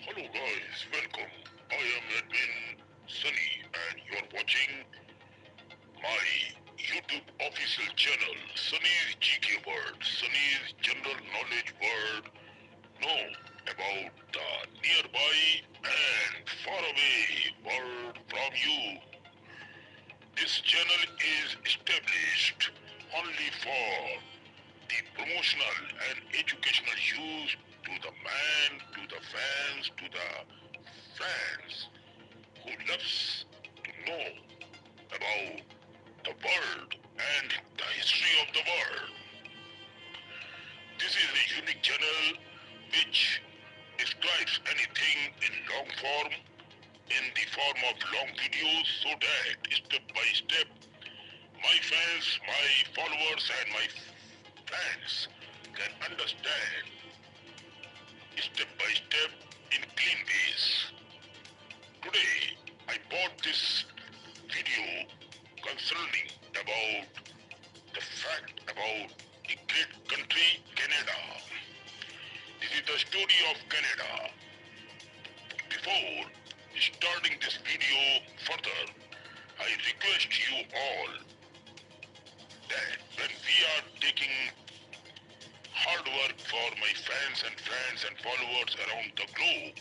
Hello guys, welcome. I am Edwin Sunny and you're watching my YouTube official channel, Sunny's GK World, Sunny's General Knowledge World. Know about the nearby and faraway world from you. This channel is established only for the promotional and educational use to the man, to the fans, to the fans who loves to know about the world and the history of the world. This is a unique channel which describes anything in long form, in the form of long videos, so that step by step my fans, my followers and my fans can understand step by step in clean ways. Today I bought this video concerning about the fact about the great country Canada. This is the story of Canada. Before starting this video further, I request you all that when we are taking hard work for my fans and friends and followers around the globe,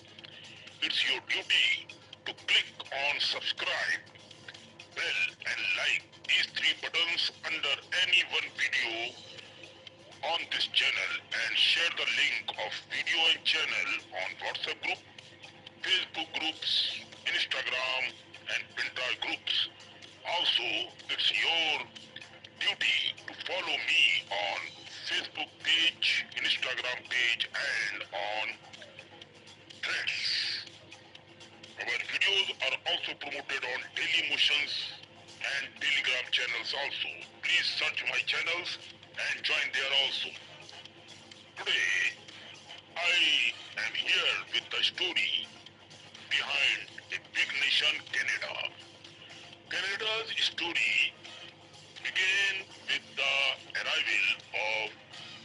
it's your duty to click on subscribe, bell and like these three buttons under any one video on this channel and share the link of video and channel on WhatsApp group, Facebook groups, Instagram and Pinterest groups. Also, it's your duty to follow me on Facebook page, Instagram page and on Threads. Our videos are also promoted on Daily Motions and Telegram channels also. Please search my channels and join there also. Today, I am here with the story behind a big nation, Canada. Canada's story began with the arrival of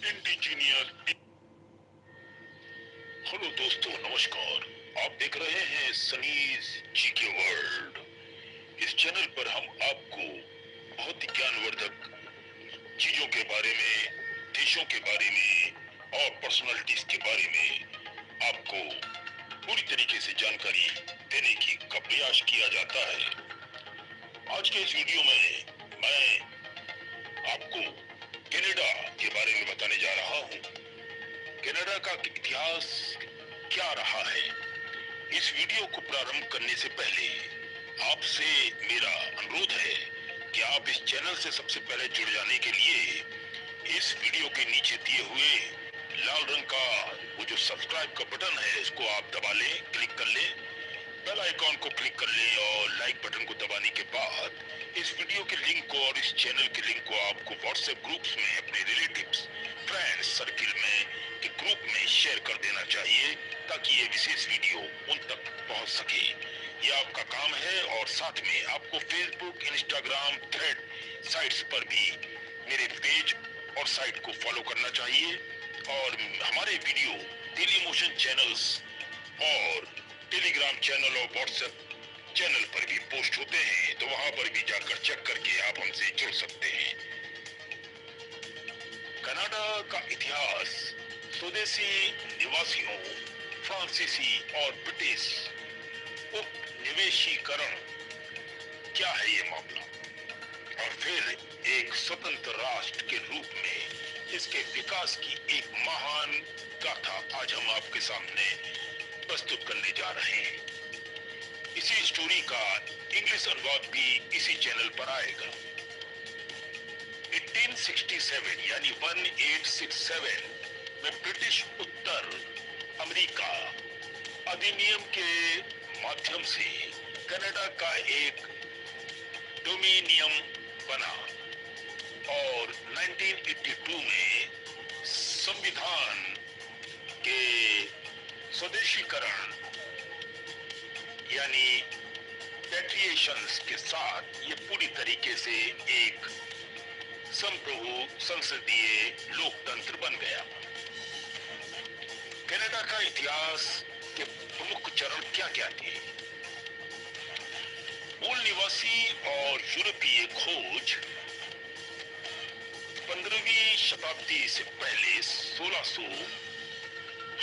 indigenous people. Hello दोस्तों, नमस्कार। आप देख रहे हैं Sunny's जी के world. इस channel पर हम आपको बहुत ही ज्ञानवर्धक चीजों के बारे में, देशों के बारे में और पर्सनालिटीज के बारे में आपको पूरी तरीके से जानकारी देने की प्रयास किया जाता है। आज के इस वीडियो में मैं आपको कनाडा के बारे में बताने जा रहा हूँ। कनाडा का इतिहास क्या रहा है। इस वीडियो को प्रारंभ करने से पहले आपसे मेरा अनुरोध है कि आप इस चैनल से सबसे पहले जुड़ जाने के लिए इस वीडियो के नीचे दिए हुए लाल रंग का वो जो सब्सक्राइब का बटन है, इसको आप दबा लें, क्लिक कर लें, बेल आइकॉन को क्लिक कर लें और लाइक बटन को दबाने के बाद इस वीडियो के लिंक को और इस चैनल के लिंक को आपको व्हाट्सएप ग्रुप्स में, अपने रिलेटिव्स, फ्रेंड्स सर्किल में के ग्रुप में शेयर कर देना चाहिए ताकि ये विशेष वीडियो उन तक पहुंच सके। ये आपका काम है और साथ में आपको फेसबुक, इंस्टाग्राम, थ्रेड साइट्स पर भी मेरे पेज और साइट को फॉलो करना चाहिए और हमारे वीडियो डेली मोशन चैनल्स और टेलीग्राम चैनल और व्हाट्सएप चैनल पर भी पोस्ट होते हैं, तो वहां पर भी जाकर चेक करके आप हमसे जुड़ सकते हैं। कनाडा का इतिहास स्वदेशी निवासियों, फ्रांसीसी और ब्रिटिश उपनिवेशीकरण, क्या है ये मामला, और फिर एक स्वतंत्र राष्ट्र के रूप में इसके विकास की एक महान गाथा आज हम आपके सामने प्रस्तुत करने जा रहे हैं। इसी स्टोरी का इंग्लिश अनुवाद भी इसी चैनल पर आएगा। 1867 यानी 1867 में ब्रिटिश उत्तर अमेरिका अधिनियम के माध्यम से कनाडा का एक डोमिनियन बना और 1982 में संविधान के स्वदेशीकरण यानी पैट्रिएशंस के साथ ये पूरी तरीके से एक संप्रभु संसदीय लोकतंत्र बन गया। कनाडा का इतिहास के प्रमुख चरण क्या क्या थे? मूल निवासी और यूरोपीय खोज 15वीं शताब्दी से पहले 1600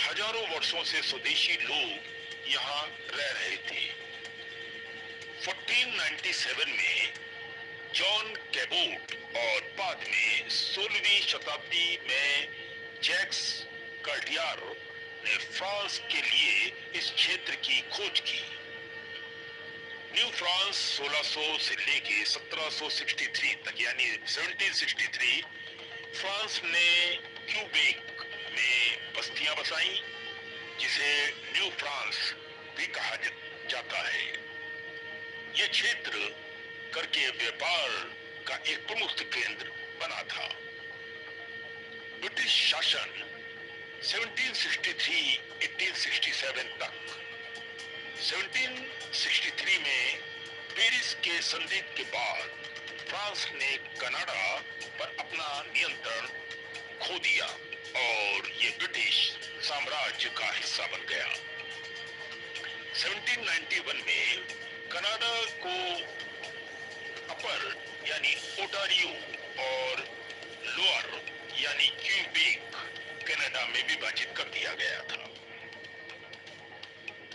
हजारों वर्षों से स्वदेशी लोग यहाँ रह रहे थे। 1497 में जॉन कैबोट और बाद में 16वीं शताब्दी में जैक्स कार्टियर ने फ्रांस के लिए इस क्षेत्र की खोज की। न्यू फ्रांस 1600 से लेके 1763 तक यानी 1763 फ्रांस ने क्यूबेक में बस्तियां बसाई जिसे न्यू फ्रांस भी कहा जाता है। यह क्षेत्र करके व्यापार का एक प्रमुख केंद्र बना था। ब्रिटिश शासन 1763-1867 तक 1763 में पेरिस के संधि के बाद फ्रांस ने कनाडा पर अपना नियंत्रण खो दिया और ये ब्रिटिश साम्राज्य का हिस्सा बन गया। 1791 में कनाडा को अपर यानी ओटारियो और लोअर यानी क्यूबेक कनाडा में विभाजित कर दिया गया था।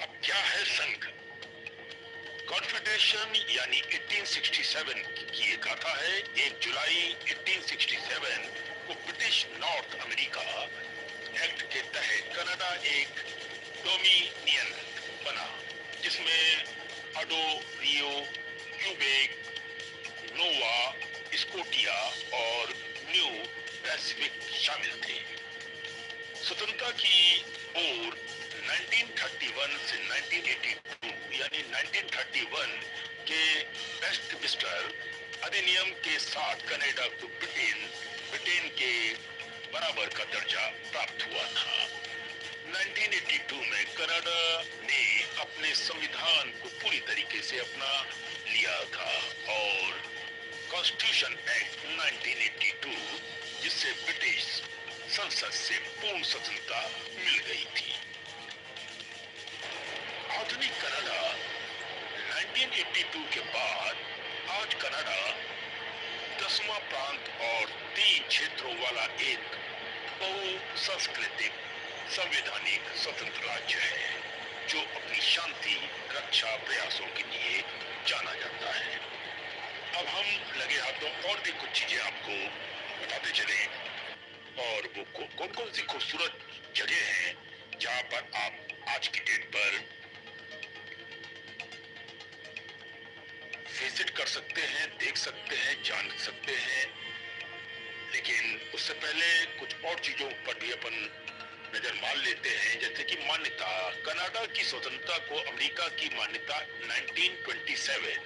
अब क्या है संघ? कॉन्फेडरेशन यानी 1867 की एक गाथा है। 1 जुलाई 1867 को ब्रिटिश नॉर्थ अमेरिका एक्ट के तहत कनाडा एक डोमिनियन बना जिसमें अडो, रियो, क्यूबेक, नोवा स्कोटिया और न्यू पैसिफिक शामिल थे। स्वतंत्रता की ओर 1931 से 1982 यानी 1931 के वेस्टमिंस्टर अधिनियम के साथ कनाडा को ब्रिटेन के बराबर का दर्जा प्राप्त हुआ था। 1982 में कनाडा ने अपने संविधान को पूरी तरीके से अपना लिया था और कॉन्स्टिट्यूशन एक्ट 1982 जिससे ब्रिटिश संसद से पूर्ण स्वतंत्रता मिल गई थी। आधुनिक कनाडा 1982 के बाद आज कनाडा 10वां प्रांत और 3 क्षेत्रों वाला एक बहुसांस्कृतिक संवैधानिक स्वतंत्र राज्य है जो अपनी शांति रक्षा प्रयासों के लिए जाना जाता है। अब हम लगे हाथों और भी कुछ चीजें आपको बताते चले और वो कौन कौन सी खूबसूरत जगह हैं जहां पर आप आज की डेट पर विजिट कर सकते हैं, देख सकते हैं, जान सकते हैं। लेकिन उससे पहले कुछ और चीजों पर भी अपन नजर मार लेते हैं जैसे कि मान्यता। कनाडा की स्वतंत्रता को अमेरिका की मान्यता 1927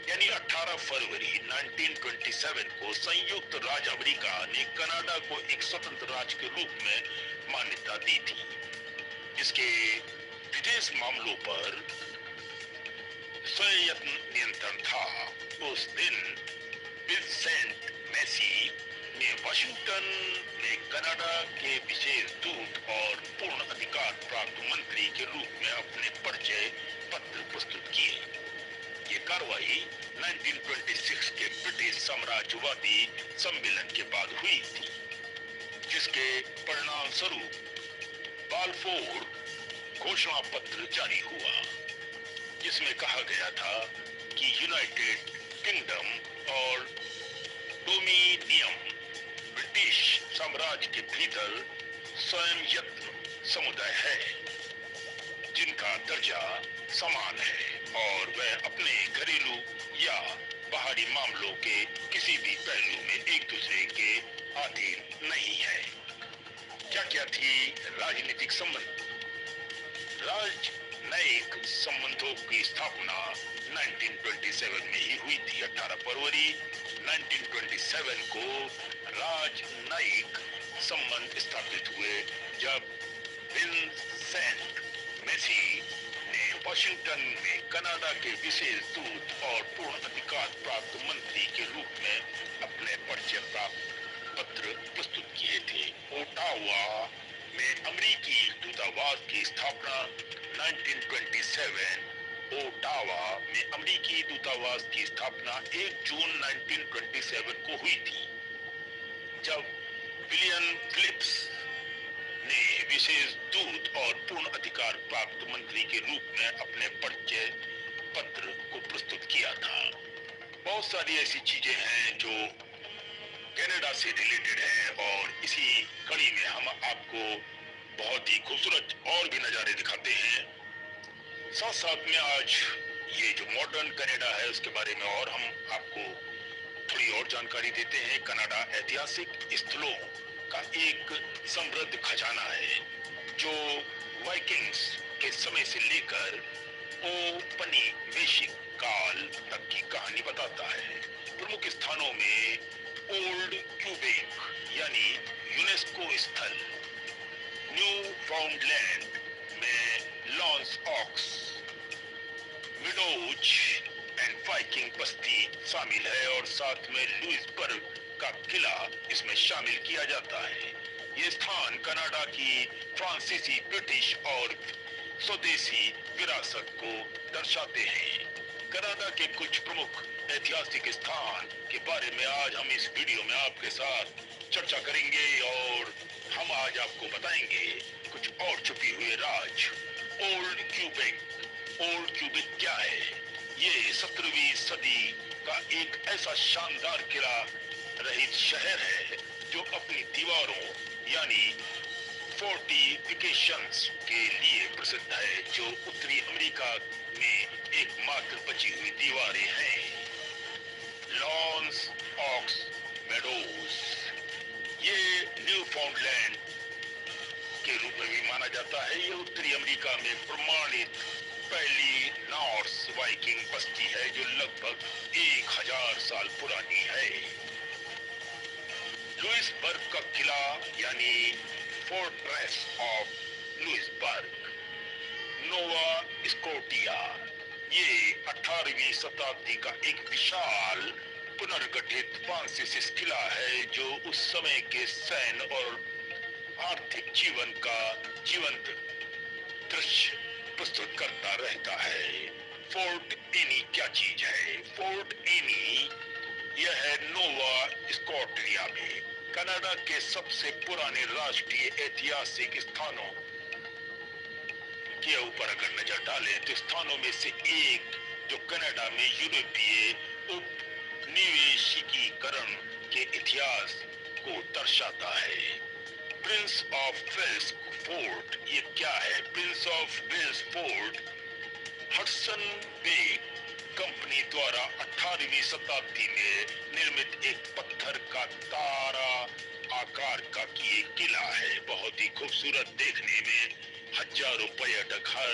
यानी 18 फरवरी 1927 को संयुक्त राज्य अमेरिका ने कनाडा को एक स्वतंत्र राज्य के रूप में मान्यता दी थी जिसके विदेश मामलों पर स्वयं नियंत्रण था। उस दिन विंसेंट मैसी ने वाशिंगटन में कनाडा के विशेष दूत और पूर्ण अधिकार प्राप्त मंत्री के रूप में अपने परिचय पत्र प्रस्तुत किए। ये कार्रवाई 1926 के ब्रिटिश साम्राज्यवादी सम्मेलन के बाद हुई थी जिसके परिणाम स्वरूप बालफोर घोषणा पत्र जारी हुआ जिसमें कहा गया था कि यूनाइटेड किंगडम और डोमिनियन ब्रिटिश साम्राज्य के भीतर स्वयं यत्न समुदाय है जिनका दर्जा समान है और वह अपने घरेलू या बाहरी मामलों के किसी भी पहलू में एक दूसरे के अधीन नहीं है। क्या क्या थी राजनीतिक संबंध? राजनयिक संबंधों की स्थापना 1927 में ही हुई थी। 18 फरवरी 1927 को राजनयिक संबंध स्थापित हुए जब विंसेंट मैसी ने वाशिंगटन में कनाडा के विशेष दूत और पूर्ण अधिकार प्राप्त मंत्री के रूप में अपने परिचय प्राप्त पत्र प्रस्तुत किए थे। ओटावा में अमेरिकी दूतावास की स्थापना 1927 ओटावा में अमेरिकी दूतावास की स्थापना 1 जून 1927 को हुई थी जब विलियम फिलिप्स ने विशेष दूत और पूर्ण अधिकार प्राप्त मंत्री के रूप में अपने परिचय पत्र को प्रस्तुत किया था। बहुत सारी ऐसी चीजें हैं जो कनाडा से रिलेटेड है और इसी कड़ी में हम आपको बहुत ही खूबसूरत और भी नजारे दिखाते हैं। साथ साथ में आज ये जो मॉडर्न कनाडा है उसके बारे में और हम आपको थोड़ी और जानकारी देते हैं। कनाडा ऐतिहासिक स्थलों का एक समृद्ध खजाना है जो वाइकिंग्स के समय से लेकर औपनिवेशिक काल तक की कहानी बताता है। प्रमुख स्थानों में ओल्ड क्यूबेक यानी यूनेस्को स्थल, न्यू फाउंडलैंड में L'Anse aux, Meadows and Viking बस्ती शामिल है और साथ में लुइसबर्ग का किला इसमें शामिल किया जाता है। ये स्थान कनाडा की फ्रांसीसी, ब्रिटिश और स्वदेशी विरासत को दर्शाते हैं। कनाडा के कुछ प्रमुख ऐतिहासिक स्थान के बारे में आज हम इस वीडियो में आपके साथ चर्चा करेंगे और हम आज आपको बताएंगे कुछ और छुपी हुए राज। Old Quebec. ओल्ड क्यूबेक क्या है? ये 17वीं सदी का एक ऐसा शानदार किला रहित शहर है जो अपनी दीवारों यानी फोर्टिफिकेशंस के लिए प्रसिद्ध है, जो उत्तरी अमेरिका में एकमात्र बची हुई दीवारें हैं। लॉन्स ऑक्स मेडोज, ये न्यू फाउंडलैंड के रूप में भी माना जाता है। ये उत्तरी अमेरिका में प्रमाणित पहली नॉर्स वाइकिंग बस्ती है जो लगभग 1000 साल पुरानी है। लुइसबर्ग का किला यानी fortress of Louisbourg, Nova Scotia, ये 18वीं शताब्दी का एक विशाल पुनर्गठित फ्रांसीसी किला है जो उस समय के सैन्य और आर्थिक जीवन का जीवंत दृश्य प्रस्तुत करता रहता है। फोर्ट एनी क्या चीज है? फोर्ट एनी यह है नोवा स्कोटिया में। कनाडा के सबसे पुराने राष्ट्रीय ऐतिहासिक स्थानों के ऊपर अगर नजर डालें तो स्थानों में से एक जो कनाडा में यूरोपीय उपनिवेशीकरण के इतिहास को दर्शाता है। प्रिंस ऑफ वेल्स फोर्ट, ये क्या है? Prince of Wales Fort Hudson Bay Company द्वारा 18वीं शताब्दी में निर्मित एक पत्थर का तारा आकार का की एक किला है। बहुत ही खूबसूरत देखने में, हजारों पर्यटक हर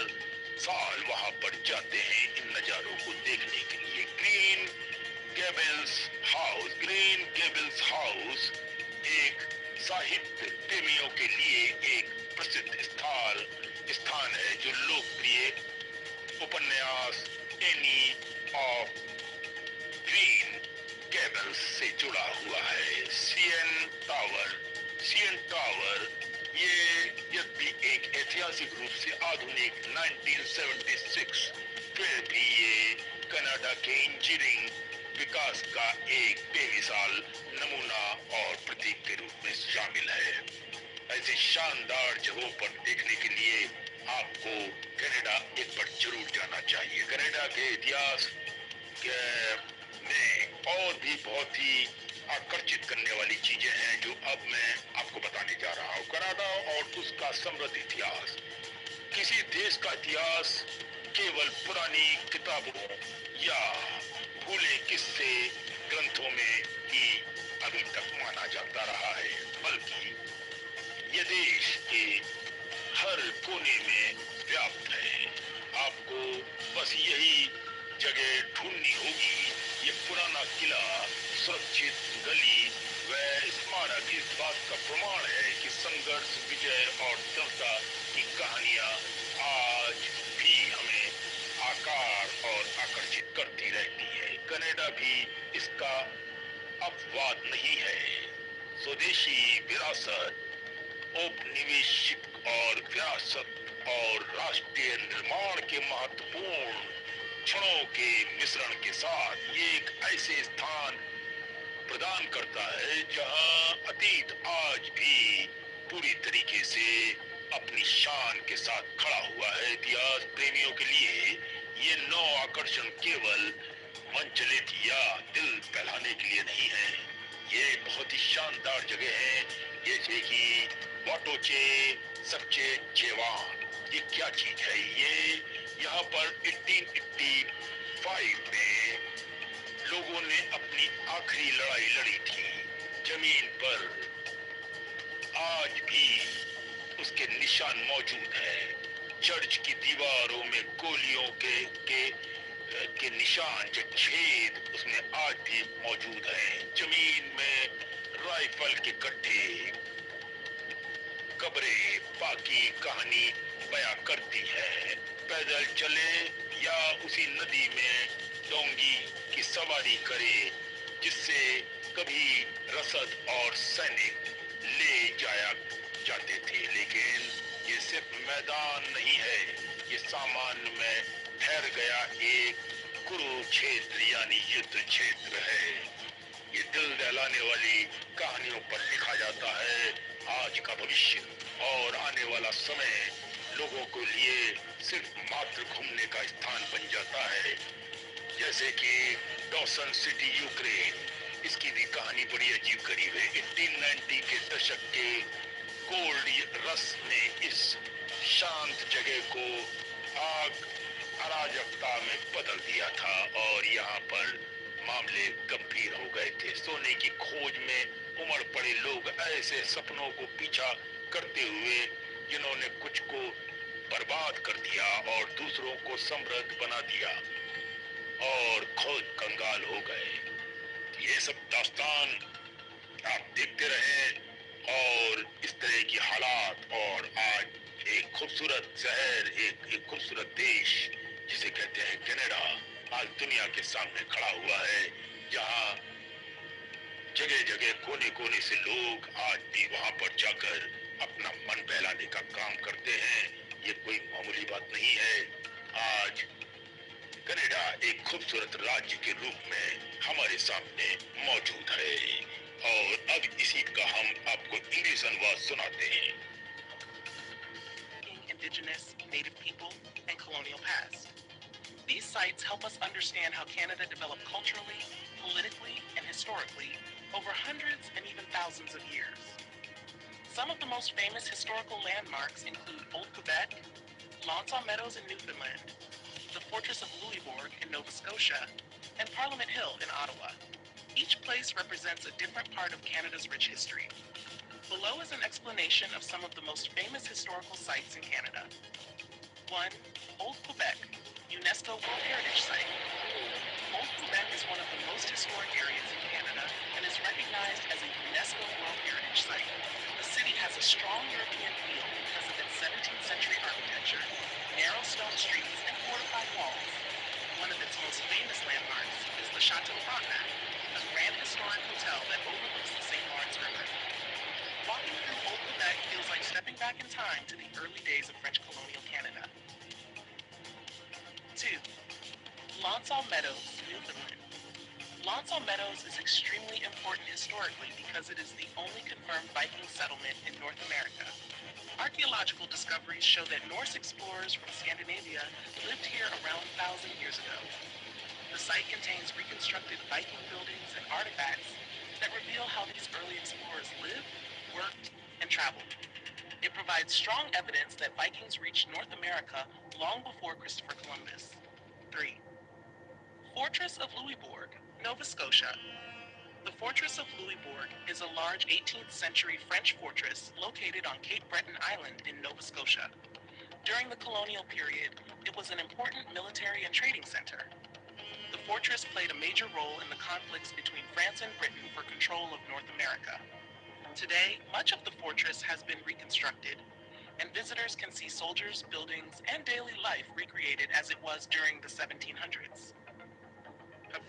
साल वहां पर जाते हैं इन नजारों को देखने के लिए। Green Gables house, green Gables house एक साहित्य प्रेमियों के लिए एक प्रसिद्ध स्थान है जो लोकप्रिय उपन्यास एनी ऑफ ग्रीन गेबल्स से जुड़ा हुआ है। सीएन टावर ये भी एक ऐतिहासिक रूप से आधुनिक 1976 फिर भी ये कनाडा के इंजीनियरिंग विकास का एक बेमिसाल नमूना और प्रतीक के रूप में शामिल है। ऐसे शानदार जगहों पर देखने के लिए आपको कनाडा एक बार जरूर जाना चाहिए। कनाडा के इतिहास में और भी बहुत ही आकर्षित करने वाली चीजें हैं जो अब मैं आपको बताने जा रहा हूँ। कनाडा और उसका समृद्ध इतिहास। किसी देश का इतिहास केवल पुरानी किताबों या भूले किस्से ग्रंथों में ही अभी तक माना जाता रहा है, बल्कि यह देश के हर कोने में व्याप्त है। आपको बस यही जगह ढूंढनी होगी। ये पुराना किला, सुरक्षित गली व स्मारक इस बात का प्रमाण है कि संघर्ष, विजय और दृढ़ता की कहानियां आज भी हमें आकार और आकर्षित करती रहती है। कनाडा भी इसका अपवाद नहीं है। स्वदेशी विरासत, औपनिवेशिक और विरासत और राष्ट्रीय निर्माण के महत्वपूर्ण क्षणों के मिश्रण के साथ ये एक ऐसे स्थान प्रदान करता है जहां अतीत आज भी पूरी तरीके से अपनी शान के साथ खड़ा हुआ है। इतिहास प्रेमियों के लिए ये नौ आकर्षण केवल मंचलित या दिल बहलाने के लिए नहीं है। ये बहुत ही शानदार जगह है, जैसे कि वाटोचे सबचे चेवान। ये क्या चीज है? ये यहाँ पर 1885 में लोगों ने अपनी आखिरी लड़ाई लड़ी थी जमीन पर। आज भी उसके निशान मौजूद हैं। चर्च की दीवारों में गोलियों के निशान, जो छेद उसमें आज भी मौजूद हैं। जमीन में राइफल के गड्ढे, कब्रें बाकी कहानी बयां करती है। पैदल चले या उसी नदी में डोंगी की सवारी करे जिससे कभी रसद और सैनिक ले जाया जाते थे। लेकिन ये सिर्फ मैदान नहीं है, ये सामान्य में ठहर गया एक कुरुक्षेत्र यानी युद्ध क्षेत्र है। ये दिल दहलाने वाली कहानियों पर लिखा जाता है आज का भविष्य और आने वाला समय लोगों के लिए सिर्फ मात्र घूमने का स्थान बन जाता है। जैसे कि डॉसन सिटी यूक्रेन, इसकी भी कहानी बड़ी अजीब गरीब है। 1890 के दशक के गोल्ड रश ने इस शांत जगह को आग अराजकता में बदल दिया था और यहाँ पर मामले गंभीर हो गए थे। सोने की खोज में उमड़ पड़े लोग ऐसे सपनों को पीछा करते हुए जिन्होंने कुछ को बर्बाद कर दिया और दूसरों को समृद्ध बना दिया और खुद कंगाल हो गए। ये सब दास्तान आप देखते रहें और इस तरह की हालात। और आज एक खूबसूरत शहर, एक खूबसूरत देश जिसे कहते हैं कनाडा, आज दुनिया के सामने खड़ा हुआ है, जहां जगह जगह कोने कोने से लोग आज भी वहां पर जाकर अपना मन बहलाने का काम करते हैं। ये कोई मामूली बात नहीं है। आज कनाडा एक खूबसूरत राज्य के रूप में हमारे सामने मौजूद है और अब इसी का हम आपको इंग्लिश अनुवाद सुनाते हैं। Indigenous, Native people, and colonial past. These sites help us understand how Canada developed culturally, politically, and historically over hundreds and even thousands of years. Some of the most famous historical landmarks include Old Quebec, L'Anse Meadows in Newfoundland, the Fortress of Louisbourg in Nova Scotia, and Parliament Hill in Ottawa. Each place represents a different part of Canada's rich history. Below is an explanation of some of the most famous historical sites in Canada. 1. Old Quebec, UNESCO World Heritage Site. Old Quebec is one of the most historic areas in Canada and is recognized as a UNESCO World Heritage Site. The city has a strong European feel because of its 17th century architecture, narrow stone streets, and fortified walls. One of its most famous landmarks is the Chateau Frontenac, a grand historic hotel that overlooks the St. Lawrence River. Walking through Old Quebec feels like stepping back in time to the early days of French colonial Canada. 2. L'Anse Meadows, Newfoundland. L'Anse Meadows is extremely important historically because it is the only confirmed Viking settlement in North America. Archaeological discoveries show that Norse explorers from Scandinavia lived here around 1,000 years ago. The site contains reconstructed Viking buildings and artifacts that reveal how these early explorers lived, worked, and traveled. It provides strong evidence that Vikings reached North America long before Christopher Columbus. 3. Fortress of Louisbourg, Nova Scotia. The Fortress of Louisbourg is a large 18th century French fortress located on Cape Breton Island in Nova Scotia. During the colonial period, it was an important military and trading center. The fortress played a major role in the conflicts between France and Britain for control of North America. Today, much of the fortress has been reconstructed, and visitors can see soldiers, buildings, and daily life recreated as it was during the 1700s.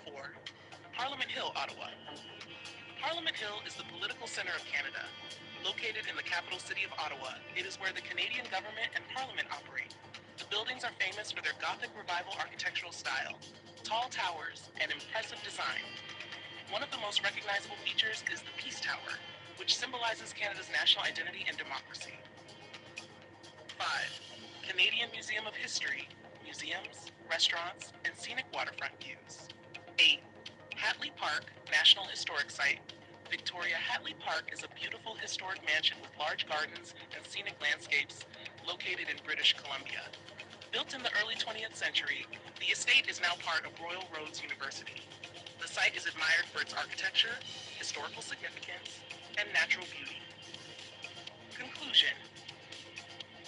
4. Parliament Hill, Ottawa. Parliament Hill is the political center of Canada. Located in the capital city of Ottawa, it is where the Canadian government and Parliament operate. The buildings are famous for their Gothic Revival architectural style, tall towers, and impressive design. One of the most recognizable features is the Peace Tower, which symbolizes Canada's national identity and democracy. 5. Canadian Museum of History, museums, restaurants, and scenic waterfront views. 8. Hatley Park, National Historic Site. Victoria Hatley Park is a beautiful historic mansion with large gardens and scenic landscapes located in British Columbia. Built in the early 20th century, the estate is now part of Royal Roads University. The site is admired for its architecture, historical significance, and natural beauty. Conclusion.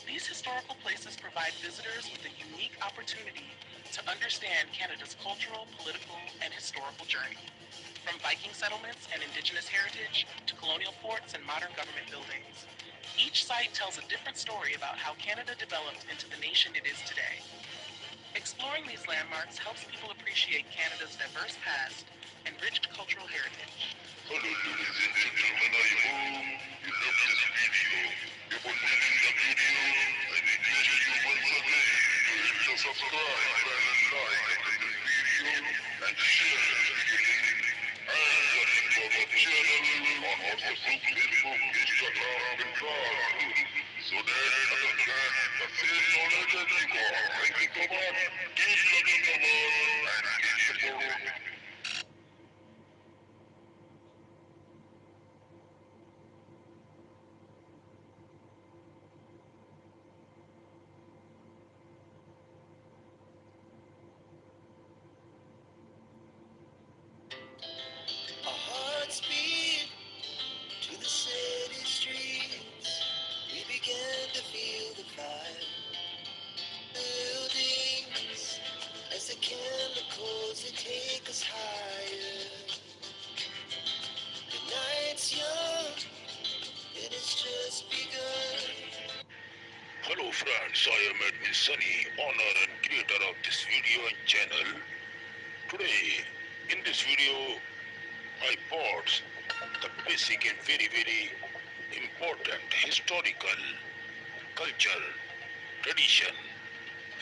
These historical places provide visitors with a unique opportunity to understand Canada's cultural, political, and historical journey. From Viking settlements and Indigenous heritage to colonial forts and modern government buildings, each site tells a different story about how Canada developed into the nation it is today. Exploring these landmarks helps people appreciate Canada's diverse past and rich cultural heritage. Hello, ladies and gentlemen, I hope you love this video. If you're loving the video, I request you once again to hit the subscribe button and like on this video and share this video link. And the link for the channel on WhatsApp group, Facebook, Instagram, and Twitter. So that other can the same knowledge as you got. Thank you so much. Keep loving the world and keep supporting. Our hearts beat to the city streets. We began to feel the fire. Buildings, as the chemicals they take us higher. The night's young, and it's just begun. Hello friends, I am Admin Sunny, owner and creator of this video and channel. Today, in this video, I brought the basic and very important historical, culture, tradition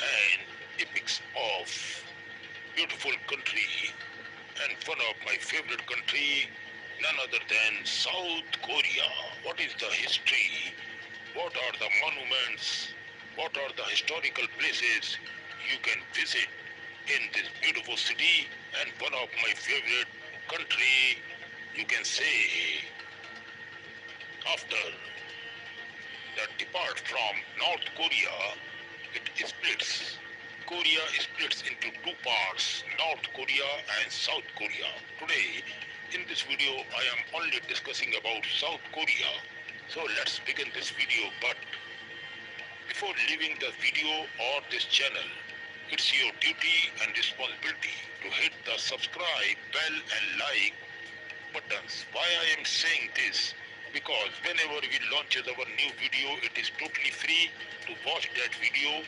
and epics of beautiful country and one of my favorite country, none other than South Korea. What is the history? What are the monuments? What are the historical places you can visit in this beautiful city and one of my favorite country, you can say, after that depart from North Korea, it splits. Korea splits into two parts, North Korea and South Korea. Today, in this video, I am only discussing about South Korea. So let's begin this video. But before leaving the video or this channel, it's your duty and responsibility to hit the subscribe bell and like buttons. Why I am saying this? Because whenever we launches our new video, it is totally free. To watch that video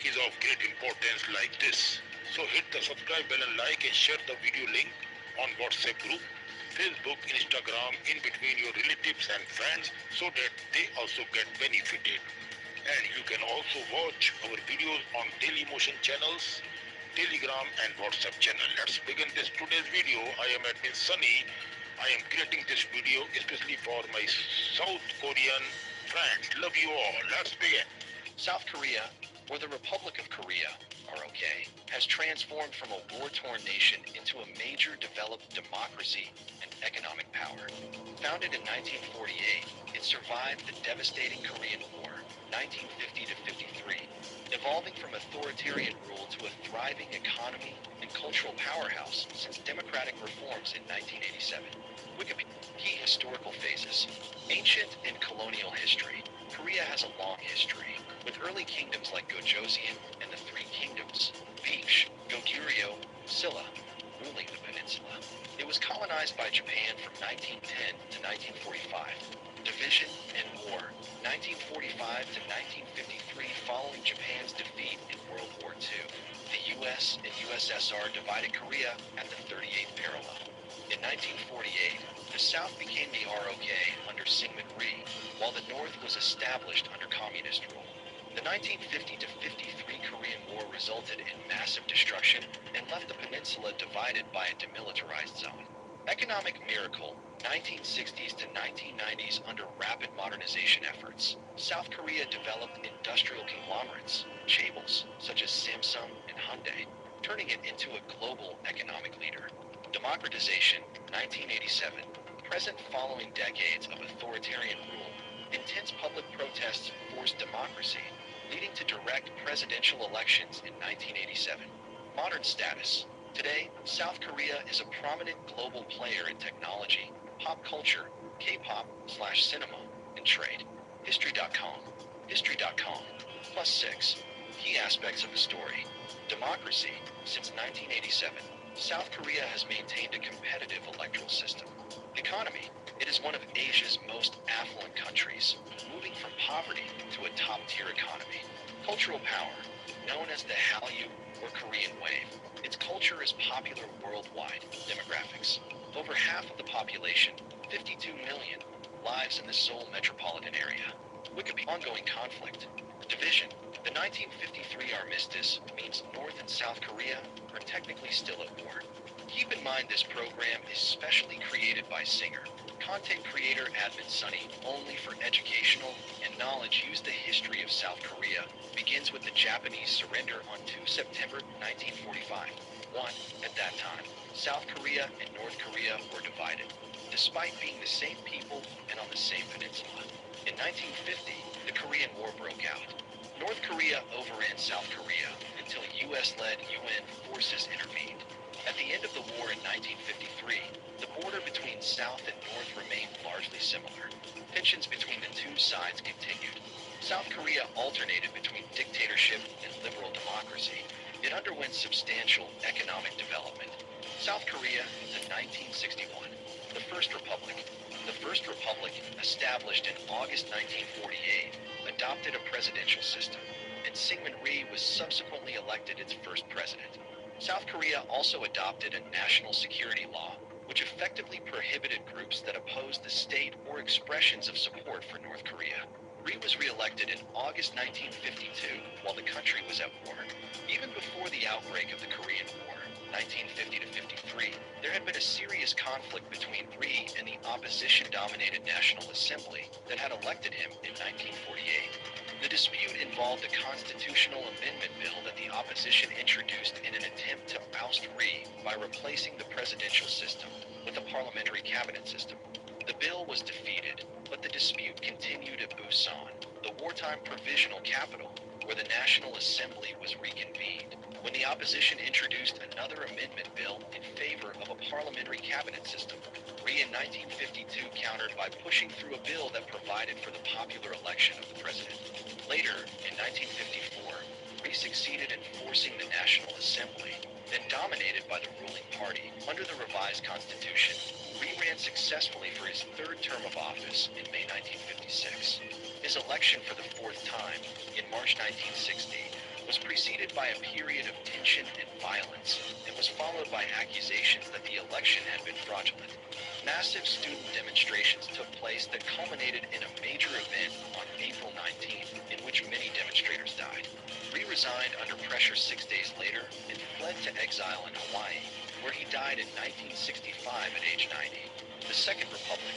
is of great importance like this. So hit the subscribe bell and like and share the video link on WhatsApp group, Facebook, Instagram, in between your relatives and friends so that they also get benefited. And you can also watch our videos on Daily Motion channels, Telegram and WhatsApp channel. Let's begin this today's video. I am Admin Sunny. I am creating this video especially for my South Korean friends. Love you all. Let's begin. South Korea, or the Republic of Korea, ROK, has transformed from a war-torn nation into a major developed democracy and economic power. Founded in 1948, it survived the devastating Korean War, 1950 to 53, evolving from authoritarian rule to a thriving economy and cultural powerhouse since democratic reforms in 1987. Wikipedia. Key historical phases. Ancient and colonial history. Korea has a long history, with early kingdoms like Gojoseon and the Three Kingdoms, Peiche, Goguryeo, Silla, ruling the peninsula. It was colonized by Japan from 1910 to 1945. Division and war, 1945 to 1953, following Japan's defeat in World War II. The U.S. and USSR divided Korea at the 38th parallel. In 1948, the South became the ROK under Syngman Rhee, while the North was established under communist rule. The 1950 to 53 Korean War resulted in massive destruction and left the peninsula divided by a demilitarized zone. Economic miracle, 1960s to 1990s under rapid modernization efforts. South Korea developed industrial conglomerates, chaebols such as Samsung and Hyundai, turning it into a global economic leader. Democratization, 1987. Present following decades of authoritarian rule, intense public protests forced democracy. leading to direct presidential elections in 1987. Modern status. Today, South Korea is a prominent global player in technology, pop culture, K-pop/cinema, and trade. History.com. History.com. +6. Key aspects of the story. Democracy. Since 1987, South Korea has maintained a competitive electoral system. Economy. It is one of Asia's most affluent countries, moving from poverty to a top-tier economy. Cultural power. Known as the Hallyu or Korean Wave, its culture is popular worldwide. Demographics. Over half of the population, 52 million, lives in the Seoul metropolitan area. Wikipedia. Ongoing conflict. Division. The 1953 armistice means North and South Korea are technically still at war. Keep in mind this program is specially created by singer, content creator Admin Sunny only for educational and knowledge. Use the history of South Korea begins with the Japanese surrender on 2 September 1945. At that time, South Korea and North Korea were divided, despite being the same people and on the same peninsula. In 1950, the Korean War broke out. North Korea overran South Korea until U.S.-led UN forces intervened. At the end of the war in 1953, the border between South and North remained largely similar. Tensions between the two sides continued. South Korea alternated between dictatorship and liberal democracy. It underwent substantial economic development. South Korea to 1961, the First Republic. The First Republic, established in August 1948, adopted a presidential system, and Syngman Rhee was subsequently elected its first president. South Korea also adopted a national security law, which effectively prohibited groups that opposed the state or expressions of support for North Korea. Rhee was re-elected in August 1952 while the country was at war. Even before the outbreak of the Korean War, 1950 to 53, there had been a serious conflict between Rhee and the opposition-dominated National Assembly that had elected him in 1948. The dispute involved a constitutional amendment bill that the opposition introduced in an attempt to oust Rhee by replacing the presidential system with a parliamentary cabinet system. The bill was defeated, but the dispute continued at Busan, the wartime provisional capital, where the National Assembly was reconvened. When the opposition introduced another amendment bill in favor of a parliamentary cabinet system, Rhee in 1952 countered by pushing through a bill that provided for the popular election of the president. Later, in 1954, Rhee succeeded in forcing the National Assembly, then dominated by the ruling party. Under the revised constitution, Rhee ran successfully for his third term of office in May 1956. His election for the fourth time, in March 1960, was preceded by a period of tension and violence, and was followed by accusations that the election had been fraudulent. Massive student demonstrations took place that culminated in a major event on April 19th, in which many demonstrators died. Rhee resigned under pressure 6 days later and fled to exile in Hawaii, where he died in 1965 at age 90. The Second Republic.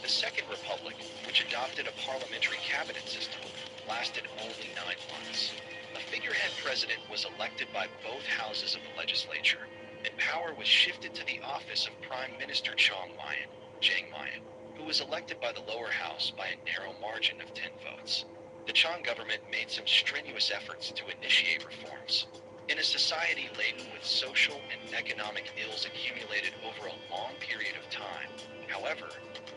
The Second Republic, which adopted a parliamentary cabinet system, lasted only 9 months. A figurehead president was elected by both houses of the legislature, and power was shifted to the office of Prime Minister Chiang Mayan, who was elected by the lower house by a narrow margin of 10 votes. The Chiang government made some strenuous efforts to initiate reforms. In a society laden with social and economic ills accumulated over a long period of time, however,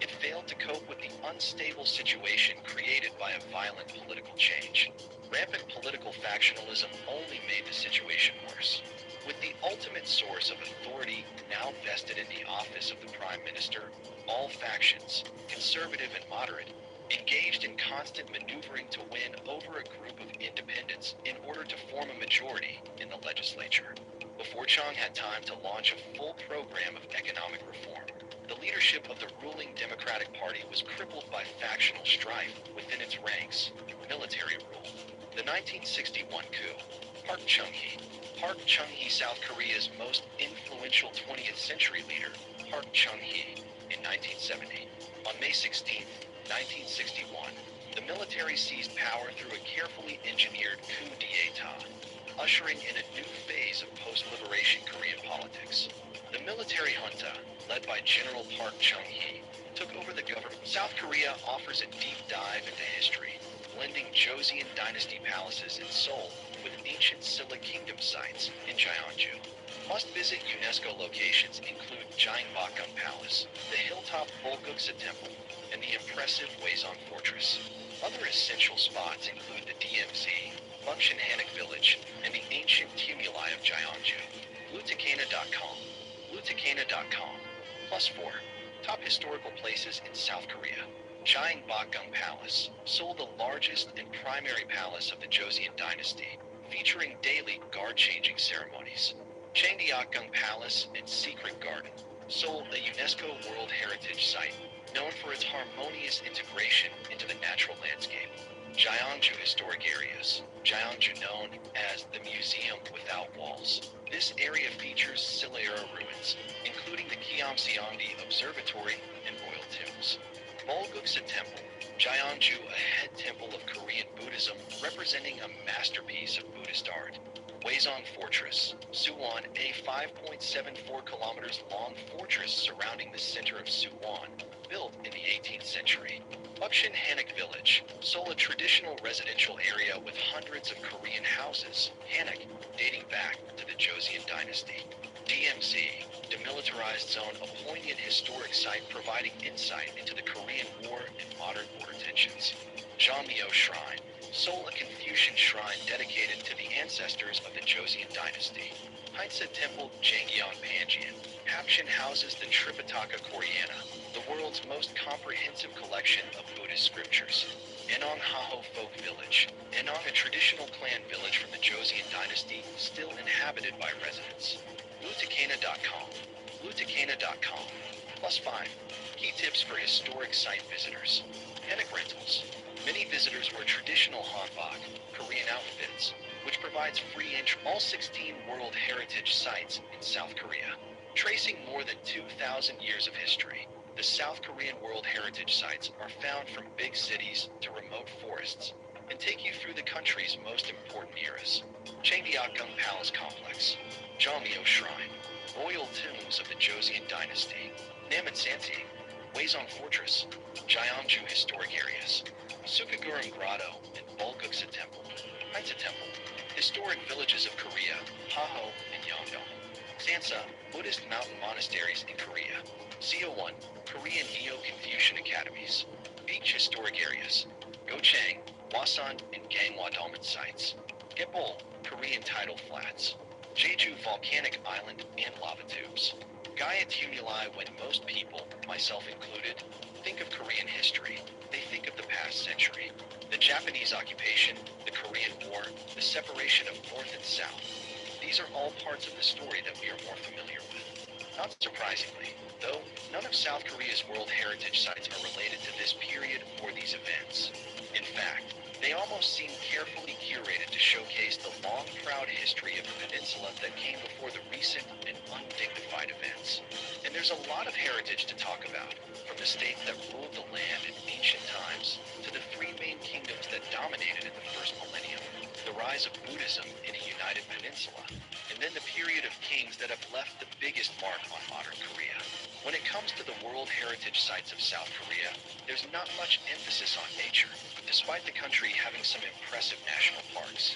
it failed to cope with the unstable situation created by a violent political change. Rampant political factionalism only made the situation worse. With the ultimate source of authority now vested in the office of the Prime Minister, all factions, conservative and moderate, engaged in constant maneuvering to win over a group of independents in order to form a majority in the legislature. Before Chiang had time to launch a full program of economic reform, the leadership of the ruling Democratic Party was crippled by factional strife within its ranks. Military rule. The 1961 coup. Park Chung-hee. Park Chung-hee, South Korea's most influential 20th century leader, Park Chung-hee, in 1970. On May 16, 1961, the military seized power through a carefully engineered coup d'etat, ushering in a new phase of post-liberation Korean politics. The military junta, led by General Park Chung-hee, took over the government. South Korea offers a deep dive into history. blending Joseon dynasty palaces in Seoul with ancient Silla kingdom sites in Gyeongju. Must-visit UNESCO locations include Gyeongbokgung Palace, the hilltop Bulguksa Temple, and the impressive Hwaeseong Fortress. Other essential spots include the DMZ, Bunshan Hanok Village, and the ancient tumuli of Gyeongju. Lutakana.com. Lutakana.com. +4. Top historical places in South Korea. Gyeongbokgung Palace, Seoul, the largest and primary palace of the Joseon dynasty, featuring daily guard-changing ceremonies. Changdeokgung Palace and Secret Garden, Seoul, a UNESCO World Heritage Site, known for its harmonious integration into the natural landscape. Gyeongju Historic Areas, Gyeongju known as the Museum Without Walls. This area features Silla-era ruins, including the Kyeomseongdi Observatory and royal tombs. Bulguksa Temple, Gyeongju, a head temple of Korean Buddhism representing a masterpiece of Buddhist art. Hwaeseong Fortress, Suwon, a 5.74 kilometers long fortress surrounding the center of Suwon, built in the 18th century. Bunshan Hanok Village, Seoul, a traditional residential area with hundreds of Korean houses, Hanok, dating back to the Joseon dynasty. DMZ, demilitarized zone, a poignant historic site providing insight into the Korean War and modern border tensions. Jeonmyo Shrine, Seoul, a Confucian shrine dedicated to the ancestors of the Joseon dynasty. Hainsa Temple, Jangyeon Panjian. Hapshin houses the Tripitaka Koreana, the world's most comprehensive collection of Buddhist scriptures. Enong Haho Folk Village. Enong, a traditional clan village from the Joseon dynasty, still inhabited by residents. Lutakana.com. Lutakana.com. +5. Key tips for historic site visitors. Hanok rentals. Many visitors wear traditional hanbok, Korean outfits, which provides free entry to all 16 World Heritage sites in South Korea. Tracing more than 2,000 years of history, the South Korean World Heritage sites are found from big cities to remote forests and take you through the country's most important eras. Changdeokgung Palace Complex, Jeonmyo Shrine, royal tombs of the Joseon dynasty, Namonsanti, Hwaeseong Fortress, Gyeongju Historic Areas, Sukagurung Grotto, and Bulguksa Temple. Hainsa Temple, historic villages of Korea, Haho and Yeongdong. Sansa, Buddhist mountain monasteries in Korea. Seowon, Korean Neo-Confucian academies. Beach historic areas. Gochang, Hwasan, and Gangwon-Dolmen sites. Gepol, Korean tidal flats. Jeju volcanic island and lava tubes. Gaia tumuli. When most people, myself included, think of Korean history, they think of the past century. The Japanese occupation, the Korean War, the separation of North and South. These are all parts of the story that we are more familiar with. Not surprisingly, though, none of South Korea's World Heritage sites are related to this period or these events. In fact, they almost seem carefully curated to showcase the long, proud history of the peninsula that came before the recent and undignified events. And there's a lot of heritage to talk about, from the states that ruled the land in ancient times to the three main kingdoms that dominated in the first millennium, the rise of Buddhism in a united peninsula, and then the period of kings that have left the biggest mark on modern Korea. When it comes to the World Heritage sites of South Korea, there's not much emphasis on nature, despite the country having some impressive national parks.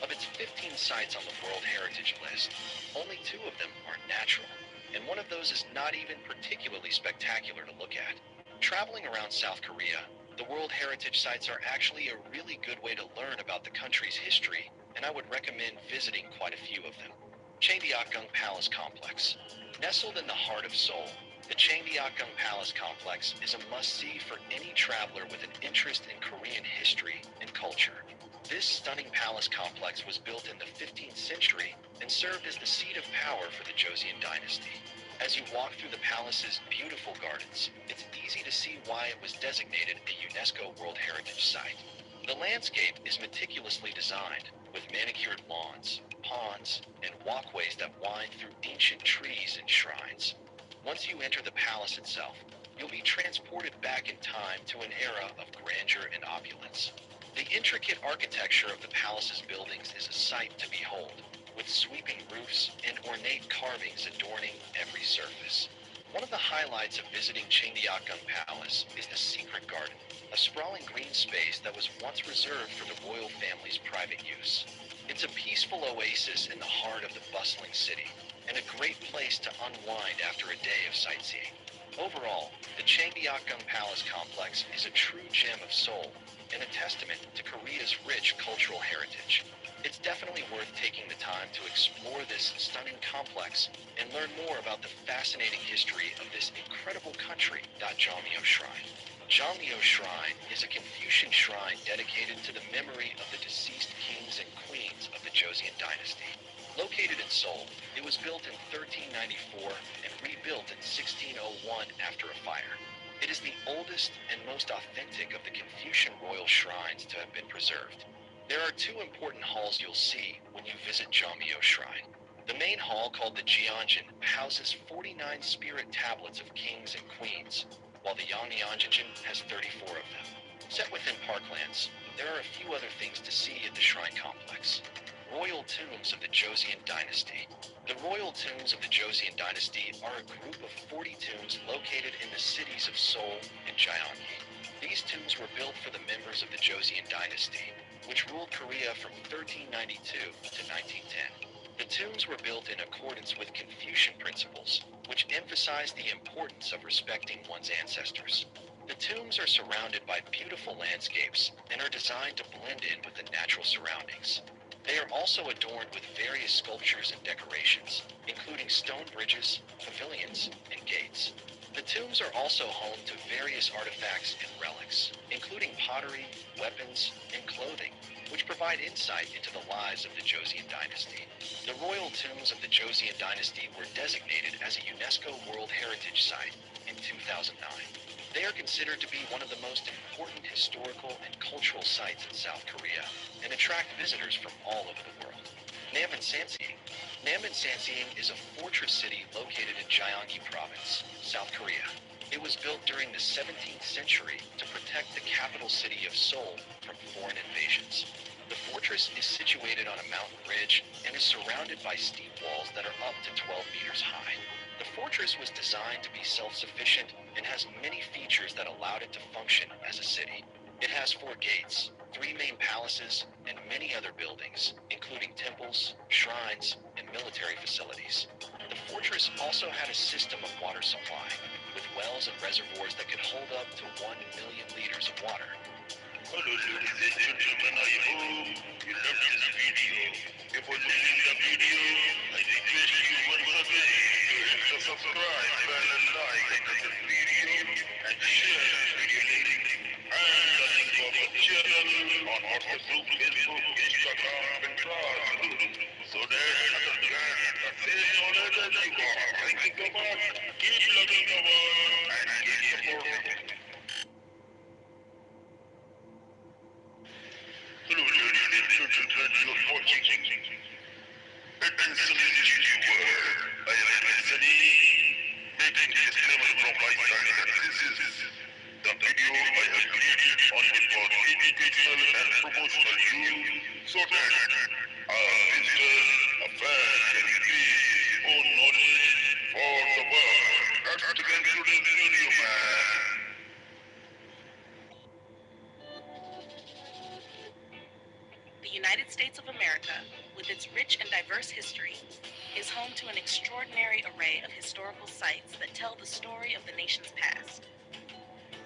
Of its 15 sites on the World Heritage list, only 2 of them are natural, and one of those is not even particularly spectacular to look at. Traveling around South Korea, the World Heritage sites are actually a really good way to learn about the country's history, and I would recommend visiting quite a few of them. Changdeokgung Palace Complex. Nestled in the heart of Seoul, the Changdeokgung Palace Complex is a must-see for any traveler with an interest in Korean history and culture. This stunning palace complex was built in the 15th century and served as the seat of power for the Joseon dynasty. As you walk through the palace's beautiful gardens, it's easy to see why it was designated a UNESCO World Heritage Site. The landscape is meticulously designed, with manicured lawns, ponds, and walkways that wind through ancient trees and shrines. Once you enter the palace itself, you'll be transported back in time to an era of grandeur and opulence. The intricate architecture of the palace's buildings is a sight to behold, with sweeping roofs and ornate carvings adorning every surface. One of the highlights of visiting Changdeokgung Palace is the secret garden. a sprawling green space that was once reserved for the royal family's private use. It's a peaceful oasis in the heart of the bustling city, and a great place to unwind after a day of sightseeing. Overall, the Changgyeokgung Palace complex is a true gem of Seoul and a testament to Korea's rich cultural heritage. It's definitely worth taking the time to explore this stunning complex and learn more about the fascinating history of this incredible country. Jeonmyo Shrine. Jeonmyo Shrine is a Confucian shrine dedicated to the memory of the deceased kings and queens of the Joseon dynasty. Located in Seoul, it was built in 1394 and rebuilt in 1601 after a fire. It is the oldest and most authentic of the Confucian royal shrines to have been preserved. There are two important halls you'll see when you visit Jeonmyo Shrine. The main hall, called the Gyeongjin, houses 49 spirit tablets of kings and queens, while the Yeongnyeongjin has 34 of them. Set within parklands, there are a few other things to see at the shrine complex. Royal tombs of the Joseon dynasty. The royal tombs of the Joseon dynasty are a group of 40 tombs located in the cities of Seoul and Gyeonggi. These tombs were built for the members of the Joseon dynasty, which ruled Korea from 1392 to 1910. The tombs were built in accordance with Confucian principles, which emphasize the importance of respecting one's ancestors. The tombs are surrounded by beautiful landscapes and are designed to blend in with the natural surroundings. They are also adorned with various sculptures and decorations, including stone bridges, pavilions, and gates. The tombs are also home to various artifacts and relics, including pottery, weapons, and clothing, which provide insight into the lives of the Joseon dynasty. The royal tombs of the Joseon dynasty were designated as a UNESCO World Heritage Site in 2009. They are considered to be one of the most important historical and cultural sites in South Korea and attract visitors from all over the world. Namban Sanseong. Namban Sanseong is a fortress city located in Gyeonggi Province, South Korea. It was built during the 17th century to protect the capital city of Seoul from foreign invasions. The fortress is situated on a mountain ridge and is surrounded by steep walls that are up to 12 meters high. The fortress was designed to be self-sufficient and has many features that allowed it to function as a city. It has 4 gates, 3 main palaces, and many other buildings, including temples, shrines, and military facilities. The fortress also had a system of water supply, with wells and reservoirs that could hold up to 1 million liters of water. Hello, ladies and gentlemen, I hope you love this video. Before leaving the video, I request you once again to hit the subscribe button and like this video and share this video link and the link of the channel on WhatsApp group, Facebook, Instagram, and Pinterest so that others can the same knowledge as you got. Thank you so much. Keep loving the world and keep supporting. Hello, ladies and gentlemen, you're watching Anthony YouTuber. I am Anthony, making this level from my side, and this is the video I have created on for educational and promotional use so that our visitors, a fan can increase his own knowledge for the world. That's the concluding video, man. The United States of America, with its rich and diverse history, is home to an extraordinary array of historical sites that tell the story of the nation's past.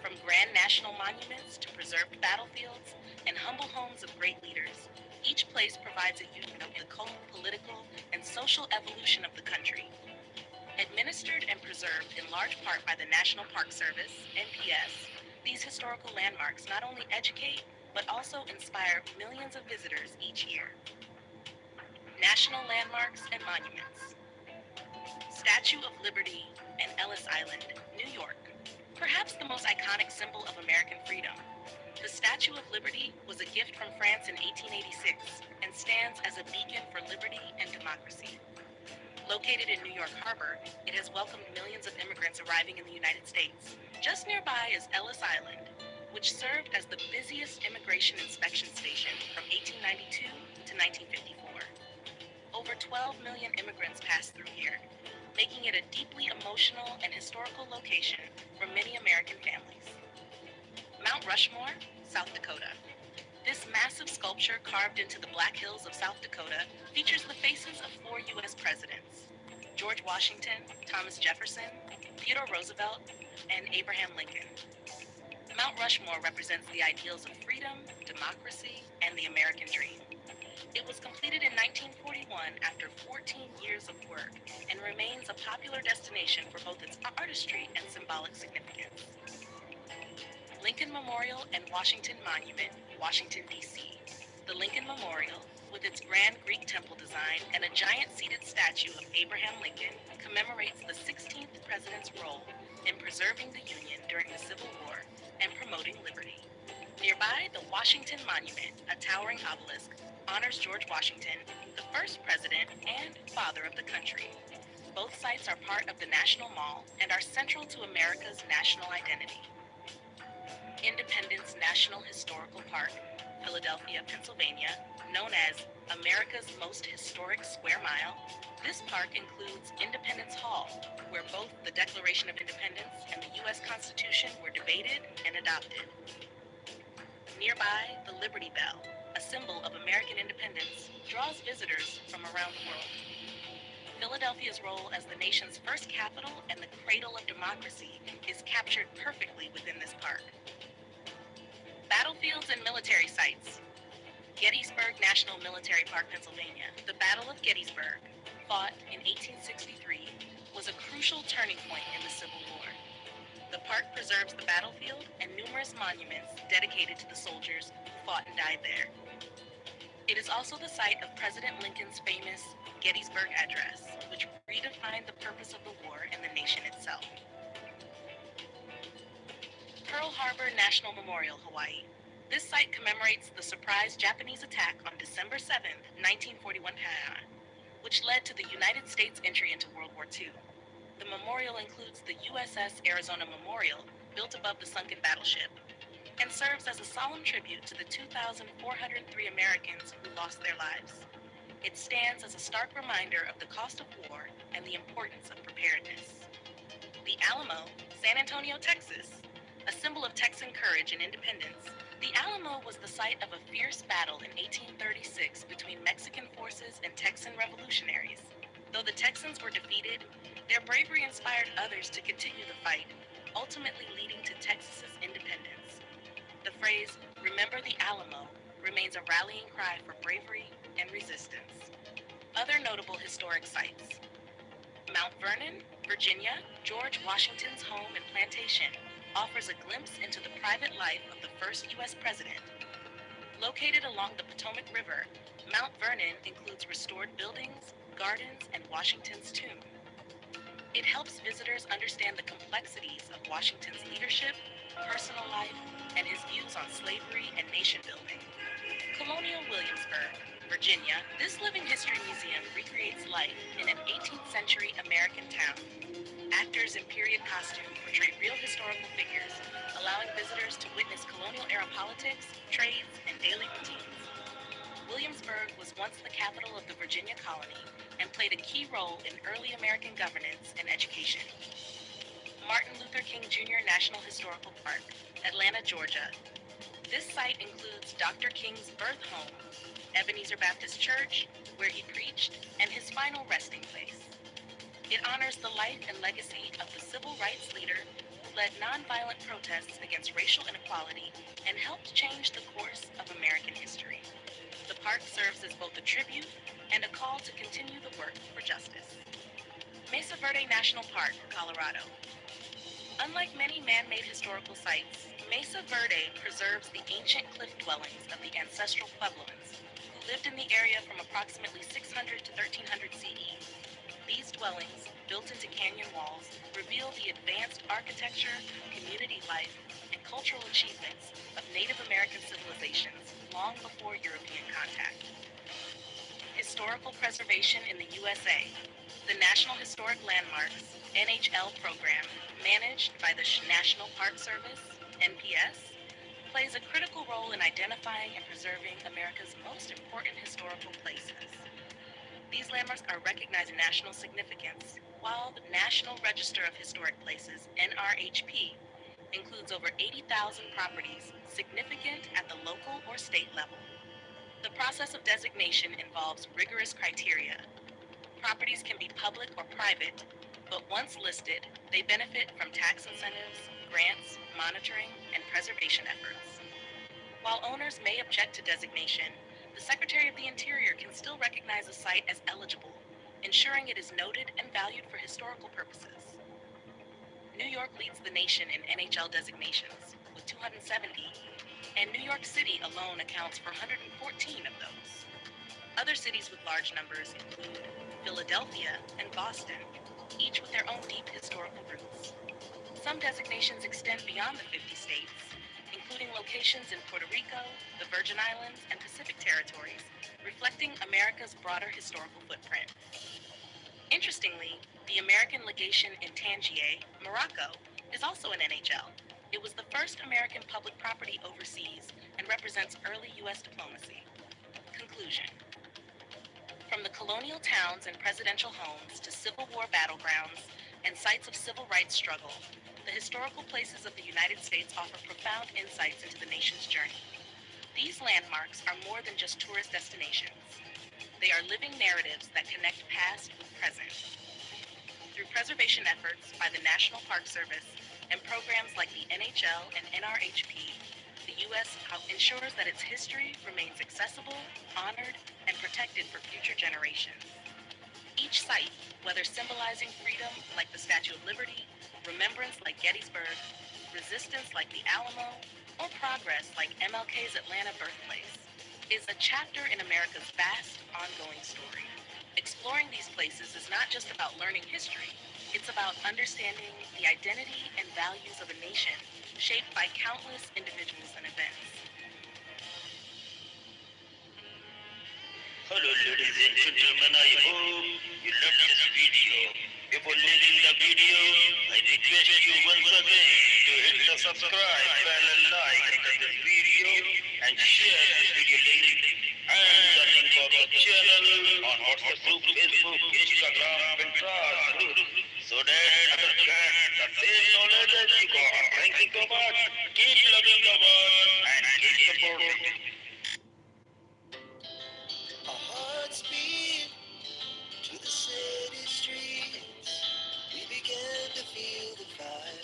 From grand national monuments to preserved battlefields and humble homes of great leaders, each place provides a unit of the political, and social evolution of the country. Administered and preserved in large part by the National Park Service, NPS, these historical landmarks not only educate, but also inspire millions of visitors each year. National Landmarks and Monuments. Statue of Liberty and Ellis Island, New York. Perhaps the most iconic symbol of American freedom. The Statue of Liberty was a gift from France in 1886 and stands as a beacon for liberty and democracy. Located in New York Harbor, it has welcomed millions of immigrants arriving in the United States. Just nearby is Ellis Island, which served as the busiest immigration inspection station from 1892 to 1954. Over 12 million immigrants passed through here, making it a deeply emotional and historical location for many American families. Mount Mount Rushmore, South Dakota. This massive sculpture carved into the Black Hills of South Dakota features the faces of 4 U.S. presidents: George Washington, Thomas Jefferson, Theodore Roosevelt, and Abraham Lincoln. Mount Rushmore represents the ideals of freedom, democracy, and the American dream. It was completed in 1941 after 14 years of work and remains a popular destination for both its artistry and symbolic significance. Lincoln Memorial and Washington Monument, Washington, D.C. The Lincoln Memorial, with its grand Greek temple design and a giant seated statue of Abraham Lincoln, commemorates the 16th president's role in preserving the Union during the Civil War and promoting liberty. Nearby, the Washington Monument, a towering obelisk, honors George Washington, the first president and father of the country. Both sites are part of the National Mall and are central to America's national identity. Independence National Historical Park, Philadelphia, Pennsylvania, known as America's most historic square mile. This park includes Independence Hall, where both the Declaration of Independence and the U.S. Constitution were debated and adopted. Nearby, the Liberty Bell, a symbol of American independence, draws visitors from around the world. Philadelphia's role as the nation's first capital and the cradle of democracy is captured perfectly within this park. Battlefields and military sites. Gettysburg National Military Park, Pennsylvania. The Battle of Gettysburg, fought in 1863, was a crucial turning point in the Civil War. The park preserves the battlefield and numerous monuments dedicated to the soldiers who fought and died there. It is also the site of President Lincoln's famous Gettysburg Address, which redefined the purpose of the war and the nation itself. Pearl Harbor National Memorial, Hawaii. This site commemorates the surprise Japanese attack on December 7, 1941, which led to the United States entry into World War II. The memorial includes the USS Arizona Memorial, built above the sunken battleship, and serves as a solemn tribute to the 2,403 Americans who lost their lives. It stands as a stark reminder of the cost of war and the importance of preparedness. The Alamo, San Antonio, Texas. A symbol of Texan courage and independence, the Alamo was the site of a fierce battle in 1836 between Mexican forces and Texan revolutionaries. Though the Texans were defeated, their bravery inspired others to continue the fight, ultimately leading to Texas's independence. The phrase, "Remember the Alamo," remains a rallying cry for bravery and resistance. Other notable historic sites. Mount Vernon, Virginia, George Washington's home and plantation, offers a glimpse into the private life of the first U.S. president. Located along the Potomac River, Mount Vernon includes restored buildings, gardens, and Washington's tomb. It helps visitors understand the complexities of Washington's leadership, personal life, and his views on slavery and nation building. Colonial Williamsburg, Virginia, this living history museum recreates life in an 18th century American town. Actors in period costume portray real historical figures, allowing visitors to witness colonial-era politics, trades, and daily routines. Williamsburg was once the capital of the Virginia colony and played a key role in early American governance and education. Martin Luther King Jr. National Historical Park, Atlanta, Georgia. This site includes Dr. King's birth home, Ebenezer Baptist Church, where he preached, and his final resting place. It honors the life and legacy of the civil rights leader who led nonviolent protests against racial inequality and helped change the course of American history. The park serves as both a tribute and a call to continue the work for justice. Mesa Verde National Park, Colorado. Unlike many man-made historical sites, Mesa Verde preserves the ancient cliff dwellings of the ancestral Puebloans, who lived in the area from approximately 600 to 1300 CE. These dwellings, built into canyon walls, reveal the advanced architecture, community life, and cultural achievements of Native American civilizations long before European contact. Historical preservation in the USA. The National Historic Landmarks, NHL program, managed by the National Park Service, NPS, plays a critical role in identifying and preserving America's most important historical places. These landmarks are recognized in national significance, while the National Register of Historic Places, NRHP, includes over 80,000 properties significant at the local or state level. The process of designation involves rigorous criteria. Properties can be public or private, but once listed, they benefit from tax incentives, grants, monitoring, and preservation efforts. While owners may object to designation, the Secretary of the Interior can still recognize a site as eligible, ensuring it is noted and valued for historical purposes. New York leads the nation in NHL designations, with 270, and New York City alone accounts for 114 of those. Other cities with large numbers include Philadelphia and Boston, each with their own deep historical roots. Some designations extend beyond the 50 states, including locations in Puerto Rico, the Virgin Islands, and Pacific territories, reflecting America's broader historical footprint. Interestingly, the American legation in Tangier, Morocco, is also an NHL. It was the first American public property overseas and represents early U.S. diplomacy. Conclusion. From the colonial towns and presidential homes to Civil War battlegrounds and sites of civil rights struggle, the historical places of the United States offer profound insights into the nation's journey. These landmarks are more than just tourist destinations. They are living narratives that connect past with present. Through preservation efforts by the National Park Service and programs like the NHL and NRHP, the U.S. ensures that its history remains accessible, honored, and protected for future generations. Each site, whether symbolizing freedom like the Statue of Liberty, remembrance like Gettysburg, resistance like the Alamo, or progress like MLK's Atlanta birthplace, is a chapter in America's vast, ongoing story. Exploring these places is not just about learning history, it's about understanding the identity and values of a nation shaped by countless individuals and events. Hello ladies and gentlemen, I hope you love this video. Before leaving the video, I request you once again to hit the subscribe bell and like this video and share this video link and the link of the channel on WhatsApp group, Facebook, Instagram, Pinterest group so that others get the same knowledge as you got. Thank you so much. Keep loving the world and keep supporting. Our hearts beat to the city streets. We began to feel the fire.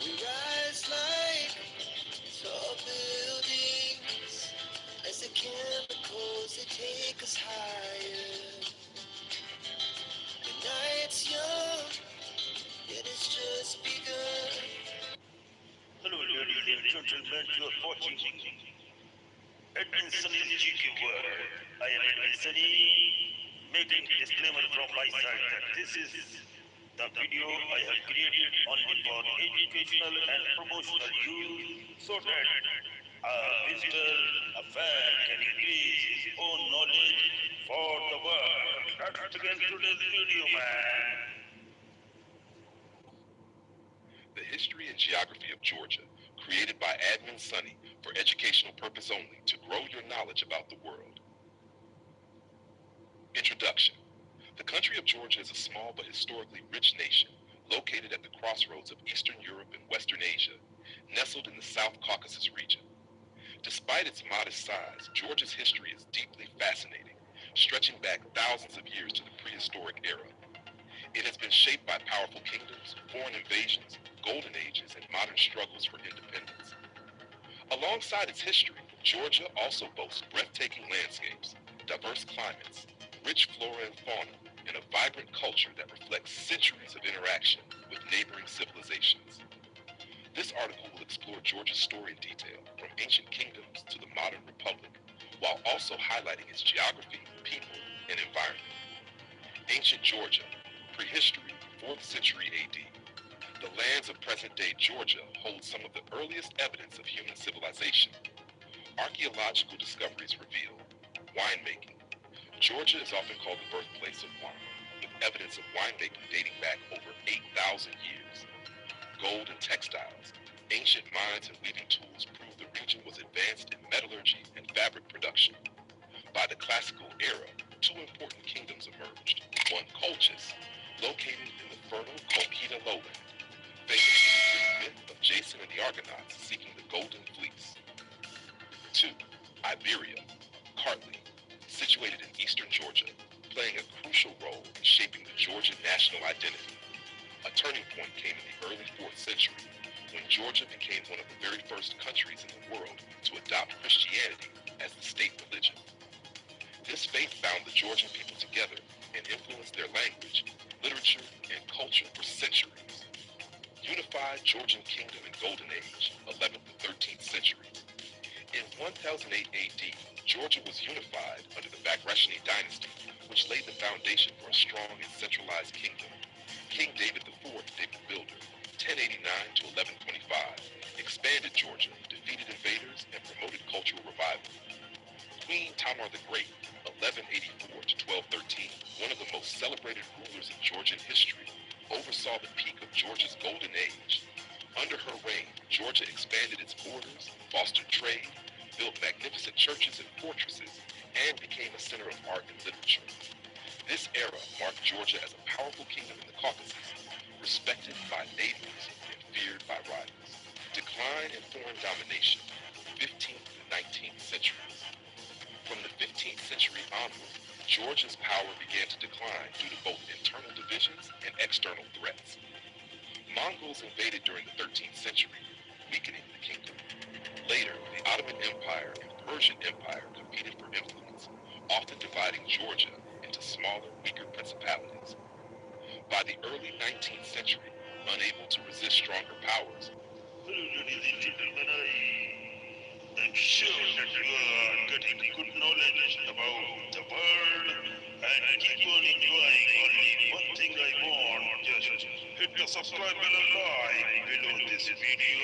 We rise like tall buildings as the chemicals they take us higher. The night's young, yet it's just begun. Hello ladies and gentlemen, you are watching Edwin Sunny's GQ World. I am Edwin Sunny, making disclaimer from my side that this is the video I have created only for educational and promotional use so that a visitor, a fan can increase his own knowledge for the world. Let's begin today's video, man. The History and Geography of Georgia, created by Admin Sunny for educational purpose only to grow your knowledge about the world. Introduction. The country of Georgia is a small but historically rich nation located at the crossroads of Eastern Europe and Western Asia, nestled in the South Caucasus region. Despite its modest size, Georgia's history is deeply fascinating, stretching back thousands of years to the prehistoric era. It has been shaped by powerful kingdoms, foreign invasions, golden ages, and modern struggles for independence. Alongside its history, Georgia also boasts breathtaking landscapes, diverse climates, rich flora and fauna, and a vibrant culture that reflects centuries of interaction with neighboring civilizations. This article will explore Georgia's story in detail, from ancient kingdoms to the modern republic, while also highlighting its geography, people, and environment. Ancient Georgia, prehistory, 4th century AD. The lands of present-day Georgia hold some of the earliest evidence of human civilization. Archaeological discoveries reveal winemaking. Georgia is often called the birthplace of wine, with evidence of winemaking dating back over 8,000 years. Gold and textiles, ancient mines and weaving tools prove the region was advanced in metallurgy and fabric production. By the classical era, two important kingdoms emerged. One Colchis, Located in the fertile Kolkita lowland, famous for the Greek myth of Jason and the Argonauts seeking the Golden Fleece. 2. Iberia, Kartli, situated in eastern Georgia, playing a crucial role in shaping the Georgian national identity. A turning point came in the early 4th century when Georgia became one of the very first countries in the world to adopt Christianity as the state religion. This faith bound the Georgian people together and influenced their language, literature, and culture for centuries. Unified Georgian Kingdom and Golden Age, 11th to 13th centuries. In 1008 AD, Georgia was unified under the Bagrationi dynasty, which laid the foundation for a strong and centralized kingdom. King David IV, David the Builder, 1089 to 1125, expanded Georgia, defeated invaders, and promoted cultural revival. Queen Tamar the Great, 1184 to 1213, one of the most celebrated rulers in Georgian history, oversaw the peak of Georgia's golden age. Under her reign, Georgia expanded its borders, fostered trade, built magnificent churches and fortresses, and became a center of art and literature. This era marked Georgia as a powerful kingdom in the Caucasus, respected by neighbors and feared by rivals. Decline and foreign domination, 15th to 19th centuries. From the 15th century onward, Georgia's power began to decline due to both internal divisions and external threats. Mongols invaded during the 13th century, weakening the kingdom. Later, the Ottoman Empire and Persian Empire competed for influence, often dividing Georgia into smaller, weaker principalities. By the early 19th century, unable to resist stronger powers, I'm sure that you are getting good knowledge about the world and keep on enjoying only one thing I want. Just hit the subscribe bell like below this video.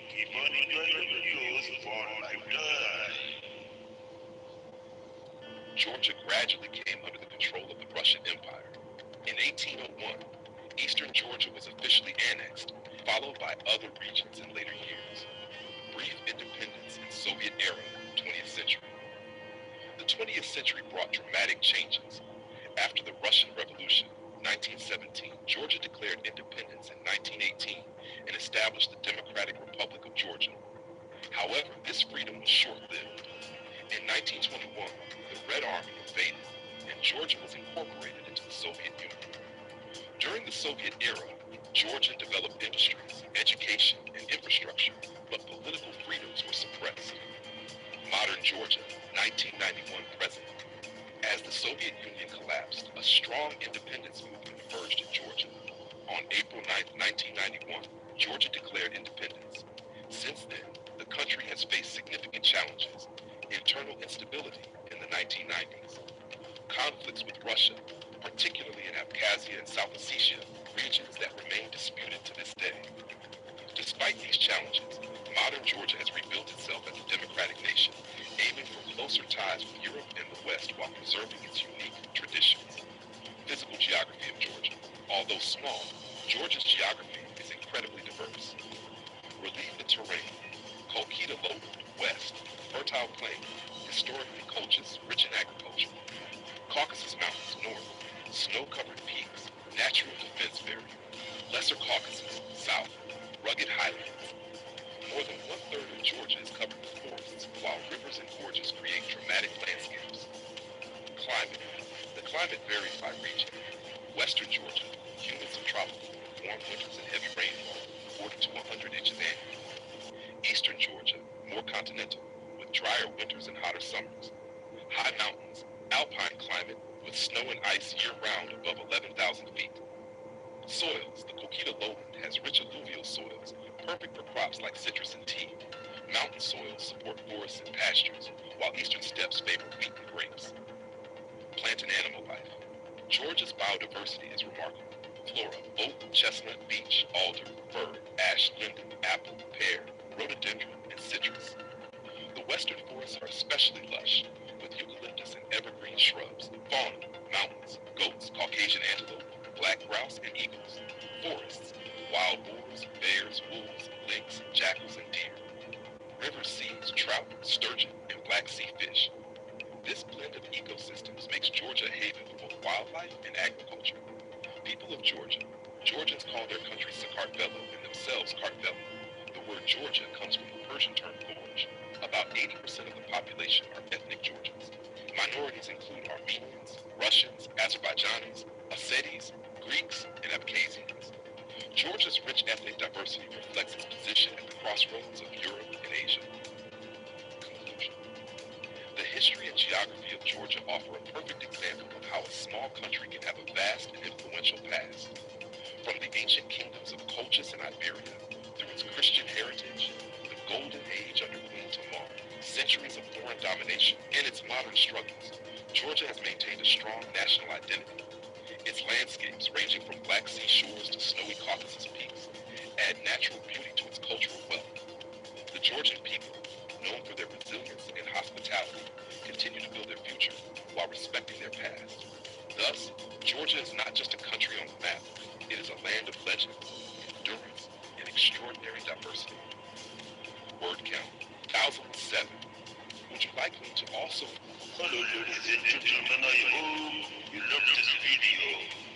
Keep on enjoying the videos for lifetime. Georgia gradually came under the control of the Russian Empire. In 1801, eastern Georgia was officially annexed, followed by other regions in later years. Brief independence in Soviet era, 20th century. The 20th century brought dramatic changes. After the Russian Revolution, 1917, Georgia declared independence in 1918 and established the Democratic Republic of Georgia. However, this freedom was short-lived. In 1921, the Red Army invaded, and Georgia was incorporated into the Soviet Union. During the Soviet era, Georgia developed industries, education, and infrastructure, but political freedoms were suppressed. Modern Georgia, 1991 present. As the Soviet Union collapsed, a strong independence movement emerged in Georgia. On April 9, 1991, Georgia declared independence. Since then, the country has faced significant challenges. Internal instability in the 1990s. Conflicts with Russia, particularly in Abkhazia and South Ossetia, regions that remain disputed to this day. Despite these challenges, modern Georgia has rebuilt itself as a democratic nation, aiming for closer ties with Europe and the West while preserving its unique traditions. Physical geography of Georgia. Although small, Georgia's geography is incredibly diverse. Relief and terrain. Kolkita lowland, west, fertile plain, historically Colchis, rich in agriculture. Caucasus Mountains, north, snow-covered peaks, natural defense barrier. Lesser Caucasus, south, rugged highlands. More than one-third of Georgia is covered with forests, while rivers and gorges create dramatic landscapes. Climate. The climate varies by region. Western Georgia, humid subtropical, warm winters and heavy rainfall, 40 to 100 inches annually. Eastern Georgia, more continental, with drier winters and hotter summers. High mountains, alpine climate, with snow and ice year-round above 11,000 feet. Soils. The Kolkita lowland has rich alluvial soils, perfect for crops like citrus and tea. Mountain soils support forests and pastures, while eastern steppes favor wheat and grapes. Plant and animal life. Georgia's biodiversity is remarkable. Flora: oak, chestnut, beech, alder, fir, ash, linden, apple, pear, rhododendron, and citrus. The western forests are especially lush, with eucalyptus and evergreen shrubs. Fauna: mountains, goats, Caucasian antelope, black grouse, and eagles. Forests: wild boars, bears, wolves, lynx, jackals, and deer. River seas: trout, sturgeon, and black sea fish. This blend of ecosystems makes Georgia a haven for both wildlife and agriculture. people of Georgia, Georgians call their country Sakartvelo and themselves Kartvelo. The word Georgia comes from the Persian term Gorj. About 80% of the population are ethnic Georgians. Minorities include Armenians, Russians, Azerbaijanis, Ossetis, Greeks, and Abkhazians. Georgia's rich ethnic diversity reflects its position at the crossroads of Europe and Asia. Conclusion. The history and geography of Georgia offer a perfect example of how a small country can have a vast and influential past. From the ancient kingdoms of Colchis and Iberia, through its Christian heritage, the golden age under Queen Tamar, centuries of foreign domination, and its modern struggles, Georgia has maintained a strong national identity. Its landscapes, ranging from Black Sea shores to snowy Caucasus peaks, add natural beauty to its cultural wealth. The Georgian people, known for their resilience and hospitality, continue to build their future while respecting their past. Thus, Georgia is not just a country on the map, it is a land of legends, endurance, and extraordinary diversity. Word count, 1007. Would you like me to also... Hello ladies and gentlemen, I hope you love this video.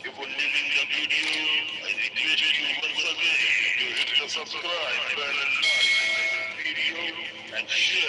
If you're loving the video, I request you once again to hit the subscribe button and like the video and share